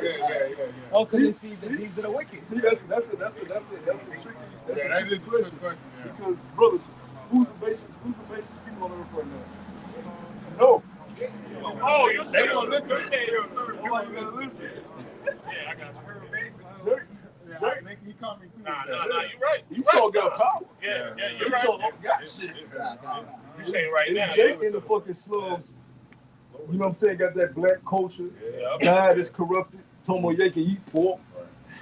Speaker 6: Also, these are the wicked.
Speaker 8: See, that's a tricky.
Speaker 1: That is a trick question. Yeah.
Speaker 8: Because brothers, who's the basis people on the earth right now? No.
Speaker 3: Oh, you're saying
Speaker 1: They gonna listen.
Speaker 3: you're saying
Speaker 8: Yeah,
Speaker 3: I got you.
Speaker 1: He called me too.
Speaker 3: Nah, you're right.
Speaker 8: You saw got power.
Speaker 3: Yeah, you're
Speaker 8: You
Speaker 3: right.
Speaker 8: saw got shit.
Speaker 3: You saying right now.
Speaker 8: Jake in the fucking slums. You know what I'm saying? Got that black culture. God is corrupted. Tomo Ye can eat pork.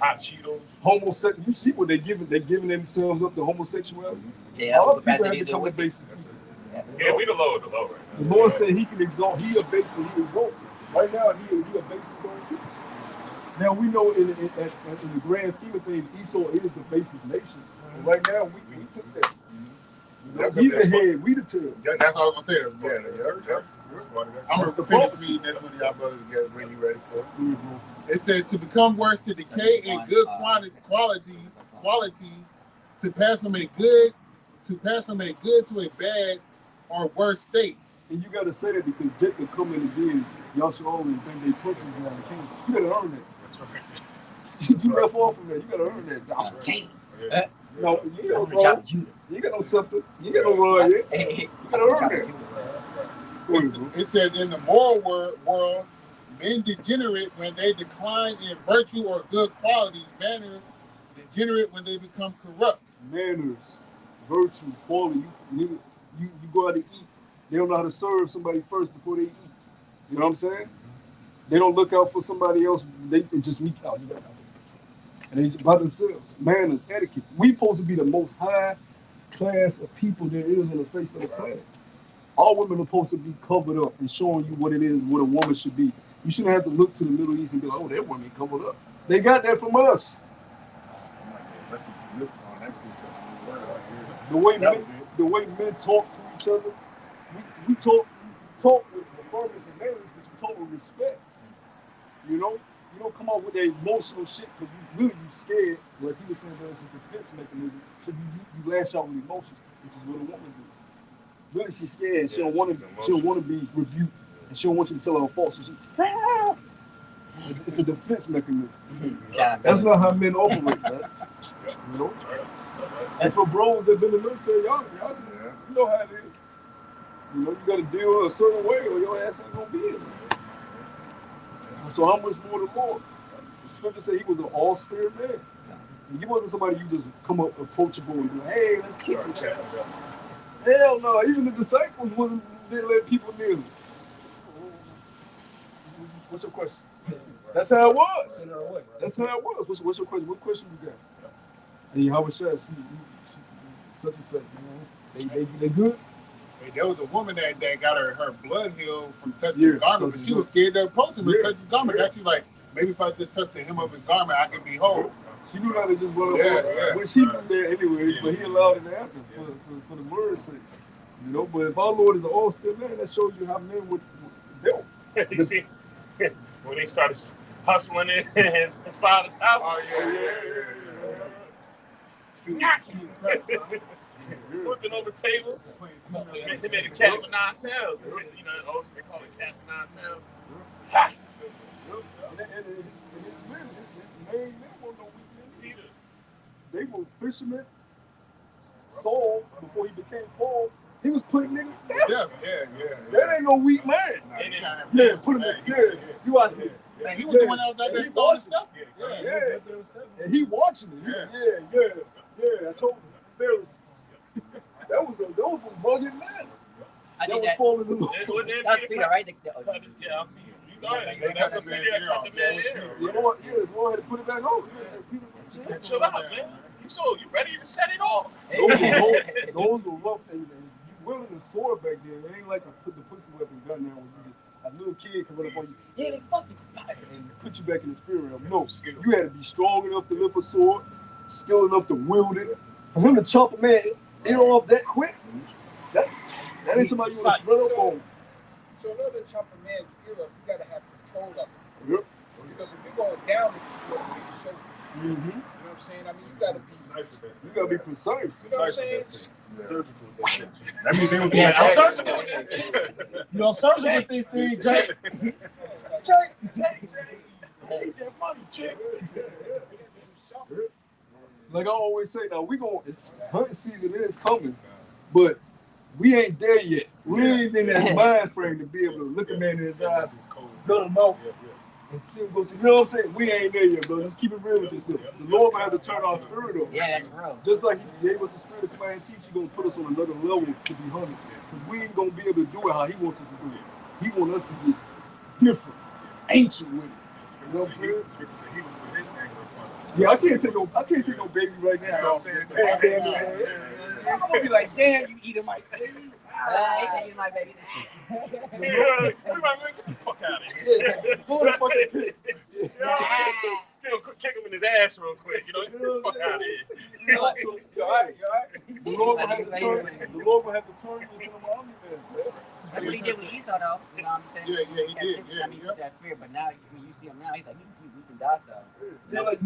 Speaker 3: Hot Cheetos.
Speaker 8: Homosexual. You see what they're giving? They're giving themselves up to homosexuality.
Speaker 2: Yeah,
Speaker 8: All
Speaker 2: the
Speaker 8: people have
Speaker 2: capacities are
Speaker 8: become a
Speaker 2: wicked.
Speaker 8: basic.
Speaker 3: Yeah, we the low right now.
Speaker 8: The Lord said he can exalt. He a base and he exalted. Right now, he a base and people. Now we know in the grand scheme of things, Esau is the basest nation. And right now, we took that. He's the head, we the tail.
Speaker 1: That's all I was gonna say. Yeah. I'm gonna finish reading this when y'all brothers get when you ready for it. It says to become worse, to decay in good qualities, to pass from a good to a bad or worse state.
Speaker 8: And you gotta say that because Jacob come in again, y'all should only think they put now the king. You gotta earn that. That's right. You got far from that. You gotta earn that.
Speaker 2: King.
Speaker 8: No, you got no bro. You got no something. You got no run yet. You gotta earn that.
Speaker 1: It says in the moral world, men degenerate when they decline in virtue or good qualities. Manners degenerate when they become corrupt.
Speaker 8: Manners, virtue, quality. You go out to eat. They don't know how to serve somebody first before they eat. You know what I'm saying? They don't look out for somebody else. They just meet out. And they by themselves. Manners, etiquette. We supposed to be the most high class of people there is on the face of the planet. All women are supposed to be covered up and showing you what it is, what a woman should be. You shouldn't have to look to the Middle East and be like, oh, that woman covered up. They got that from us. The way men talk to each other, we talk with firmness and manners, but you talk with respect. You don't come out with that emotional shit because you scared. Like he was saying, there's a defense mechanism, so you lash out with emotions, which is what a woman do. Really, she's scared. She don't want to be rebuked, and she don't want you to tell her faults. So she, It's a defense mechanism.
Speaker 2: Kind
Speaker 8: That's
Speaker 2: of.
Speaker 8: not how men operate, man. You know? And for bros that been in the military, y'all you know how it is. You know, you gotta deal a certain way or your ass ain't gonna be in. So how much more the Lord? The scripture say he was an austere man. He wasn't somebody you just come up approachable and be like, hey, let's kick each other. Hell no, even the disciples didn't let people near him. What's your question? That's how it was. That's how it was. What's your question? What question you got? And Yahweh says, such and such, you know, they good?
Speaker 1: Hey, there was a woman that got her blood healed from touching
Speaker 8: Yeah,
Speaker 1: his garment, but she was scared to approach him and touch his garment. Actually, like, maybe if I just touch the hem of his garment, I can be whole.
Speaker 8: She knew not to just run up
Speaker 1: Yeah,
Speaker 8: on
Speaker 1: yeah.
Speaker 8: Well, she knew that anyway, but he allowed it to happen for the word's sake. You know, but if our Lord is an all-still man, that shows you how men would deal.
Speaker 3: You see, when they started hustling in his father's house.
Speaker 1: Oh,
Speaker 3: Looking over the table. He made a cat with 9 tails. You know, they call it cat with 9 tails. Ha!
Speaker 8: And his men, his main men were no weak men. They were fishermen. Saul, before he became Paul, he was putting niggas down.
Speaker 1: Yeah.
Speaker 8: That ain't no weak man. Yeah, put him in. Yeah, you out there.
Speaker 1: And he was the one that was out there storing stuff.
Speaker 8: Yeah. And he watching it. Yeah. I told him. That was a rugged man.
Speaker 2: I
Speaker 8: That
Speaker 2: did
Speaker 8: was
Speaker 2: that.
Speaker 8: falling in love.
Speaker 2: That's Peter, right?
Speaker 3: Yeah, you go ahead. That's the Peter that cut the man ear.
Speaker 8: The Lord had to put it back on.
Speaker 3: Chill out, man. You ready to set it off?
Speaker 8: Those were rough things. You wielding a sword back then. It ain't like the pussy weapon gun now. A little kid can run up on you.
Speaker 2: Yeah, they fucking
Speaker 8: And put you back in the spirit realm. No, you had to be strong enough to lift a sword, skilled enough to wield it. For him to chop a man ear off that quick, that ain't somebody you want to run up on.
Speaker 4: So in order to chop a man's ear off, you gotta have control of it.
Speaker 8: Yep.
Speaker 4: Because if you're going down with the sword, you get shoulder.
Speaker 8: Mm-hmm.
Speaker 4: You know what I'm saying? I mean, you gotta be
Speaker 8: precise.
Speaker 4: You know what I'm saying?
Speaker 8: Surgical.
Speaker 1: That means they would be
Speaker 2: Yeah,
Speaker 3: I'm
Speaker 2: surgical.
Speaker 3: surgical.
Speaker 6: You know, surgical with these things, Jake.
Speaker 8: Like I always say, now it's hunting season is coming, but we ain't there yet. We ain't in that mind frame to be able to look a man in his eyes, build him out, and see him go. You know what I'm saying? We ain't there yet, bro. Just keep it real with yourself. The Lord will have to turn our spirit on.
Speaker 2: Yeah, that's real.
Speaker 8: Just like He gave us the spirit of command and teach, He's gonna put us on another level to be hunters. Because we ain't gonna be able to do it how He wants us to do it. He wants us to get different, ancient with it. You know what I'm saying? Yeah, I can't take no baby right now. You know what I'm saying?
Speaker 4: I'm gonna be like, damn, you eating my baby.
Speaker 2: He said, "You my baby."
Speaker 3: Yeah, get the fuck out of here.
Speaker 8: Who the fuck is it?
Speaker 3: Kick him in his ass real quick. Get the fuck out of here.
Speaker 8: So, you all right? The Lord will have to turn you into the army man.
Speaker 2: That's what he did with Esau, though. You know what I'm saying?
Speaker 1: Yeah, he did.
Speaker 2: I mean, he put that fear, but now when you see him now, he's like, you can die, so.
Speaker 8: Yeah, like,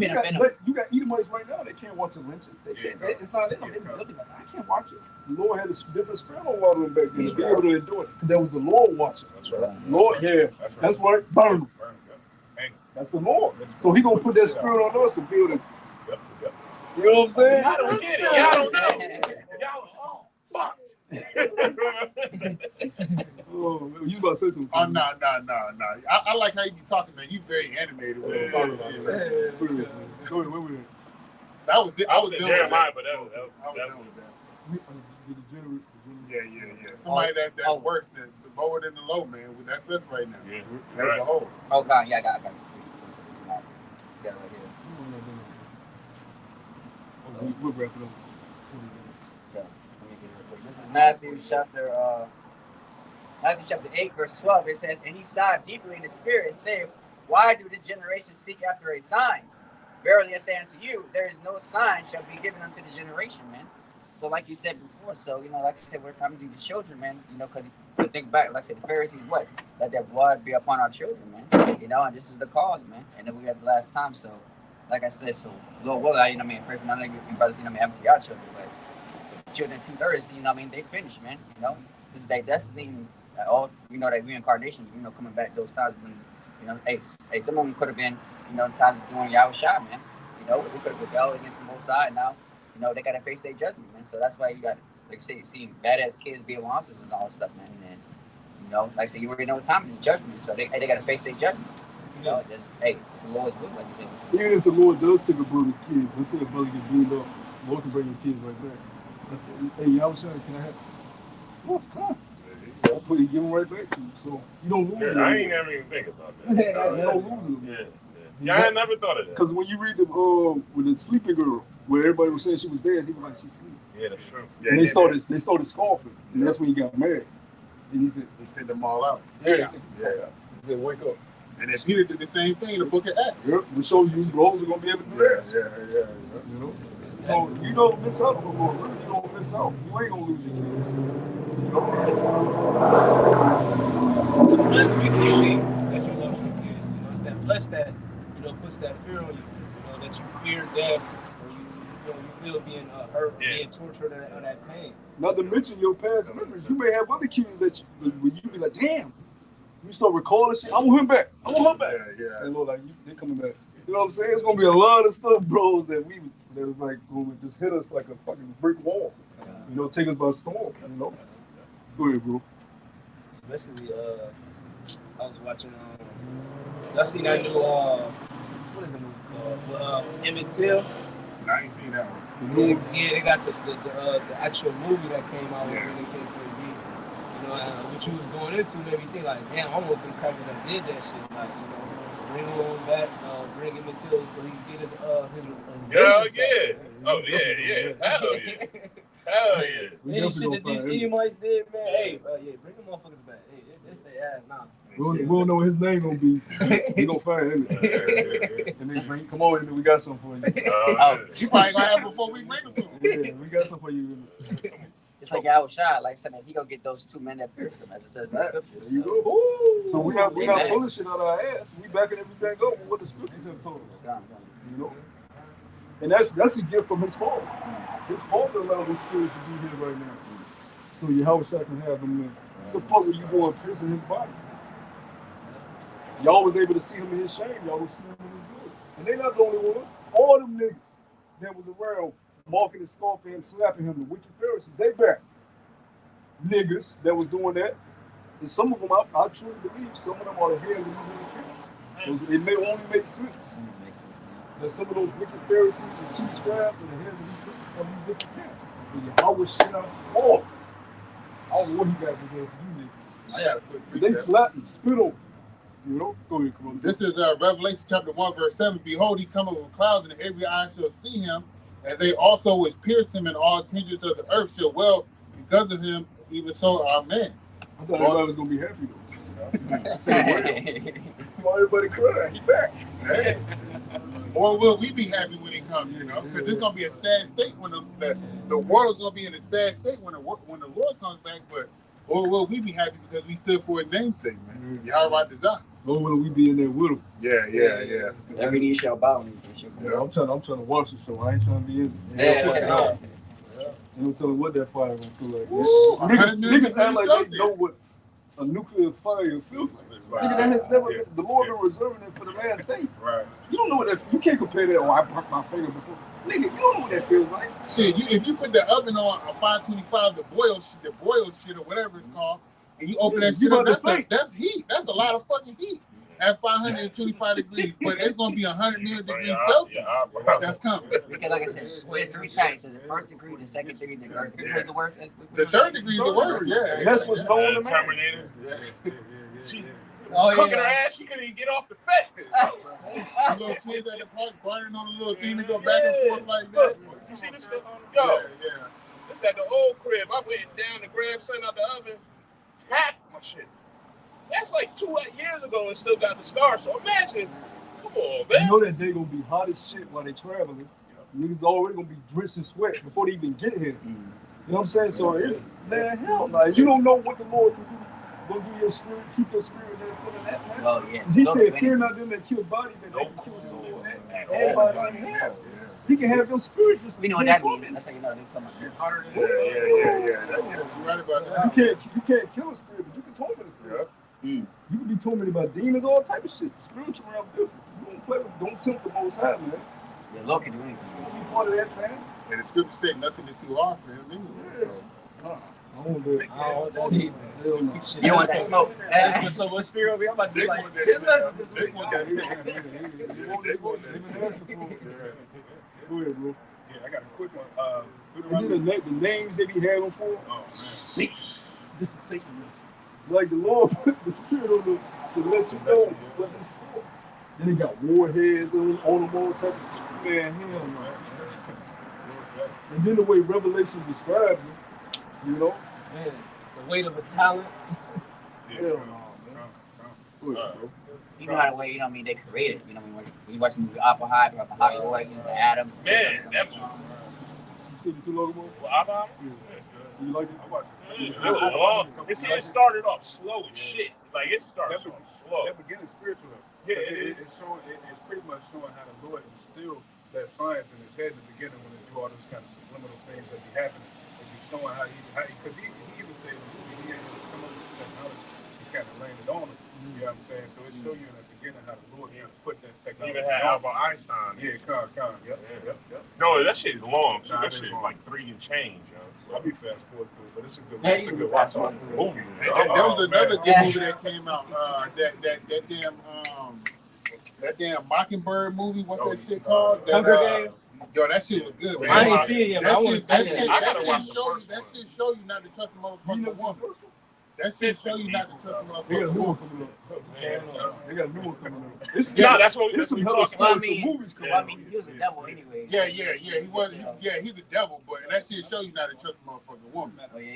Speaker 8: you got Edomites right now. They can't watch a lynching. They can't. It's not in them. They be looking like, I can't watch it. The Lord had a different spirit on one of them back then to be able to endure it. Because that was the Lord watching.
Speaker 3: That's right.
Speaker 8: Lord, yeah. That's right. Burn them. That's the Lord. So He gonna put that spirit on us to be able to. You know what I'm saying?
Speaker 3: I don't get it. Y'all don't know. Y'all, fuck.
Speaker 8: Oh, you about to say something?
Speaker 1: Oh, no. I like how you be talking, man. You very animated when you talking about stuff.
Speaker 8: Go ahead, where we at?
Speaker 1: That was it. I was dealing with
Speaker 3: Jeremiah,
Speaker 1: that.
Speaker 3: but
Speaker 1: I was dealing with that.
Speaker 8: The
Speaker 1: Yeah. Somebody that's worse than lower than the low, man. That's us right now.
Speaker 3: Yeah.
Speaker 1: That's a whole.
Speaker 2: Oh, God, yeah, I got it. Yeah, right here.
Speaker 8: We'll wrap it up.
Speaker 2: Yeah, let me get it real quick. This is Matthew chapter 8, verse 12. It says, "And he sighed deeply in the spirit and said, Why do this generation seek after a sign? Verily I say unto you, there is no sign shall be given unto the generation," man. So like you said before, so, like I said, we're coming to the children, man, because you think back, like I said, the Pharisees, what? Let their blood be upon our children, man. And this is the cause, man. And then we had the last time, so, like I said, so, Lord willing, pray for none of you brothers, having to our children, but children 2/3, they finished, man. This is their destiny, and all, that reincarnation, coming back those times when You know, hey, some of them could have been, you know, times doing Yahushua, man. You know, we could have rebelled against the Most High. Now, you know, they got to face their judgment, man. So that's why you got, like you say, seeing badass kids being monsters and all that stuff, man. And, you know, like I said, you already know what time it is, judgment. So they got to face their judgment. You know, just, hey, it's the Lord's will, like you said.
Speaker 8: Even if the Lord does take a brother's kids, let's say a brother gets beamed up, the Lord can bring your kids right back. Hey, y'all saying, can I have? Oh, come on. I'll put you, give them right back to you. So you don't lose them.
Speaker 3: I ain't never even think about that.
Speaker 8: You don't lose them.
Speaker 3: Yeah, I never thought of that.
Speaker 8: Because when you read the with the sleeping girl, where everybody was saying she was dead, he was like, she's sleeping.
Speaker 3: Yeah, that's true.
Speaker 8: And they started scoffing, and that's when he got mad. And he said,
Speaker 1: They sent them all out.
Speaker 8: yeah. He said, wake up.
Speaker 1: And then Peter did the same thing in the book of Acts.
Speaker 8: Yep, which shows you bros are gonna be able to do that.
Speaker 1: Yeah.
Speaker 8: You know, so you don't miss out on the Lord. Really, you don't miss out. You ain't gonna lose your kids. You know.
Speaker 6: It's the flesh making you think that you lost your kids. You know, it's that flesh that, you know, puts that fear on you. You know, that you fear death, or you feel being hurt, being tortured, or that pain.
Speaker 8: Not to mention your past memories. You may have other kids that when you be like, damn. You start recalling shit. I want him back.
Speaker 1: Yeah.
Speaker 8: And Lord, like, they coming back. You know what I'm saying? It's gonna be a lot of stuff, bros, that was like gonna just hit us like a fucking brick wall. You know, take us by storm. You know. Go ahead, bro.
Speaker 6: Especially, I was watching. Y'all seen that new what is the movie called? Emmett Till.
Speaker 1: I ain't seen that one.
Speaker 6: Yeah, they got the actual movie that came out when it came to the beat. You know, what you was going into made me think like, damn, I want them crackers that did that shit. Like, you know, bring him on back, bring him until so he can get his
Speaker 3: Hell
Speaker 6: vengeance
Speaker 3: yeah.
Speaker 6: back.
Speaker 3: Oh yeah. Hell yeah. Hell yeah.
Speaker 6: Any shit that these Edomites did, man. Hey, bring them motherfuckers back. Hey, it's their ass now.
Speaker 8: We don't know what his name gonna be. We gonna find him. And they say, come on, Emmett, we got something for you.
Speaker 1: You probably gonna have before we bring them to him.
Speaker 8: Yeah, we got something for you.
Speaker 2: Just like Yahushua, like I said, man, he gonna get those two men that pierced him, as it says in the scripture.
Speaker 8: There you go. So we not pulling shit out of our ass. We backing everything up with what the scriptures have told us. You know? And that's a gift from his father. His father allowed his spirit to be here right now. So Yahushua can have them in. The fuck were you going piercing his body? Y'all was able to see him in his shame. Y'all was seeing him in his glory. And they not the only ones. All them niggas that was around marking and scoffing him, slapping him, the wicked Pharisees, they back. Niggas that was doing that. And some of them, I truly believe, some of them are the heads of these wicked camps. It may only make sense that some of those wicked Pharisees and chief scribes are the heads of these different camps. So Yahweh shit out all. I don't know what he got for you niggas.
Speaker 1: I got a quick
Speaker 8: But they slapped him, spit on him. You know? Go ahead, come on.
Speaker 1: This is Revelation chapter 1, verse 7. Behold, he cometh with clouds, and every eye shall see him, and they also which pierced him, and all kindreds of the earth shall well because of him, even so, amen.
Speaker 8: I thought everybody was gonna be happy though. I said, well, everybody cry. He back.
Speaker 1: Hey. Or will we be happy when he comes, you know? Because it's gonna be a sad state when the world is gonna be in a sad state when the Lord comes back, but or will we be happy because we stood for his name's sake, man? Yahweh desire.
Speaker 8: Or will we be in there with him?
Speaker 1: Yeah.
Speaker 2: Every knee shall bow.
Speaker 8: Yeah, I'm trying to watch the show. I ain't trying to be in it.
Speaker 2: Yeah.
Speaker 8: You don't tell them what that fire gonna feel like.
Speaker 1: Ooh,
Speaker 8: Niggas act like
Speaker 1: Celsius.
Speaker 8: they know what a nuclear fire feels like. Nigga, that has never been, the Lord been reserving it for the last day.
Speaker 1: Right.
Speaker 8: You don't know what that, you can't compare that, I broke my finger before. Nigga, you don't know what that feels like.
Speaker 1: Shit, if you put the oven on a 525, the boil shit or whatever it's called, and you open that
Speaker 8: You
Speaker 1: shit up,
Speaker 8: about to say.
Speaker 1: that's heat. That's a lot of fucking heat at 525 degrees. But it's gonna be 100 million degrees Celsius. That's coming.
Speaker 2: Because like I said, it's 3 types. There's the first degree, the second degree, the third degree was the worst.
Speaker 1: The third degree is the worst. Yeah.
Speaker 8: And that's what's known to man.
Speaker 3: Terminator.
Speaker 1: She
Speaker 3: Cooking her ass, she couldn't even get off the fence.
Speaker 1: the little kids at the park burning on a little thing to go back and forth like that.
Speaker 3: You see this stuff? Yo,
Speaker 1: Yeah.
Speaker 3: this at the old crib. I went down to grab something out the oven, tapped my shit. That's like 2 years ago and still got the scar. So imagine, come on,
Speaker 8: You
Speaker 3: man.
Speaker 8: know that they gonna be hot as shit while they traveling. Niggas already gonna be drenched in sweat before they even get here. You know what I'm saying? So, man, hell, like, you don't know what the Lord can do. Gonna do your spirit, keep your spirit there for that, man.
Speaker 2: Well, yeah.
Speaker 8: He said, fear not them that kill body, but they can kill soul and body in hell. He can have your spirit just
Speaker 2: We know what that means. That's how you know they come out.
Speaker 1: Yeah. You're right about that.
Speaker 8: You can't kill a spirit, but you can torment a spirit.
Speaker 1: Yeah.
Speaker 8: You You can be tormented by demons, all type of shit. Spiritual realm different. You don't play with, don't tempt the Most High, man.
Speaker 2: Yeah, Lord can do anything.
Speaker 8: You part of that, man.
Speaker 1: And the scripture said nothing is too hard for him anyway. So.
Speaker 8: I don't do it.
Speaker 6: I don't want that either. Hell no.
Speaker 2: You want that smoke?
Speaker 6: There's so much fear over here. I'm about to
Speaker 3: They
Speaker 6: be like,
Speaker 3: want that
Speaker 6: 10
Speaker 3: shit.
Speaker 6: lessons.
Speaker 3: They want that shit. They want that shit.
Speaker 8: Go ahead, bro.
Speaker 7: Yeah, I got a quick one.
Speaker 8: And then the names they be having for,
Speaker 7: Oh, man.
Speaker 8: this is Satanism. Like the Lord put the spirit on them to let you know what it's for. Then they got warheads on them all type of man, hell no. And then the way Revelation describes it, you know,
Speaker 6: Man, the weight of a talent.
Speaker 7: Yeah,
Speaker 8: hell no,
Speaker 7: come,
Speaker 8: man.
Speaker 7: come.
Speaker 8: Go ahead, bro.
Speaker 2: You know how the way, you know what I mean, they created, you know what I mean, when you watch the movie Oppenheimer, about the Hollywood, the Adams.
Speaker 3: Man, that movie.
Speaker 8: You see the two logo?
Speaker 3: Well, Oppenheimer?
Speaker 8: You like it?
Speaker 7: I watched it.
Speaker 3: That was long. It started off slow as shit. Like it starts off slow.
Speaker 7: That beginning spiritual.
Speaker 3: Yeah,
Speaker 7: it's showing. It's pretty much showing how the Lord instilled that science in his head in the beginning when they do all those kind of subliminal things that be happening. And he's showing how because he even said in the movie he ain't really come up with the technology. He kind of landed on it. You know what I'm saying? So it show you in the beginning how the Lord put that technology.
Speaker 3: Even had
Speaker 7: on.
Speaker 3: Albert Einstein.
Speaker 7: Yeah, con. Yep.
Speaker 3: No, that shit is long too.
Speaker 7: Nah,
Speaker 3: That
Speaker 7: it is
Speaker 3: shit is
Speaker 7: long.
Speaker 3: like 3 and change, yo.
Speaker 7: I'll be fast forward through it, but it's a good.
Speaker 2: Yeah,
Speaker 7: It's a
Speaker 2: you
Speaker 7: good
Speaker 2: can fast
Speaker 7: watch.
Speaker 2: forward
Speaker 3: Movie.
Speaker 1: There was another good
Speaker 2: Yeah.
Speaker 1: movie that came out. That damn Mockingbird movie. What's that shit called?
Speaker 6: Hunger Games?
Speaker 1: Yo, that shit was good, man.
Speaker 6: I ain't see it yet, but I
Speaker 1: That
Speaker 6: want to
Speaker 1: shit, that
Speaker 6: see
Speaker 1: shit,
Speaker 6: it.
Speaker 3: I
Speaker 1: that
Speaker 3: gotta
Speaker 1: shit
Speaker 3: watch the
Speaker 1: show you.
Speaker 3: first
Speaker 1: That
Speaker 3: one.
Speaker 1: shit show you not to trust a
Speaker 8: You
Speaker 1: motherfucking
Speaker 8: never seen
Speaker 1: woman.
Speaker 8: the first one?
Speaker 1: That shit show you not to trust a
Speaker 8: They got a
Speaker 1: motherfucking
Speaker 8: new
Speaker 1: woman.
Speaker 8: one coming up. They got a new one coming up. It's,
Speaker 3: No, that's what
Speaker 8: it's some
Speaker 3: we
Speaker 8: hella
Speaker 3: talking about.
Speaker 2: Well, I
Speaker 8: spiritual
Speaker 2: mean,
Speaker 8: movies coming
Speaker 2: well, I
Speaker 8: out.
Speaker 2: mean, he was a devil anyway.
Speaker 1: Yeah. He was. He's the devil, but that shit show you not to trust a motherfucking woman.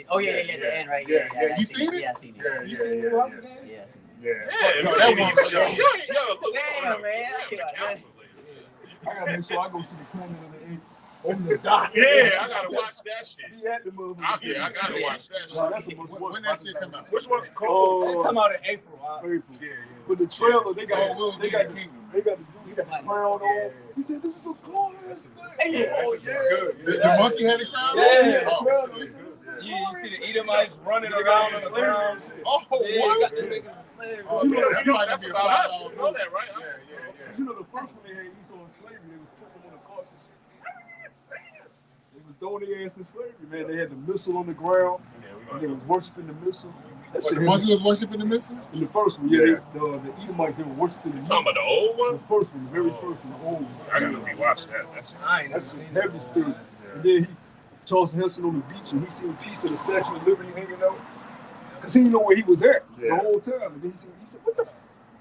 Speaker 2: Oh yeah, the end, right?
Speaker 1: Yeah.
Speaker 2: I
Speaker 1: You
Speaker 2: seen
Speaker 1: seen it?
Speaker 2: Yeah, I seen it.
Speaker 1: Yeah.
Speaker 2: Yeah, I seen it.
Speaker 3: Yeah,
Speaker 1: Yo,
Speaker 3: man,
Speaker 1: that
Speaker 3: yo,
Speaker 1: was-
Speaker 3: yo,
Speaker 2: Damn, man, I
Speaker 3: you
Speaker 2: can't-
Speaker 3: have to counsel it.
Speaker 8: I gotta make sure I go see the Planet of the Apes on the dot.
Speaker 3: Yeah, I gotta watch that shit.
Speaker 8: Be at the movie.
Speaker 3: I gotta watch that
Speaker 8: Nah,
Speaker 3: shit.
Speaker 8: that's the most
Speaker 1: When that shit come out?
Speaker 3: Which one?
Speaker 6: They
Speaker 8: Oh,
Speaker 6: come out in April.
Speaker 8: April.
Speaker 7: Yeah.
Speaker 8: But the trailer, they got,
Speaker 1: Oh, we'll
Speaker 8: they
Speaker 1: be
Speaker 8: got,
Speaker 1: the kingdom.
Speaker 8: they got the dude, he got the crown on. He said, "This is a glorious thing."
Speaker 7: That's good.
Speaker 1: The monkey had the crown.
Speaker 6: Yeah.
Speaker 1: Oh,
Speaker 8: He
Speaker 1: shit.
Speaker 8: said,
Speaker 6: You see the Edomites running around on the ground.
Speaker 1: Oh,
Speaker 6: Yeah, you
Speaker 1: what?
Speaker 6: got the niggas slaves.
Speaker 1: Oh,
Speaker 8: You know,
Speaker 1: that
Speaker 3: You know,
Speaker 1: might
Speaker 3: that's
Speaker 1: be a
Speaker 3: about
Speaker 1: $5
Speaker 3: us. You know
Speaker 1: movie.
Speaker 3: that, right?
Speaker 1: Yeah.
Speaker 8: You know the first one they had Esau in slavery, they was putting them on the carts and shit. They was throwing their ass in slavery, man. They had the missile on the ground, and they was worshiping the missile. That
Speaker 1: But
Speaker 8: shit
Speaker 1: the monkey was worshiping the missile?
Speaker 8: in the first one, yeah. The Edomites, they were worshiping the
Speaker 3: Talking about the old
Speaker 8: The
Speaker 3: one?
Speaker 8: first one, the very first one, the old one.
Speaker 3: I gotta rewatch that. That's
Speaker 6: I ain't never
Speaker 8: That's
Speaker 6: seen
Speaker 8: heavy
Speaker 6: that.
Speaker 8: spirit. And then Charles Henson on the beach, and he seen a piece of the Statue of Liberty hanging out. Because he didn't know where he was at the whole time. And then he said, "What the f?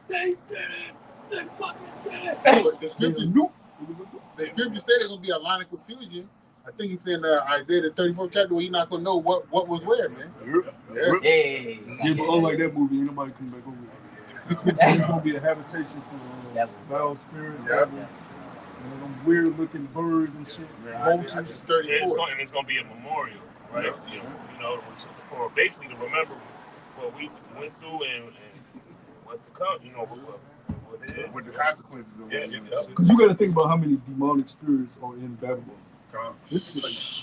Speaker 8: They did it! They fucking did it!"
Speaker 1: But the
Speaker 8: It was a
Speaker 1: scriptures,
Speaker 8: nuke. It was a nuke.
Speaker 1: the scriptures say there's gonna be a line of confusion. I think it's in Isaiah the 34th chapter where you're not gonna know what was where, man. Yeah.
Speaker 2: Hey.
Speaker 8: Yeah, but unlike that movie, ain't nobody come back over it. It's gonna be a habitation for foul spirits,
Speaker 1: Yeah.
Speaker 8: them weird looking birds and shit, vultures.
Speaker 3: it's
Speaker 1: 34.
Speaker 3: gonna be a memorial, right? You know, for basically to remember what we went through and what to come. You know, what it is.
Speaker 1: With the consequences of
Speaker 3: Yeah,
Speaker 1: it.
Speaker 8: Because you got to think about how many demonic spirits are in Babylon. This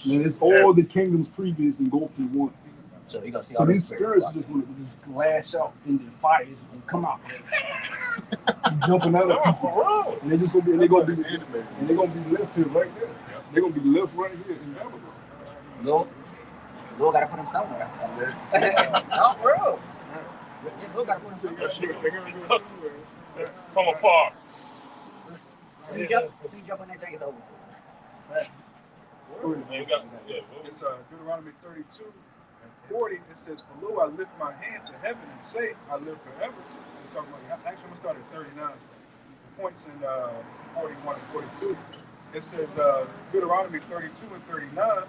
Speaker 8: shit, man, it's all the kingdoms previous engulfed in one.
Speaker 2: So you gonna see
Speaker 8: So
Speaker 2: all
Speaker 8: these
Speaker 2: these
Speaker 8: spirits are just going to just lash out into the fire and come out, jumping out
Speaker 3: No,
Speaker 8: of people,
Speaker 3: for real.
Speaker 8: and they're just going to be, and they're going to be,
Speaker 1: Animated.
Speaker 8: and they're going to be left here right there. They're going to be left right here in Babylon.
Speaker 2: Lord gotta put him somewhere. So. No, for real. Lord gotta put him somewhere.
Speaker 3: From afar.
Speaker 2: So you jump on that thing, it's over.
Speaker 3: Man, you got,
Speaker 7: It's Deuteronomy 32 and 40. It says, "For lo, I lift my hand to heaven and say, I live forever." It's talking about, actually, I'm going to start at 39. The points in 41 and 42. It says, Deuteronomy 32 and 39.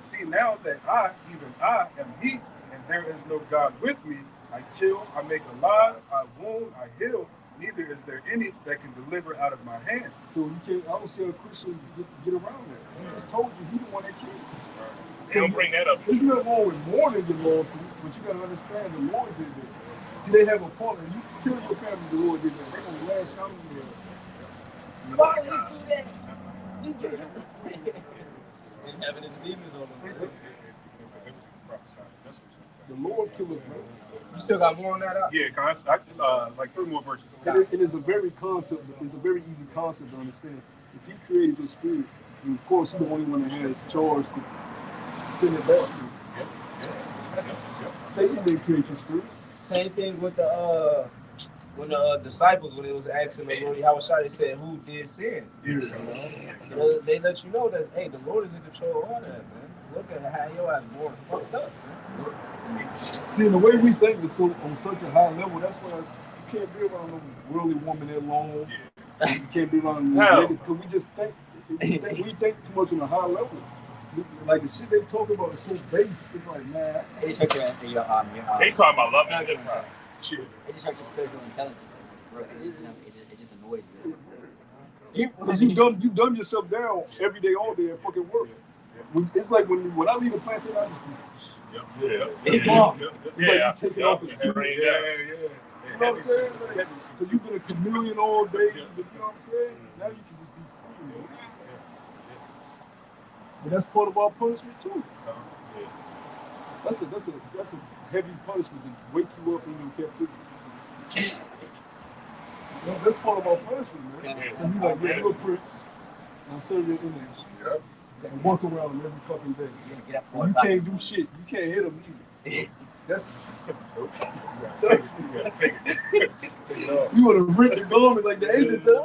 Speaker 7: "See now that I, even I, am He, and there is no God with me. I kill, I make alive, I wound, I heal. Neither is there any that can deliver out of my hand."
Speaker 8: So you can't. I don't see a Christian get around that. He just told you he the one that killed you.
Speaker 3: they don't bring that up.
Speaker 8: There's nothing wrong with mourning the Lord, but you got to understand the Lord did that. See, they have a partner. You tell your family the Lord did that. They're going to lash out on you.
Speaker 2: Why do we do that?
Speaker 6: And having his demons on them.
Speaker 8: The Lord killeth, man.
Speaker 6: You still got more on that?
Speaker 7: Yeah, like 3 more verses.
Speaker 8: It is a very concept. It's a very easy concept to understand. If He created your spirit, and of course He's the only one that has charge to send it back to you. Satan didn't create your spirit.
Speaker 6: Same thing with the when the disciples, when it was asking the Lord, how they said, "Who did sin?" You know, they let you know that, hey, the Lord is in control of all that, man. Look at how your ass more fucked up, man.
Speaker 8: See, the way we think is so on such a high level. That's why you can't be around no worldly woman that long. You can't be around niggas because we just think we think too much on a high level. Like the shit they talk about is so base. It's like, man.
Speaker 2: They just hurt your
Speaker 3: They talking about love and hip hop.
Speaker 2: It just hurts your spiritual intelligence. Bro. It just annoys you.
Speaker 8: Because you dumb yourself down every day, all day at fucking work. It's like when I leave the plantation, I just it's like you take it off the seat. You know what I'm saying? Because you've been a chameleon all day. You know what I'm saying? Now you can just be free, man. But that's part of our punishment too. That's a heavy punishment to wake you up in your captivity. That's part of our punishment, man. And you like, yeah, you're a prince. I'll serve your image. And walk around them every fucking day. You can't do shit. You can't hit them either. That's
Speaker 7: Take it.
Speaker 8: You want to rip the garment like the agent said.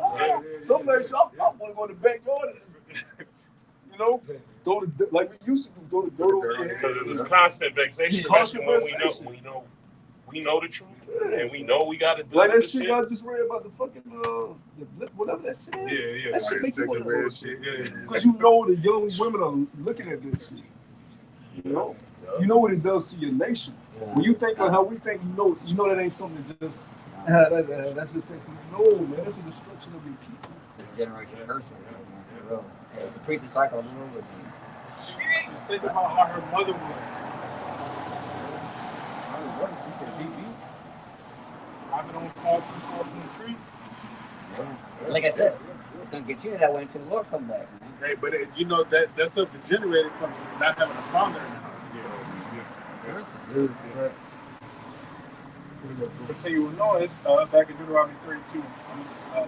Speaker 8: Some nights I want to go in the backyard. You know, like we used to do, throw the dirt over your head.
Speaker 3: Because it's constant vexation, especially when we know the truth and we know we got to do
Speaker 8: like that
Speaker 3: shit.
Speaker 8: shit I just read about the fucking whatever that shit is.
Speaker 7: Yeah.
Speaker 8: That shit makes you want to go
Speaker 7: shit.
Speaker 8: because you know the young women are looking at this shit. You know what it does to your nation. When you think of how we think, you know that ain't something that's just that's just sexy. No, man, that's a destruction of your people.
Speaker 2: This generation person, for real. Hey, the preacher cycle over with me.
Speaker 7: Just think about how her mother was. I've been on fall too far from the tree.
Speaker 2: Like I said, it's gonna continue that way until the Lord come back, man.
Speaker 1: Hey, but you know that stuff is generated from not having a father in the house.
Speaker 7: Continuing on, it's back in Deuteronomy 32,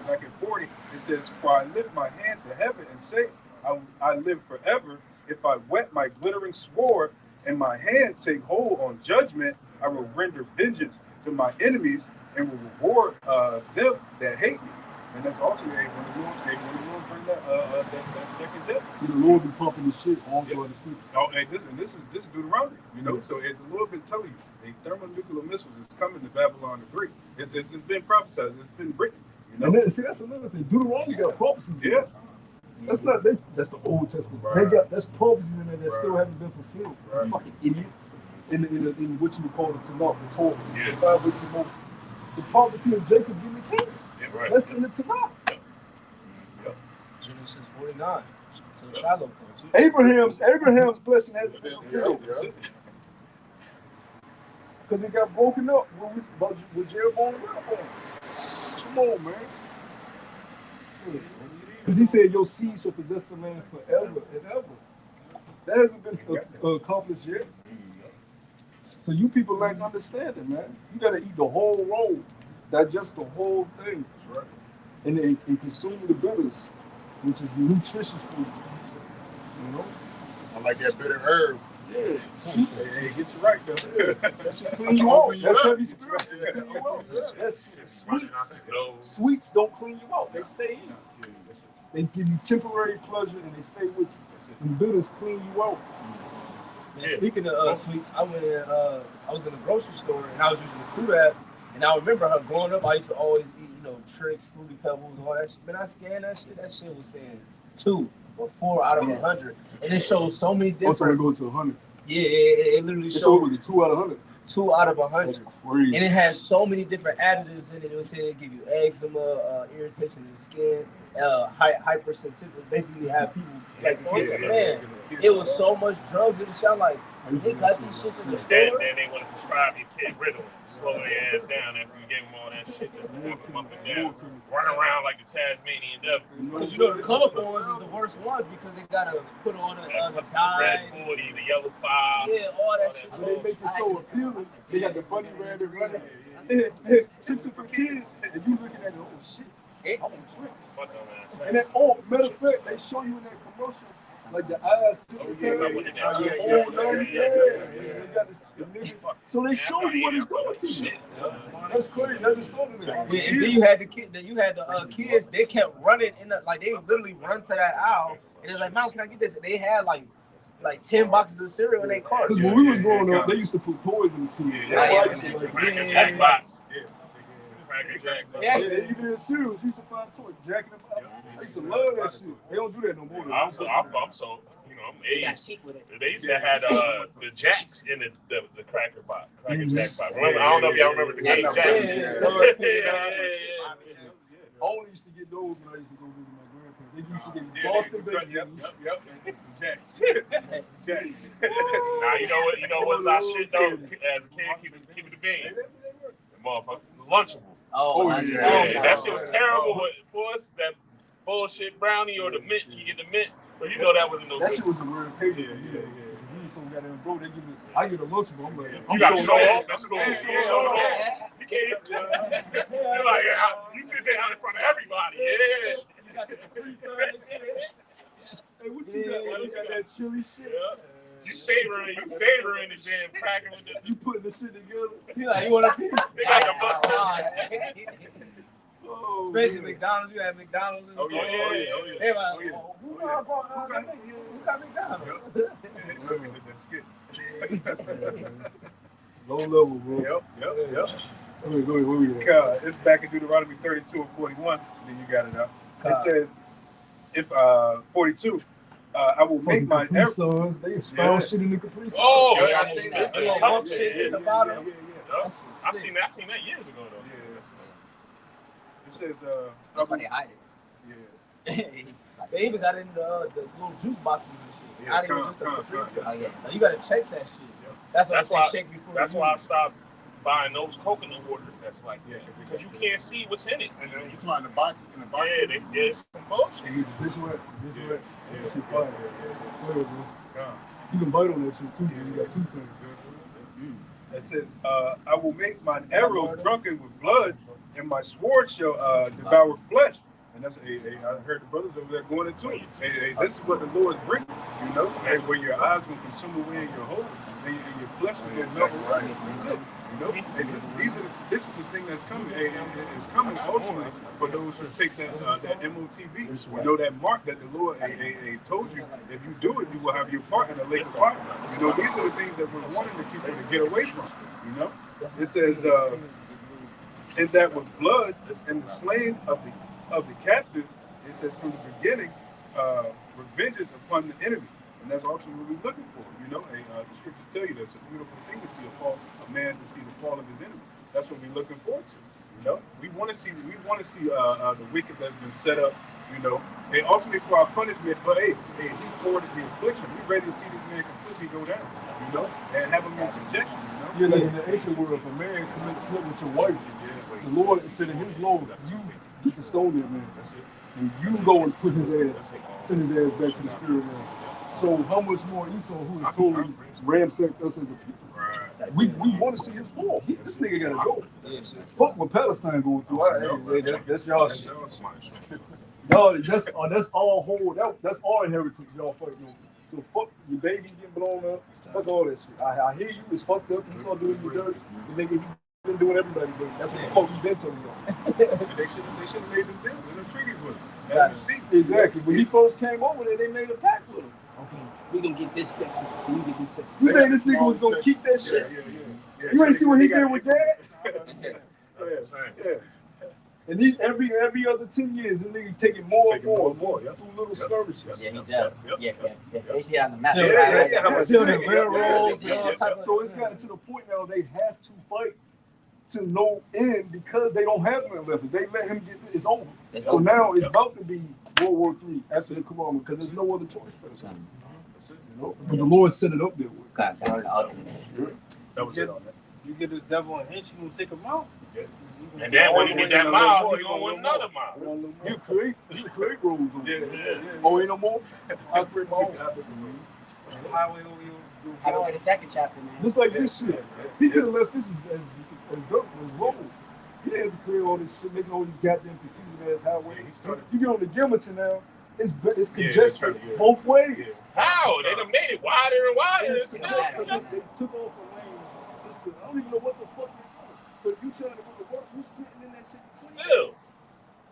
Speaker 7: back in 40, it says, "For I lift my hand to heaven and say, I live forever. If I wet my glittering sword and my hand take hold on judgment, I will render vengeance to my enemies and will reward them that hate me." And that's ultimately when the Lord bring that second death.
Speaker 8: The Lord be pumping this shit all throughout the street.
Speaker 7: Oh, hey, this is Deuteronomy, you know. So the Lord been telling you, the thermonuclear missiles is coming to Babylon the Great. It's been prophesied. It's been written. You know.
Speaker 8: And then, see, that's another thing. Deuteronomy got prophecies.
Speaker 7: Yeah.
Speaker 8: That's not that's the Old Testament.
Speaker 7: Right.
Speaker 8: That's prophecies in there that still haven't been fulfilled.
Speaker 7: Right.
Speaker 8: Fucking idiot. In what you would call the Tanakh, the Torah,
Speaker 3: Yeah.
Speaker 8: the 5 weeks of Moses. The prophecy of Jacob being the king.
Speaker 3: Yeah, right.
Speaker 8: That's in the Tanakh.
Speaker 6: Genesis 49. So Shiloh comes.
Speaker 8: Abraham's blessing has been fulfilled. Because it got broken up with Jeroboam and Rehoboam. Come on, man. Because he said your seed shall possess the land forever and ever. That hasn't been accomplished yet. So you people lack understanding, man. You got to eat the whole roll, digest the whole thing.
Speaker 7: That's right.
Speaker 8: And consume the bitters, which is nutritious food. You know?
Speaker 1: I like that bitter herb.
Speaker 8: Yeah.
Speaker 7: Hey, it gets you right, though.
Speaker 8: That should clean you out. That's heavy spirit. Clean you out. That's sweets don't clean you out. They stay in. They give you temporary pleasure and they stay with you. And bitters clean you out.
Speaker 6: Man, speaking of sweets, I went in, I was in the grocery store and I was using the food app, and I remember her growing up. I used to always eat, Tricks, Fruity Pebbles, all that shit. Man, I scanned that shit. That shit was saying 2 or 4 out of 100, and it shows so many different.
Speaker 8: Also, we go to 100.
Speaker 6: Yeah, it literally
Speaker 8: So
Speaker 6: showed
Speaker 8: was it 2 out of 100?
Speaker 6: 2 out of 100.
Speaker 8: That's crazy.
Speaker 6: And it has so many different additives in it. It was saying it give you eczema, irritation in the skin, hypersensitivity. Basically, have people like man. It was so much drugs in the shop. Like, They got these shits in the
Speaker 3: Then
Speaker 6: store.
Speaker 3: they want to prescribe your kid Ritalin, slow their ass down after you gave them all that shit to have them up and down, run around like the Tasmanian devil.
Speaker 6: Because you know the colorful ones is the worst ones because they gotta put on the
Speaker 3: Red
Speaker 6: dye.
Speaker 3: 40, the yellow 5.
Speaker 6: Yeah, all that shit.
Speaker 8: But they make it so appealing. They got the funny rabbit running. Tricks it for kids, and you looking at it, oh shit, I want tricks.
Speaker 3: Fuck them, man.
Speaker 8: And then, oh, matter of fact, they show you in that commercial, like the eyes. So they show you what it's doing to you. That's crazy. I just thought of that.
Speaker 6: Yeah, and then you had the kid. Then you had the kids. They kept running in the like they literally run to that aisle, and it's like, "Mom, can I get this?" And they had like 10 boxes of cereal in their cars.
Speaker 8: Because when we was growing up, they used to put toys in the cereal. That's why I used to like
Speaker 3: Jackbox. Cracker Jack.
Speaker 8: yeah, even in cereals, you used to find toys. Jack in the Box. I used to love that shit. They don't do that no more.
Speaker 3: I'm so, you know, I'm aged. They used to have the Jacks in the Cracker Box, Cracker Jack box. Remember, I don't know if y'all remember the game Jacks.
Speaker 8: I only used to get those when I used to go visit my grandparents. They used to get Boston babies.
Speaker 5: Yep. And some Jacks. Jacks.
Speaker 3: Now you know what's our shit though? As a kid, keep it a bean. Motherfucker, Lunchable.
Speaker 6: Oh
Speaker 3: Yeah, that shit was terrible for us. That bullshit brownie or the mint, you get the mint, but you know that wasn't no
Speaker 8: That
Speaker 3: good.
Speaker 8: shit was a real payday. Yeah. You so goddamn broke. They give me. I get a Lunchable. I'm like,
Speaker 3: You got to show off. That's cool. You show it off. You can't. You're like, you sit there out in front of everybody. Yeah.
Speaker 8: You got the free side and shit. Hey, what you got? You got that chili shit.
Speaker 3: Yeah. You savoring the damn cracker with the.
Speaker 8: You putting the shit together.
Speaker 6: You like, you want a piece?
Speaker 3: They got the mustard.
Speaker 8: Oh,
Speaker 6: Especially
Speaker 8: man.
Speaker 6: McDonald's, you have McDonald's.
Speaker 3: Oh yeah.
Speaker 6: They like, who got McDonald's?
Speaker 5: That skit.
Speaker 8: Low level, bro.
Speaker 5: Yep.
Speaker 8: Go ahead. Where we at?
Speaker 5: It's back in Deuteronomy 32 and 41. Then you got it up. It says, if 42, I will make my
Speaker 8: Capri Suns. They found shit in the Capri Suns.
Speaker 3: Oh,
Speaker 6: Yeah,
Speaker 3: yeah,
Speaker 6: I seen that. Little bump shit in the bottom.
Speaker 3: Yeah. I seen that years ago though.
Speaker 5: It says,
Speaker 2: That's why they hide
Speaker 5: yeah.
Speaker 6: They even got it in the little juice boxes and shit.
Speaker 5: Yeah,
Speaker 6: Not even
Speaker 5: come,
Speaker 6: just the
Speaker 5: come,
Speaker 6: Capri
Speaker 5: come.
Speaker 6: Sun.
Speaker 2: Oh yeah.
Speaker 6: Now you gotta check that shit. That's why I say shake before.
Speaker 3: That's
Speaker 6: you
Speaker 3: why I
Speaker 6: use.
Speaker 3: stopped buying those coconut waters. That's like because you can't see what's in it.
Speaker 1: And then you find the box in the box.
Speaker 3: Yeah, it's some bullshit.
Speaker 8: Hey, the bitch wet. That shit fire. Go ahead, bro.
Speaker 5: Come.
Speaker 8: You can bite on that shit too, man. You got two things.
Speaker 5: It says, I will make mine arrows drunken with blood, and my sword shall devour flesh. And that's, I heard the brothers over there going into it. Hey, this is what the Lord's bringing, you know? Hey, where your eyes will consume away in your whole, and your flesh is going to melt away. You know? Hey, this is the thing that's coming. Hey, it's coming ultimately for those who take that MOTV. You know that mark that the Lord told you, if you do it, you will have your part in the lake of fire. You know, these are the things that we're wanting the people to get away from, you know? It says, and that with blood and the slaying of the captives, it says from the beginning, revenge is upon the enemy. And that's ultimately what we're looking for. You know, the scriptures tell you that's a beautiful thing to see a man to see the fall of his enemy. That's what we're looking forward to. You know, we want to see the wicked that's been set up. You know, and ultimately for our punishment. But hey, he forwarded the affliction. We're ready to see this man completely go down. You know, and have him in subjection. You know,
Speaker 8: Yeah, like in the ancient world, if a man commits sin with your wife, the Lord said in his law, you get to stone that man.
Speaker 5: that's it.
Speaker 8: And you go and put his ass, send his ass back to the spirit realm. So how much more Esau, who has totally ransacked us as a people?
Speaker 5: Right.
Speaker 8: We want to see his fall. This nigga gotta go. Fuck what Palestine going through. All right, hey, that's y'all shit. Y'all, that's all whole. That's all inheritance y'all fighting over. So fuck your babies getting blown up. Fuck all that shit. I hear you. It's fucked up. Esau doing you dirty. The nigga he been doing everybody dirty. That's what the fuck he been telling y'all.
Speaker 5: They should have made them deals and them treaties with him. Now you see.
Speaker 8: Exactly. When he first came over there, they made a pact with him.
Speaker 6: Okay, we gonna get this sexy. We get this sexy.
Speaker 8: You think this nigga was gonna keep that shit?
Speaker 5: Yeah.
Speaker 8: You ain't see what he did with that?
Speaker 5: Yeah.
Speaker 8: And he, every other 10 years, the nigga taking more and more through little skirmishes.
Speaker 2: Yeah, he does. Yeah. They see it on the map.
Speaker 5: Yeah, how much
Speaker 8: Building
Speaker 5: he
Speaker 8: railroads
Speaker 2: Yeah.
Speaker 8: and all type of- So it's gotten to the point now they have to fight to no end because they don't have nothing left. If they let him get it's over.
Speaker 2: It's
Speaker 8: So
Speaker 2: over.
Speaker 8: now it's about to be World War III. That's the commandment because there's no other choice for them.
Speaker 7: That's it.
Speaker 8: You know, but the Lord set it up that way.
Speaker 2: God, God, the ultimate.
Speaker 7: That was it on that.
Speaker 9: You get this devil an inch, you gonna take him out.
Speaker 3: And then when you get that mile, you gonna want another mile.
Speaker 8: You create rules on
Speaker 7: Yeah,
Speaker 8: it.
Speaker 7: yeah, yeah.
Speaker 8: Oh, ain't no more? I create my own.
Speaker 9: The highway over you.
Speaker 2: I go get a second chapter, man.
Speaker 8: Just like this shit. He could have left this as dope as road. He didn't have to create all this shit, making all these goddamn confusing ass highways.
Speaker 7: He started.
Speaker 8: You get on the Gilmerton now, it's
Speaker 7: Yeah,
Speaker 8: congested
Speaker 7: it's yeah.
Speaker 8: both ways.
Speaker 3: How? They done made it wider and wider.
Speaker 8: It's
Speaker 3: It's still
Speaker 8: congested. They took off a lane just to, I don't even know what the fuck they're doing. But if you trying to go to work, you sitting in that shit.
Speaker 3: still.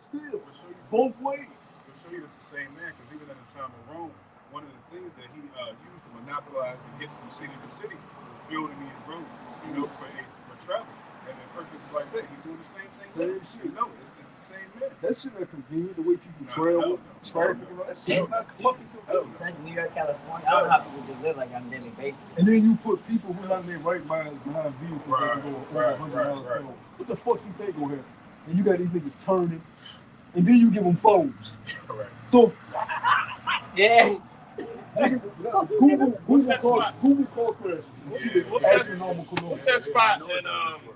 Speaker 8: Still.
Speaker 7: We'll show you.
Speaker 8: Both ways.
Speaker 7: We'll show you this the same man because even in the time of Rome, one of the things that he used to monopolize and get from city to city was building these roads, for travel. And then purposes like that, he's doing the same thing.
Speaker 8: Same shit.
Speaker 7: No, it's the same man.
Speaker 8: That shit not convenient, the way people travel, traffic, and all that shit not fucking convenient.
Speaker 2: That's New York, California. I don't know how people just live like on a daily basis.
Speaker 8: And then you put people who not in their right minds behind vehicles that can go over
Speaker 7: Right,
Speaker 8: 100
Speaker 7: right,
Speaker 8: miles per
Speaker 7: right.
Speaker 8: hour. What the fuck you think gonna happen? And you got these niggas turning, and then you give them phones.
Speaker 7: Correct.
Speaker 8: So
Speaker 2: Yeah.
Speaker 8: Google car crashes.
Speaker 3: What's that?
Speaker 8: Astronomical
Speaker 3: What's that spot in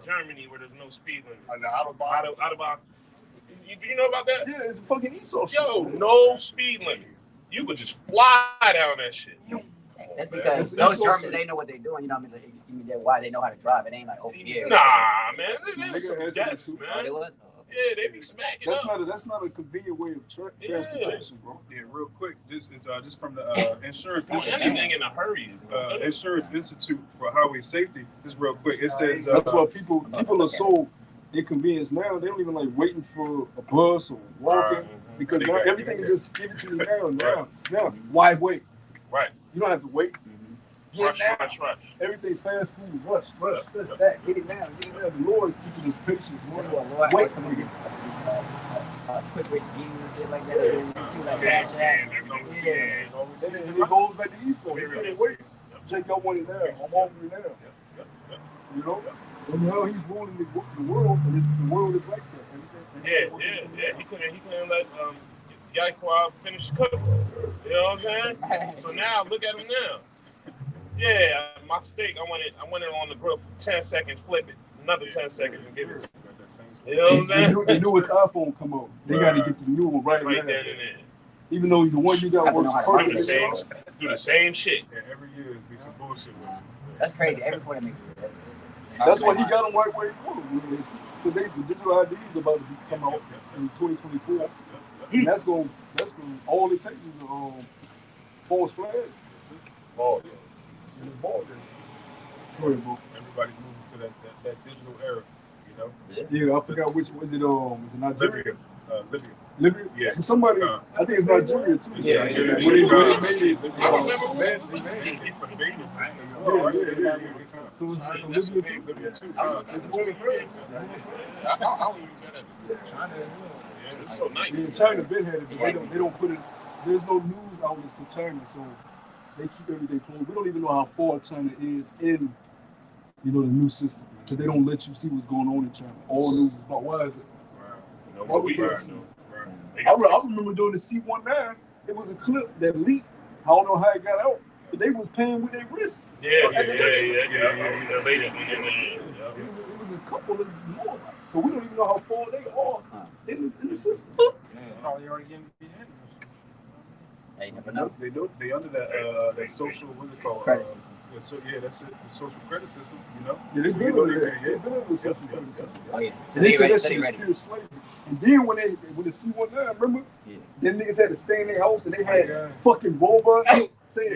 Speaker 3: Germany where there's no speed limit?
Speaker 1: On the Autobahn.
Speaker 3: Autobahn. Do you know about that?
Speaker 8: Yeah, it's a fucking Esau shit.
Speaker 3: Yo, no speed limit. You could just fly down that shit.
Speaker 2: That's because those Germans, they know what they're doing. You know what I mean? Like, they're why they know how to drive. It ain't like over here.
Speaker 3: Nah, man. There's some
Speaker 8: Nigga,
Speaker 3: deaths,
Speaker 2: Oh,
Speaker 3: man.
Speaker 2: they was? Oh, okay.
Speaker 3: Yeah, they be smacking up.
Speaker 8: That's not a convenient way of transportation, bro.
Speaker 7: Yeah, real quick. This is just from the Insurance
Speaker 3: Do
Speaker 7: Institute.
Speaker 3: anything in a hurry is
Speaker 7: Insurance Institute for Highway Safety. This real quick. It says
Speaker 8: That's why people are so inconvenienced now. They don't even like waiting for a bus or walking because now everything is just given to you now. Why wait?
Speaker 3: Right.
Speaker 8: You don't have to wait.
Speaker 3: Rush.
Speaker 8: Everything's fast food. Rush. This, that. Get it now. The Lord is teaching us patience.
Speaker 2: That's
Speaker 8: Lord.
Speaker 2: what
Speaker 8: Wait.
Speaker 2: Quick rich schemes and shit like that. Too, like Cash App. Yeah.
Speaker 8: And it goes back to Esau. He couldn't wait. Jake, I want it now. I'm hungry now. You know? And now he's ruling the world, and the world is like that.
Speaker 3: Yeah. He couldn't let Yaquab finish cooking. You know what I'm saying? So now look at him now. Yeah, my steak, I want it on the grill for 10 seconds, flip it, another 10 seconds and give it to you. You know what I'm saying?
Speaker 8: The newest iPhone come out. They got to get the new one right
Speaker 3: Right
Speaker 8: now.
Speaker 3: then and there.
Speaker 8: Even though the one you got works perfect.
Speaker 3: Do the same shit.
Speaker 7: Yeah, every year be some bullshit with it.
Speaker 2: That's crazy. Every 40 minutes.
Speaker 8: That's why he got them right where he put them. Because the digital ID is about to come out in 2024. And that's going all it takes is a false flag.
Speaker 7: Ball.
Speaker 8: And it's ball. Go ahead, bro.
Speaker 7: Everybody's moving to that digital era, you know?
Speaker 8: Yeah, I forgot which was it. Was it Nigeria?
Speaker 7: Libya.
Speaker 8: Libya?
Speaker 7: Yes.
Speaker 8: So somebody, I think it's Nigeria too.
Speaker 2: Yeah.
Speaker 8: When they made it.
Speaker 3: I remember when
Speaker 8: So it's Libya too. It's moving fast.
Speaker 3: I use that China. It's so nice.
Speaker 8: Yeah, China been had it, but they don't put it. There's no news outlets to China, so they keep everything closed. We don't even know how far China is in, the new system, because they don't let you see what's going on in China. All news is about why is it?
Speaker 3: What we
Speaker 8: I remember during the C-19, it was a clip that leaked. I don't know how it got out, but they was paying with their wrist.
Speaker 3: Yeah. It
Speaker 8: was a couple of more. So we don't even know how far they are in the system.
Speaker 9: Probably already getting beheaded.
Speaker 2: They never know.
Speaker 7: They under that social, what's it called?
Speaker 2: Credit.
Speaker 7: That's it. The social credit system, you know?
Speaker 8: Yeah, they've been under that. They've been under the social credit system.
Speaker 2: Oh, yeah.
Speaker 8: And they said that
Speaker 2: They
Speaker 8: shit is
Speaker 2: ready.
Speaker 8: pure slavery. And then when the C-19, remember?
Speaker 2: Yeah.
Speaker 8: Them niggas had to stay in their house and they had fucking robots saying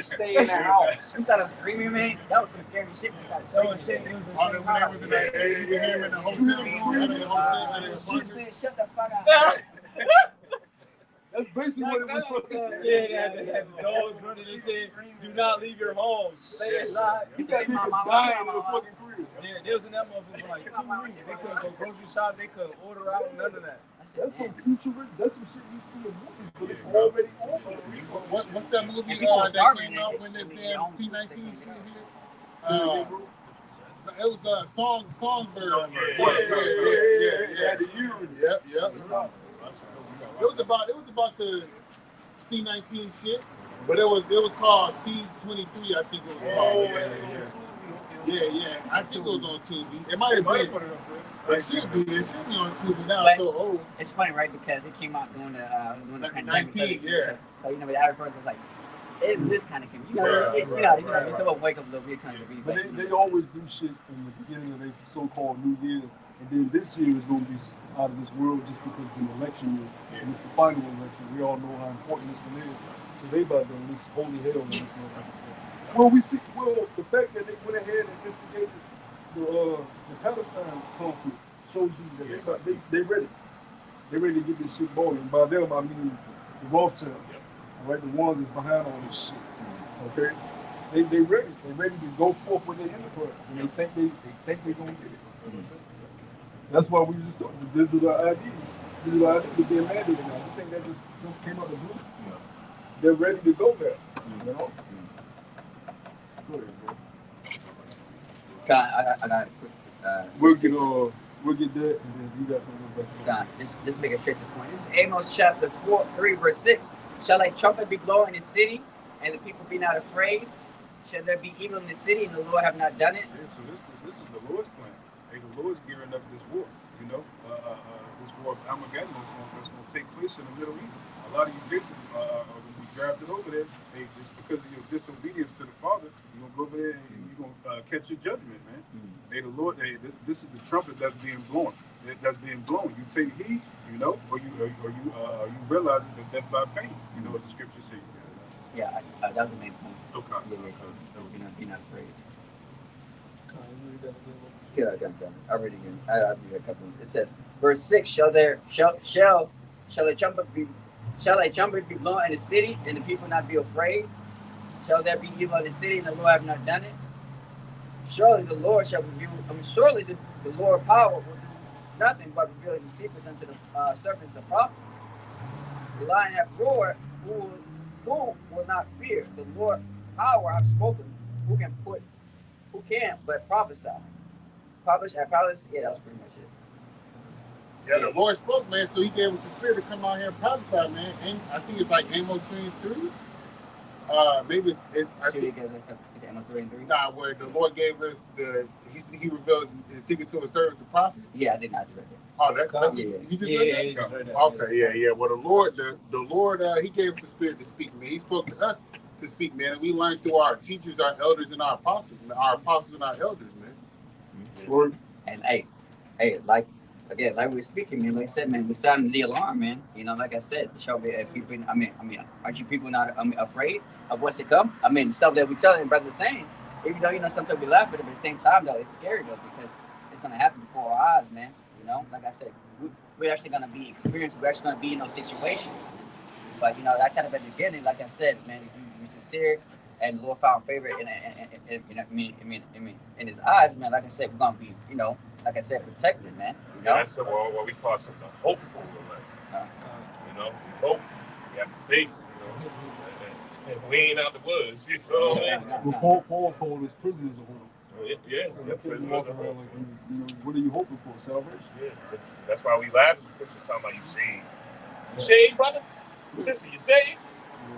Speaker 8: stay in their house.
Speaker 2: You started screaming, man. That was some scary shit. We started showing shit. It was
Speaker 1: All the when they was in that Abraham in the hotel.
Speaker 2: She said, "Shut the fuck up."
Speaker 8: That's basically what it was fucking saying.
Speaker 6: Yeah, they had the dogs running and said, "Do not leave your home."
Speaker 2: Stay inside.
Speaker 8: He got niggas dying in the fucking crib.
Speaker 6: Yeah, they was in that motherfucker for like 2 weeks. They couldn't go grocery shop. They couldn't order out. None of that.
Speaker 8: That's some futuristic. That's some shit you see in movies, but it's already over.
Speaker 1: What's that movie
Speaker 2: And people
Speaker 1: that
Speaker 2: starving
Speaker 1: came out
Speaker 2: and
Speaker 1: when this
Speaker 2: they
Speaker 1: damn
Speaker 2: own
Speaker 1: C-19
Speaker 2: food
Speaker 1: shit here? It was Songbird.
Speaker 8: Yeah. The urine.
Speaker 1: Yep. It was about the C-19 shit. But it was called C23, I think it was called. Yeah. I think it was on Tubi. It might have been. It should be on Tubi now.
Speaker 2: But
Speaker 1: So old.
Speaker 2: it's funny, right? Because it came out during the
Speaker 1: Like
Speaker 2: pandemic.
Speaker 1: 19, yeah.
Speaker 2: So the average person's like, isn't this kind of it's a wake up a little bit kind of
Speaker 8: But they always do shit in the beginning of their so-called New Year, and then this year is going to be out of this world just because it's an election year, and it's the final election. We all know how important this one is. So they about to release holy hell. Well, the fact that they went ahead and instigated the Palestine conflict shows you that they ready. They're ready to get this shit going. And by them, I mean the Rothschilds, right? The ones that's behind all this shit. Okay, they ready. They're ready to go forth with their enterprise, and they think they're gonna get it. That's why we just talking the digital IDs. Digital IDs are being mandated now. You think that just came out of blue? They're ready to go there. You know. Go ahead, bro.
Speaker 2: I got a quick.
Speaker 8: We'll get that, and then you got something back.
Speaker 2: This make it straight to the point. This is Amos chapter 3, verse 6. Shall a trumpet be blown in the city, and the people be not afraid? Shall there be evil in the city, and the Lord have not done it?
Speaker 5: Yeah, so this is the Lord's plan. Hey, the Lord's gearing up this war. You know, this war of Armageddon that's going to take place in the Middle East. A lot of you Egyptians are going to be drafted over there. Hey, just because of your disobedience to the Father, you're going to go over there and you're going to catch your judgment, man. Hey, the Lord, this is the trumpet that's being blown. That's being blown. You take heed, you know, or you realize that death by pain. You know, as the scripture says.
Speaker 2: Yeah, that was the main point.
Speaker 5: Okay.
Speaker 2: Be not afraid. Yeah, I read it again. I'll read a couple. It says, verse 6: Shall a trumpet be blown in the city, and the people not be afraid? Shall there be evil in the city, and the Lord have not done it? Surely the Lord shall reveal. Surely the Lord power will do nothing but reveal His secrets unto the servants, the prophets. The lion hath roared. Who will not fear? The Lord power have spoken. Who can but prophesy? Yeah, that was pretty much it.
Speaker 1: Yeah, the Lord spoke, man, so He gave us the Spirit to come out here and prophesy, man. And I think it's like Amos 3:3. Maybe it's I think
Speaker 2: it's Amos 3:3.
Speaker 1: Nah, where the Lord gave us He reveals His secret to His servants, the prophet.
Speaker 2: Yeah, I did not read that.
Speaker 1: Oh, that's He just read that? Okay, yeah. Well, the Lord, He gave us the Spirit to speak, man. He spoke to us to speak, man. And we learned through our teachers, our elders, and our apostles, man. Our apostles and our elders, man.
Speaker 8: Lord.
Speaker 2: And hey, like we were speaking, man. Like I said, man, we sounded the alarm, man. You know, like I said, the show people. I mean, aren't you people not afraid of what's to come? I mean, stuff that we telling brothers saying. Even though sometimes we laugh at it, but at the same time, though, it's scary though because it's gonna happen before our eyes, man. You know, like I said, we're actually gonna be experienced. We're actually gonna be in those situations. But that kind of at the beginning, like I said, man, if you're sincere and the Lord found favor in His eyes, man. Like I said, we're gonna be, like I said, protected, man. You know,
Speaker 3: that's what we call something hopeful. We hope, we have faith. We ain't out the woods, you know what I mean?
Speaker 8: Paul called his prisoners a hope.
Speaker 3: Yeah.
Speaker 8: What are you hoping for? Salvation?
Speaker 3: Yeah. That's why we laugh at Christians talking about you saved. You saved, brother? Sister, you saved?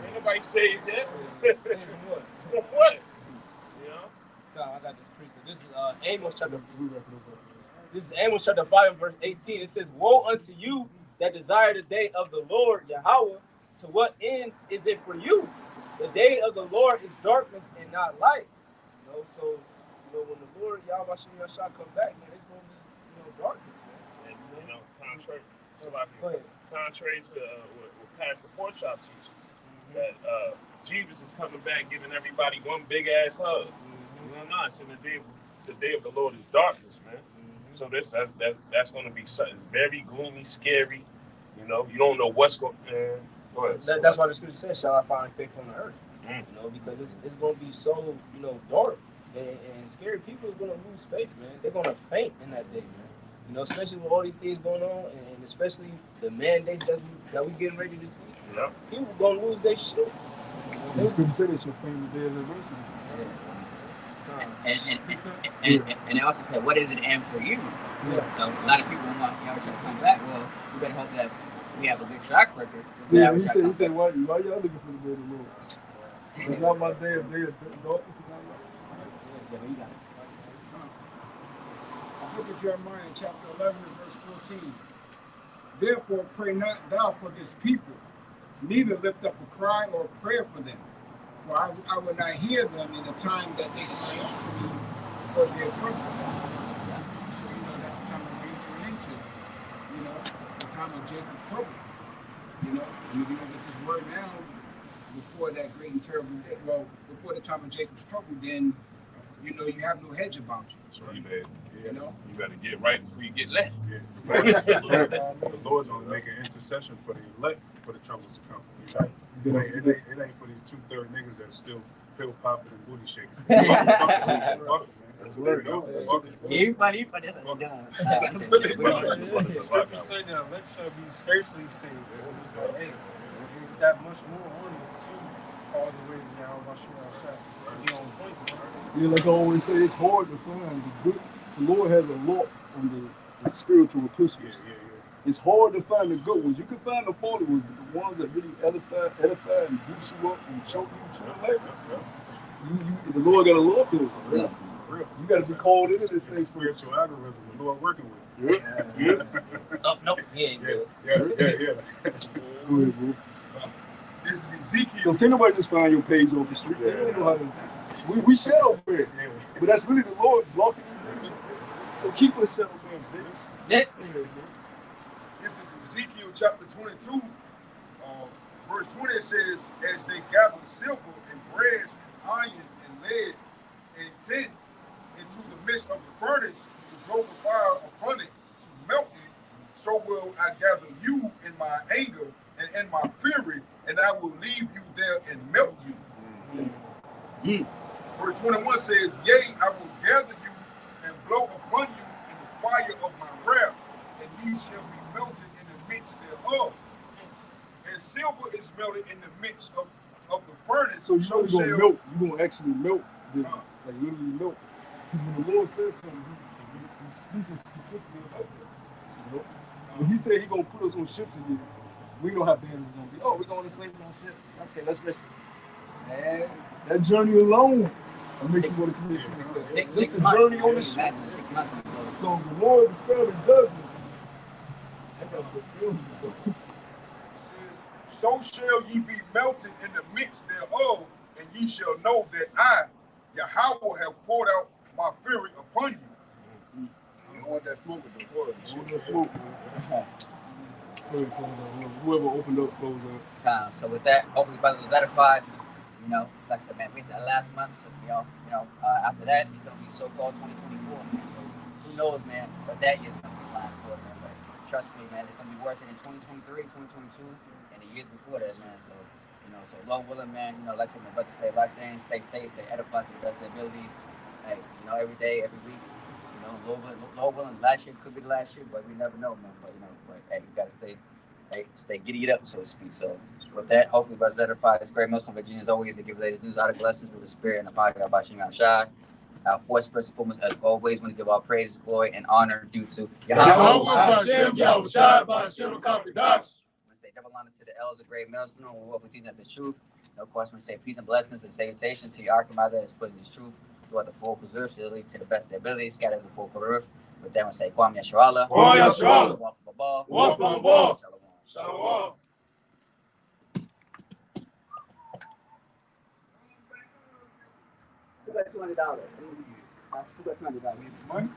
Speaker 3: Ain't nobody saved yet. What?
Speaker 6: No, I got this preacher. This is Amos chapter. This is Amos chapter 5 verse 18. It says, "Woe unto you that desire the day of the Lord Yahweh. To what end is it for you? The day of the Lord is darkness and not light." So when the Lord Yahweh shall come back, man, it's gonna be darkness, man.
Speaker 3: And contrary to what Pastor Porkchop teaches, that Jesus is coming back, giving everybody one big ass hug. It's in the day of the Lord is darkness, man. So that's going to be something very gloomy, scary. You don't know what's going. Go ahead.
Speaker 6: That's why the scripture says, "Shall I find faith on the earth?" Because it's going to be so dark and scary. People are going to lose faith, man. They're going to faint in that day, man. Especially with all these things going on, and especially the mandates that we getting ready to see.
Speaker 3: Yeah.
Speaker 6: People are going to lose their shit.
Speaker 8: The scripture said they shall faint in the day of adversity.
Speaker 2: And they also said, what is it end for you? Yeah. So a lot of people want y'all to come back. Well, we better hope that we have a good track record.
Speaker 8: Yeah, he said, why y'all looking for the day of the Lord? It's not my day of darkness.
Speaker 2: Yeah, but you got it.
Speaker 4: Look at Jeremiah chapter 11 and verse 14. Therefore pray not thou for this people, neither lift up a cry or a prayer for them. For I will not hear them in the time that they cry out to me for their trouble. So, that's the time that we enter into, the time of Jacob's trouble. And if you don't get this word now, before that great and terrible day, before the time of Jacob's trouble, then, you have no hedge about you.
Speaker 5: So you better get right before you get left.
Speaker 7: The Lord's gonna make an intercession for the elect for the troubles to come. It ain't for these 2/3 niggas that's still pill popping and booty shaking. Fuck them, man. That's what they do. Fuck them.
Speaker 2: You funny for this one.
Speaker 7: That's what they do. The scripture say that elect shall be scarcely saved. So it's like, hey, there's that much more on this too. For all the ways in Yahweh Hashem. He on point.
Speaker 8: Yeah, like I always say, it's hard to find the good. The Lord has a lot on the spiritual epistles. It's hard to find the good ones. You can find the faulty ones, but the ones that really edify and boost you up and show you true life. The Lord got to love those.
Speaker 7: Real.
Speaker 8: You got to be called into this thing.
Speaker 7: Spiritual algorithm. The Lord working with.
Speaker 2: Oh, nope. Yeah.
Speaker 8: Go ahead, bro.
Speaker 5: This is Ezekiel.
Speaker 8: Because can't nobody just find your page off the street. They don't know how to. We shut over it. But that's really the Lord blocking these things. So keep us shut over there,
Speaker 2: Yeah.
Speaker 5: This is Ezekiel chapter 22, verse 20. It says, as they gather silver and brass and iron and lead and tin into the midst of the furnace to blow the fire upon it, to melt it, so will I gather you in my anger and in my fury, and I will leave you there and melt you. Verse 21 says, yea, I will gather you and blow upon you in the fire of my wrath, and ye shall be melted in the midst thereof. And silver is melted in the midst of the furnace.
Speaker 8: So you're going to melt. You're going to actually melt. Like literally melt. Because when the Lord says something, he's speaking specifically about that. When he said he's going to put us on ships again, we know how bad it's going to be. Oh, we're going to slave on ships. Okay, let's listen. Man, that journey alone will make you want to commit suicide. Just the journey on the ship.
Speaker 2: 6 months.
Speaker 8: So the Lord is describing judgment. I got the feeling.
Speaker 5: So shall ye be melted in the midst thereof, and ye shall know that I, Yahweh, have poured out my fury upon you.
Speaker 8: You don't want that smoke with the water. You don't want that smoke. Whoever opened up, closed up.
Speaker 2: So with that, hopefully brothers was edified. Like I said, man, we did that last month. So, after that, it's gonna be so-called 2024, man. So who knows, man? But that year's gonna be lying for it, man. But trust me, man, it's gonna be worse than in 2023, 2022, and the years before that, man. So, so Lord willing, man, like I said, my brother, stay locked in, stay safe, stay edified to the best of their abilities. Hey, every day, every week. Lord willing, last year could be the last year, but we never know, man. But hey, you gotta stay giddy it up, so to speak. So with that, hopefully by Zedify, it's great Muslim Virginia as always to give the latest news, article lessons through the spirit and the power of Bashim Shai. Our fourth first and foremost, as always, want to give our praise, glory, and honor due to Yahweh. Say double honor to the elders of great millstone and what we teach at the truth. Of course, we say peace and blessings and salutation to your Archimada that's putting this truth throughout the full preserve, so to the best of their ability, scattered the full earth. With that, we say Kwam Yasharallah.
Speaker 3: Kwam Yasharallah.
Speaker 2: Walk from above.
Speaker 3: Shalom.
Speaker 2: $200. $200.